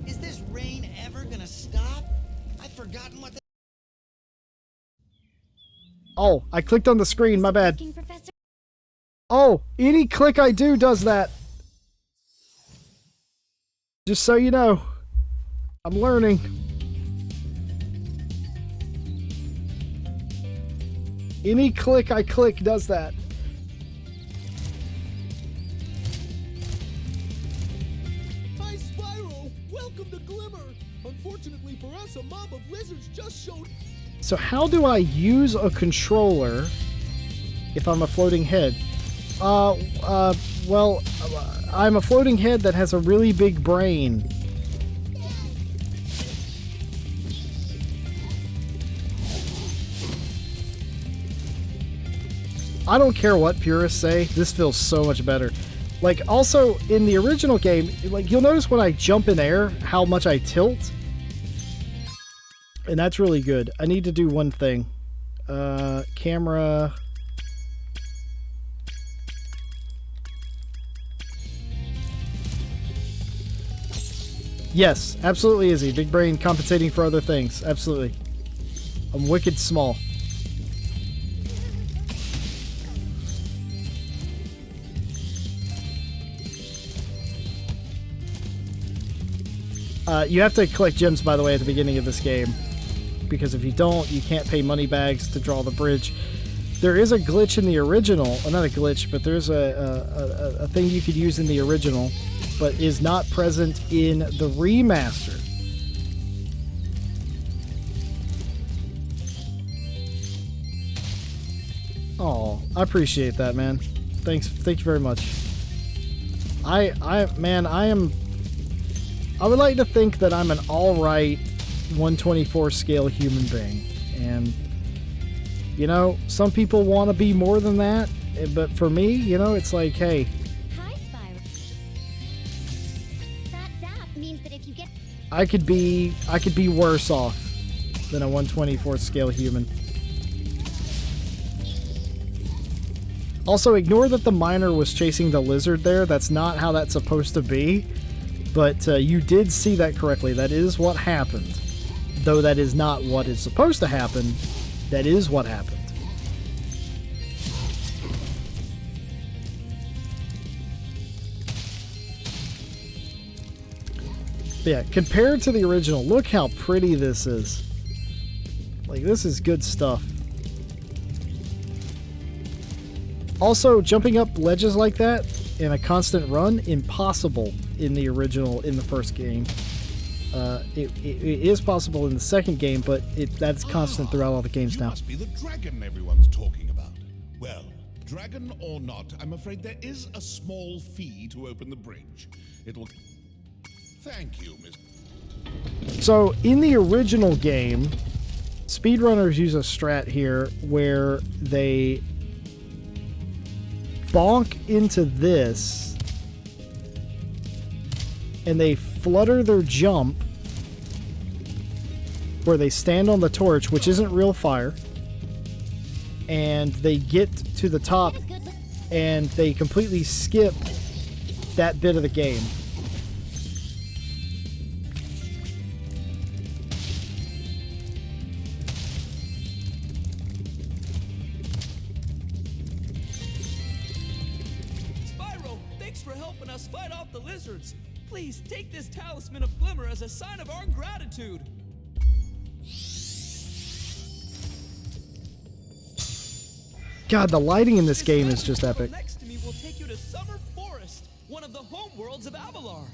Speaker 12: Is this rain ever gonna stop? I've forgotten what the...
Speaker 1: Oh, I clicked on the screen, my bad. Oh, any click I do does that. Just so you know. I'm learning. Any click I click does that.
Speaker 13: Hi, Spyro! Welcome to Glimmer! Unfortunately for us, a mob of lizards just showed...
Speaker 1: So how do I use a controller if I'm a floating head? Well, I'm a floating head that has a really big brain. I don't care what purists say, this feels so much better. Like, also, in the original game, like, you'll notice when I jump in air, how much I tilt. And that's really good. I need to do one thing. Camera... Yes, absolutely, Izzy. Big brain compensating for other things. Absolutely. I'm wicked small. You have to collect gems, by the way, at the beginning of this game. Because if you don't, you can't pay money bags to draw the bridge. There is a glitch in the original. Well, not a glitch, but there's a thing you could use in the original, but is not present in the remaster. Oh, I appreciate that, man. Thank you very much. I would like to think that I'm an alright 1/24 scale human being. And, you know, some people want to be more than that. But for me, you know, it's like, hey.
Speaker 11: Hi, Spyro. That zap means that if you get...
Speaker 1: I could be worse off than a 1/24 scale human. Also, ignore that the miner was chasing the lizard there. That's not how that's supposed to be. But you did see that correctly. That is what happened. Though that is not what is supposed to happen, that is what happened. But yeah, compared to the original, look how pretty this is. Like, this is good stuff. Also, jumping up ledges like that in a constant run, impossible in the original, in the first game. It is possible in the second game, but that's constant throughout all the games now.
Speaker 14: Must be the dragon everyone's talking about. Well, dragon or not, I'm afraid there is a small fee to open the bridge. It will... Thank you, Miss...
Speaker 1: So, in the original game, speedrunners use a strat here where they bonk into this and they flutter their jump where they stand on the torch, which isn't real fire, and they get to the top and they completely skip that bit of the game.
Speaker 13: Spyro, thanks for helping us fight off the lizards. Please take this talisman of glimmer as a sign of our gratitude.
Speaker 1: God, the lighting in this game is just epic.
Speaker 13: Next to me will take you to Summer Forest, one of the home worlds of Avalar.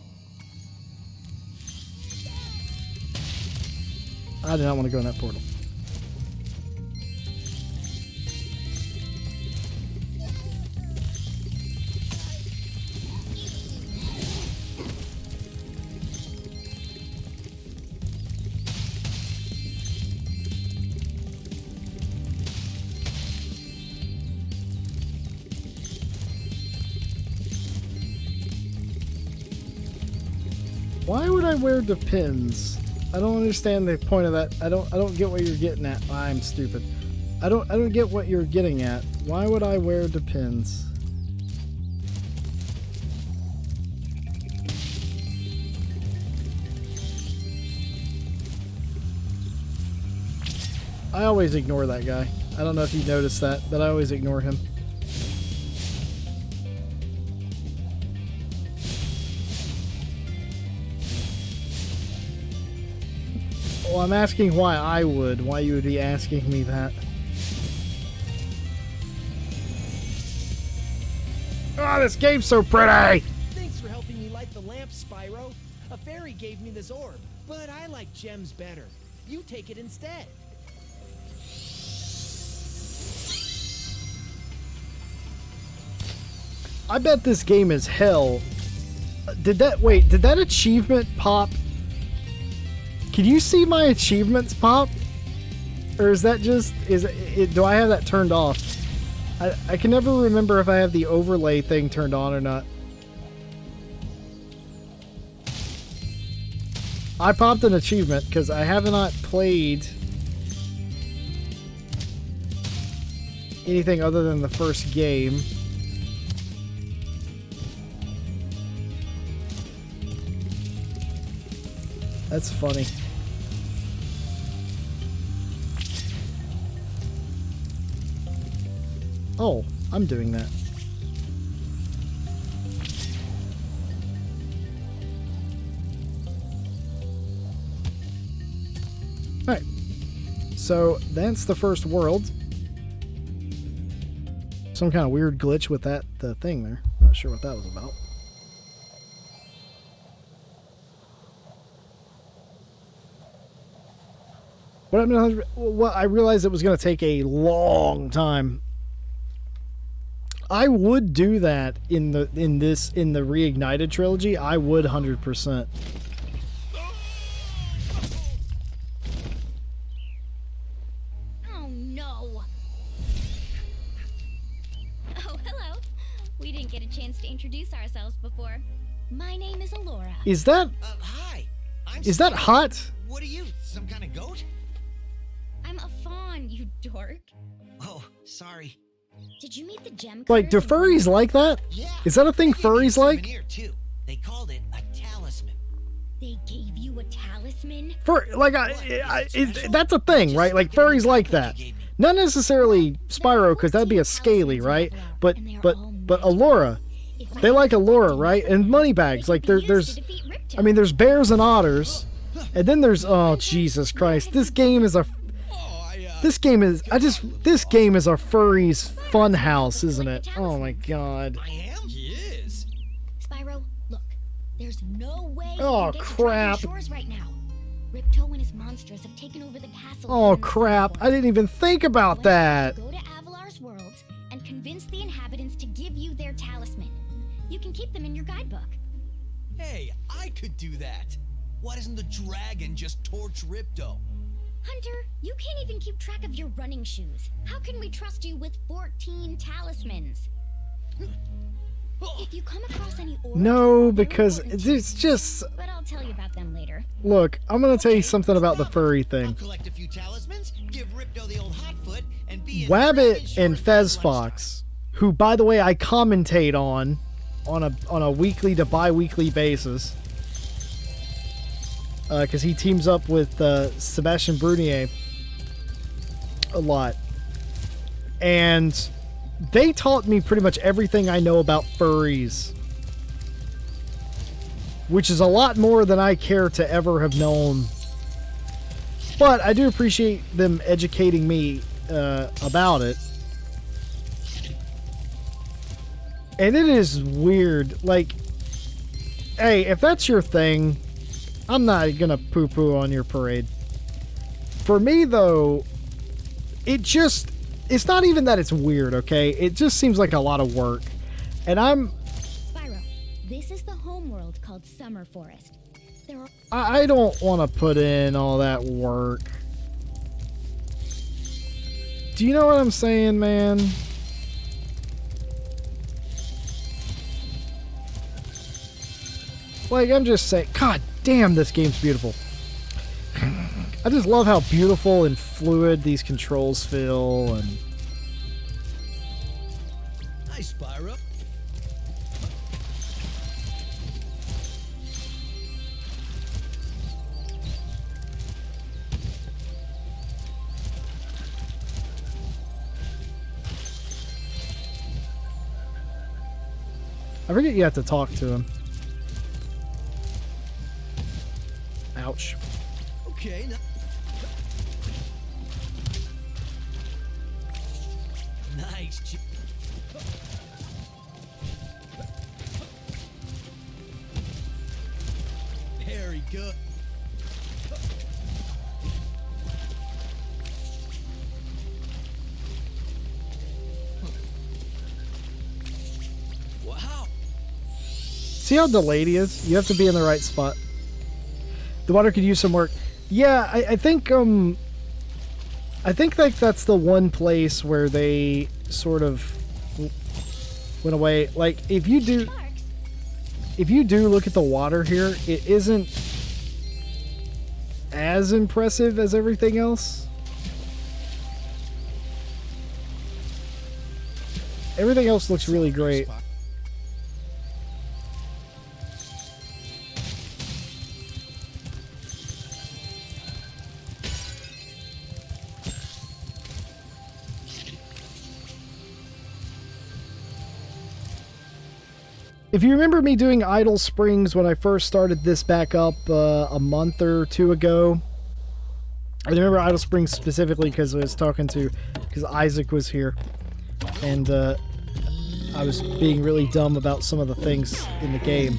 Speaker 1: I do not want to go in that portal. Why would I wear Depends? I don't understand the point of that. I don't get what you're getting at. I'm stupid. I don't get what you're getting at. Why would I wear Depends? I always ignore that guy. I don't know if you noticed that, but I always ignore him. Well, I'm asking why I would. Why you would be asking me that. Ah, this game's so pretty!
Speaker 15: Thanks for helping me light the lamp, Spyro. A fairy gave me this orb, but I like gems better. You take it instead.
Speaker 1: I bet this game is hell. Did that achievement pop? Can you see my achievements pop? Or is that just, do I have that turned off? I can never remember if I have the overlay thing turned on or not. I popped an achievement because I have not played anything other than the first game. That's funny. Oh, I'm doing that. Alright. So, that's the first world. Some kind of weird glitch with the thing there. Not sure what that was about. Well, I realized it was going to take a long time. I would do that in the Reignited trilogy. I would 100%.
Speaker 6: Oh no. Oh, hello. We didn't get a chance to introduce ourselves before. My name is Alora.
Speaker 1: Is that
Speaker 12: Hi.
Speaker 1: is that hot?
Speaker 12: What are you? Some kind of goat?
Speaker 6: I'm a fawn, you dork.
Speaker 12: Oh, sorry.
Speaker 6: Did you meet the gem?
Speaker 1: Like, do furries like that?
Speaker 12: Yeah.
Speaker 1: Is that a thing furries like?
Speaker 12: Souvenir too. They called it a talisman.
Speaker 6: They gave you a talisman?
Speaker 1: That's a thing, right? Like, furries like that. Not necessarily Spyro, because that'd be a scaly, right? But Alora, they like Alora, right? And moneybags, like there's bears and otters, and then there's, oh Jesus Christ, this game is a furry's fun house, isn't it? Oh my God.
Speaker 12: I am? He is.
Speaker 6: Spyro, look, there's no way
Speaker 1: Oh,
Speaker 6: you can get
Speaker 1: crap.
Speaker 6: to Dragon Shores right now. Ripto and his monsters have taken over the castle.
Speaker 1: Oh crap, I didn't even think about that.
Speaker 6: Go to Avalar's worlds and convince the inhabitants to give you their talisman. You can keep them in your guidebook.
Speaker 12: Hey, I could do that. Why doesn't the dragon just torch Ripto?
Speaker 6: Hunter, you can't even keep track of your running shoes. How can we trust you with 14 talismans? If you come across any orbs,
Speaker 1: No, because it's just...
Speaker 6: but I'll tell you about them later.
Speaker 1: Look, I'm going to tell you something about the furry thing.
Speaker 12: Collect a few talismans, give Ripto the old hot foot, and be in
Speaker 1: Wabbit and Fezfox, who, by the way, I commentate on a weekly to bi-weekly basis, because he teams up with Sebastian Brunier a lot, and they taught me pretty much everything I know about furries, which is a lot more than I care to ever have known. But I do appreciate them educating me about it. And it is weird. Like, hey, if that's your thing, I'm not gonna poo-poo on your parade. For me, though, it's not even that it's weird, okay? It just seems like a lot of work. And
Speaker 6: Spyro, this is the homeworld called Summer Forest. There are...
Speaker 1: I don't want to put in all that work. Do you know what I'm saying, man? Like, I'm just saying, God damn, this game's beautiful. I just love how beautiful and fluid these controls feel, and...
Speaker 12: Hi, Spyro.
Speaker 1: I forget you have to talk to him. Ouch.
Speaker 12: Okay. Nice. Very good. Wow.
Speaker 1: See how delayed he is? You have to be in the right spot. The water could use some work. Yeah, I think like that's the one place where they sort of went away. Like, if you do look at the water here, it isn't as impressive as everything else. Everything else looks really great. If you remember me doing Idle Springs when I first started this back up a month or two ago, I remember Idle Springs specifically because I was talking to, because Isaac was here, and I was being really dumb about some of the things in the game.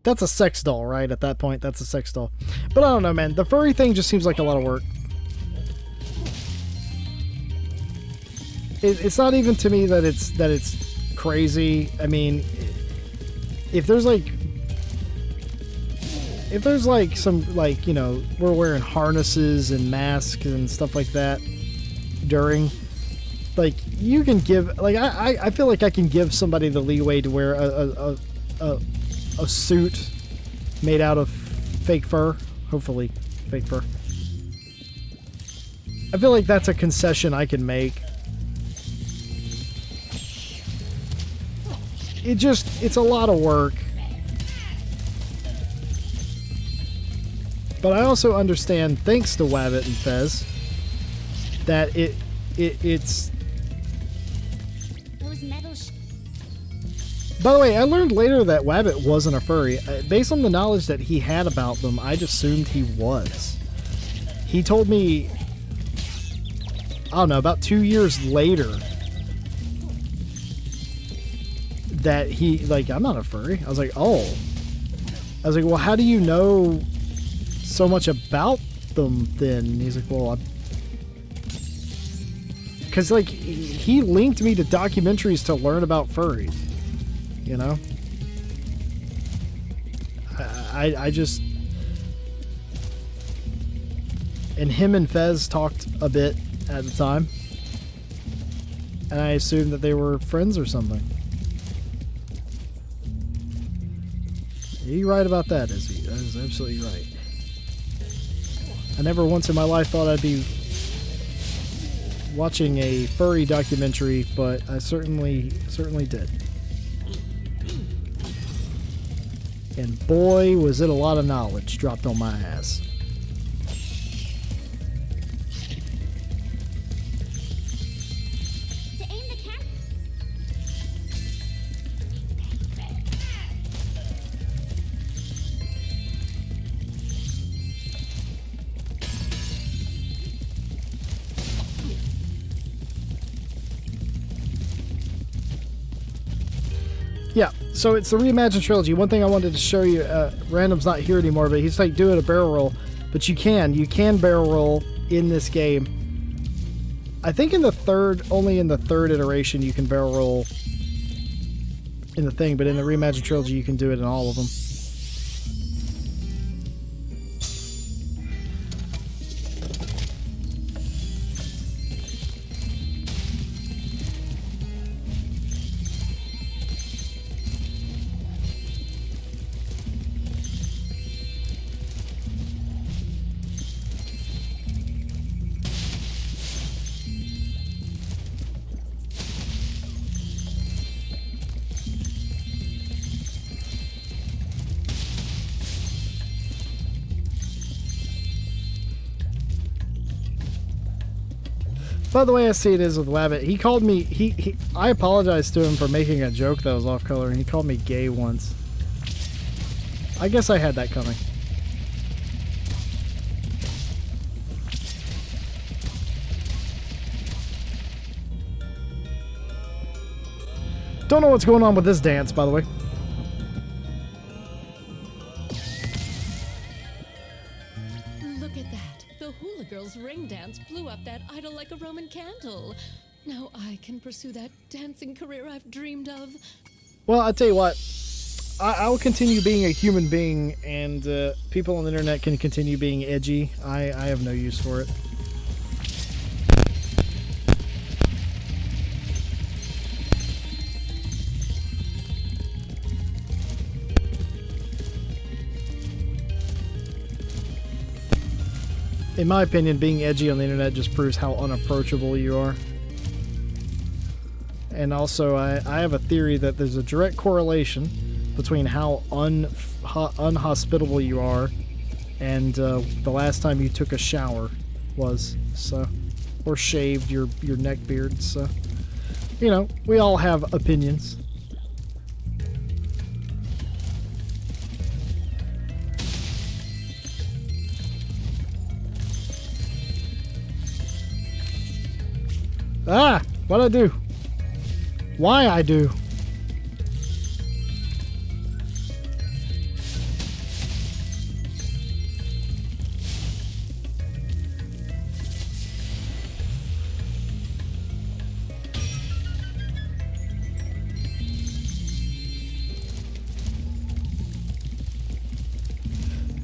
Speaker 1: That's a sex doll, right? At that point, that's a sex doll. But I don't know, man. The furry thing just seems like a lot of work. It's not even to me that it's crazy. I mean, if there's like some, like, you know, we're wearing harnesses and masks and stuff like that during, like, you can give, like, I feel like I can give somebody the leeway to wear a suit made out of fake fur. Hopefully fake fur. I feel like that's a concession I can make. It's a lot of work. But I also understand, thanks to Wabbit and Fez, that it's...
Speaker 6: Those metal
Speaker 1: By the way, I learned later that Wabbit wasn't a furry. Based on the knowledge that he had about them, I just assumed he was. He told me, I don't know, about 2 years later, that he, like, I'm not a furry. I was like, oh. I was like, well, how do you know so much about them then? And he's like, well, because, like, he linked me to documentaries to learn about furries. You know? I just... And him and Fez talked a bit at the time. And I assumed that they were friends or something. You're right about that, Izzy. That is absolutely right. I never once in my life thought I'd be watching a furry documentary, but I certainly did. And boy, was it a lot of knowledge dropped on my ass. Yeah, so it's the reimagined trilogy. One thing I wanted to show you, Random's not here anymore, but he's like doing a barrel roll. But you can barrel roll in this game. I think only in the third iteration you can barrel roll in the thing, but in the reimagined trilogy you can do it in all of them. By the way, I see it is with Wabbit. He called me, I apologized to him for making a joke that was off color, and he called me gay once. I guess I had that coming. Don't know what's going on with this dance, by the way.
Speaker 16: Look at that. The hula girl's ring dance blew up that idol like a Roman candle. Now I can pursue that dancing career I've dreamed of.
Speaker 1: Well, I'll tell you what. I will continue being a human being, and people on the internet can continue being edgy. I have no use for it. In my opinion, being edgy on the internet just proves how unapproachable you are. And also, I have a theory that there's a direct correlation between how unhospitable you are and the last time you took a shower was, so, or shaved your neck beard. So, you know, we all have opinions. Ah, what'd I do? Why I do?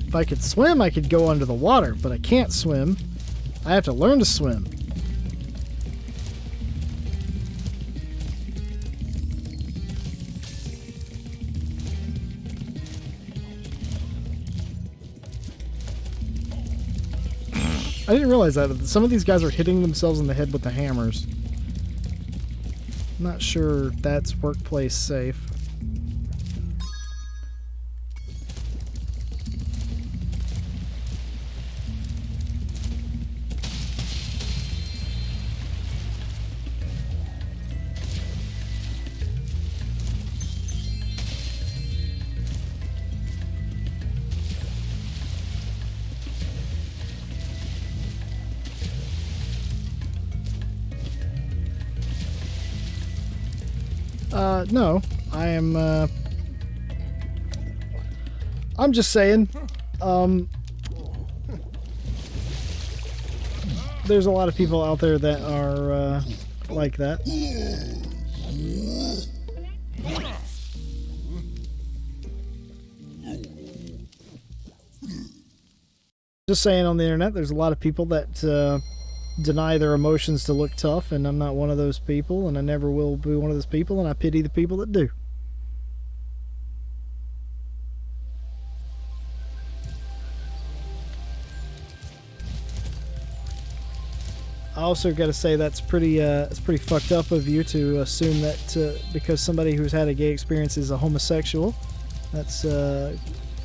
Speaker 1: If I could swim, I could go under the water, but I can't swim. I have to learn to swim. I didn't realize that. Some of these guys are hitting themselves in the head with the hammers. I'm not sure that's workplace safe. No, I'm just saying, there's a lot of people out there that are, like that. Just saying, on the internet, there's a lot of people that, deny their emotions to look tough, and I'm not one of those people, and I never will be one of those people, and I pity the people that do. I also got to say it's pretty fucked up of you to assume that because somebody who's had a gay experience is a homosexual. That's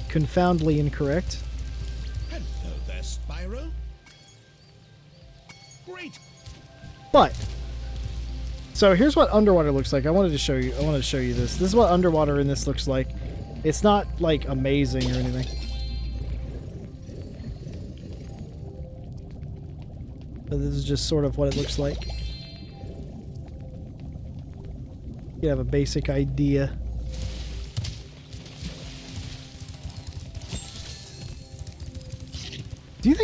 Speaker 1: confoundedly incorrect.
Speaker 14: Hello there, Spyro. Great.
Speaker 1: But so here's what underwater looks like. I wanted to show you this. This is what underwater in this looks like. It's not like amazing or anything. But this is just sort of what it looks like. You have a basic idea. Do you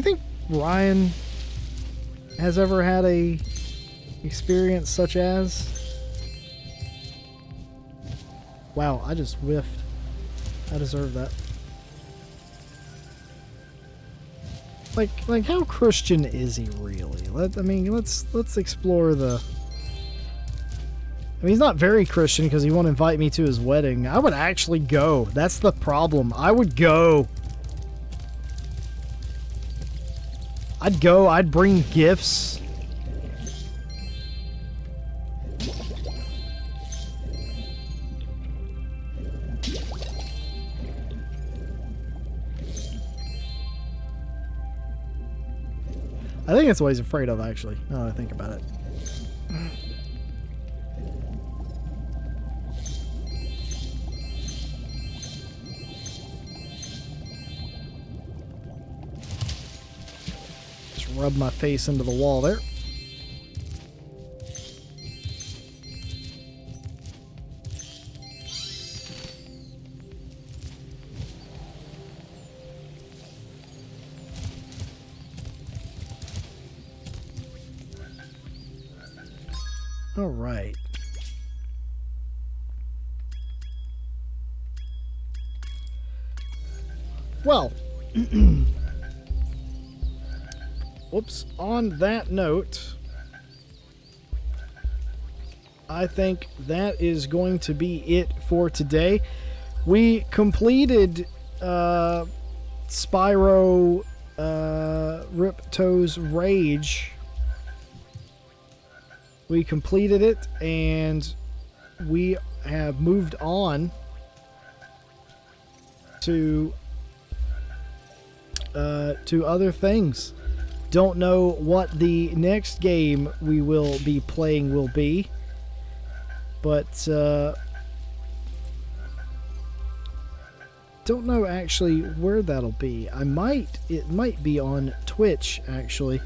Speaker 1: think Ryan has ever had a experience such as? Wow, I just whiffed. I deserve that. Like how Christian is he really? Let's explore the... I mean, he's not very Christian because he won't invite me to his wedding. I would actually go. That's the problem. I would go. I'd go. I'd bring gifts. I think that's what he's afraid of, actually, now that I think about it. Just rub my face into the wall there. All right. Well, whoops. On that note, I think that is going to be it for today. We completed Spyro Ripto's Rage. we completed it, and we have moved on to other things. Don't know what the next game we will be playing will be, but don't know actually where that'll be. It might be on Twitch actually.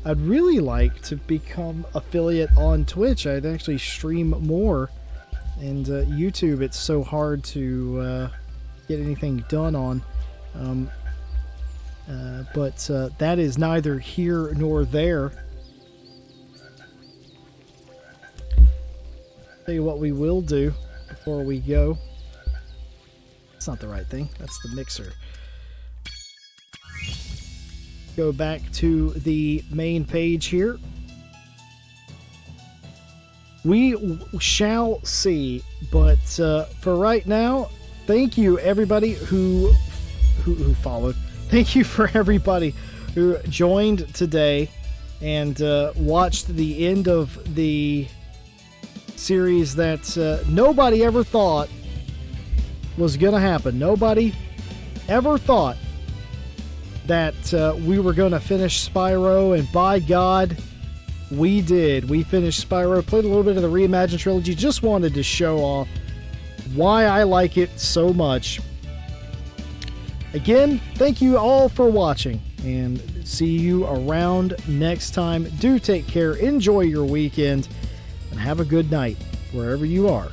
Speaker 1: I'd really like to become affiliate on Twitch. I'd actually stream more, and YouTube, it's so hard to get anything done on. But that is neither here nor there. Tell you what we will do before we go. It's not the right thing. That's the mixer. Go back to the main page here. We shall see, but for right now, thank you everybody who followed. Thank you for everybody who joined today and watched the end of the series that nobody ever thought was going to happen. Nobody ever thought that we were going to finish Spyro, and by God, we did. We finished Spyro, played a little bit of the Reimagined Trilogy, just wanted to show off why I like it so much. Again, thank you all for watching, and see you around next time. Do take care, enjoy your weekend, and have a good night wherever you are.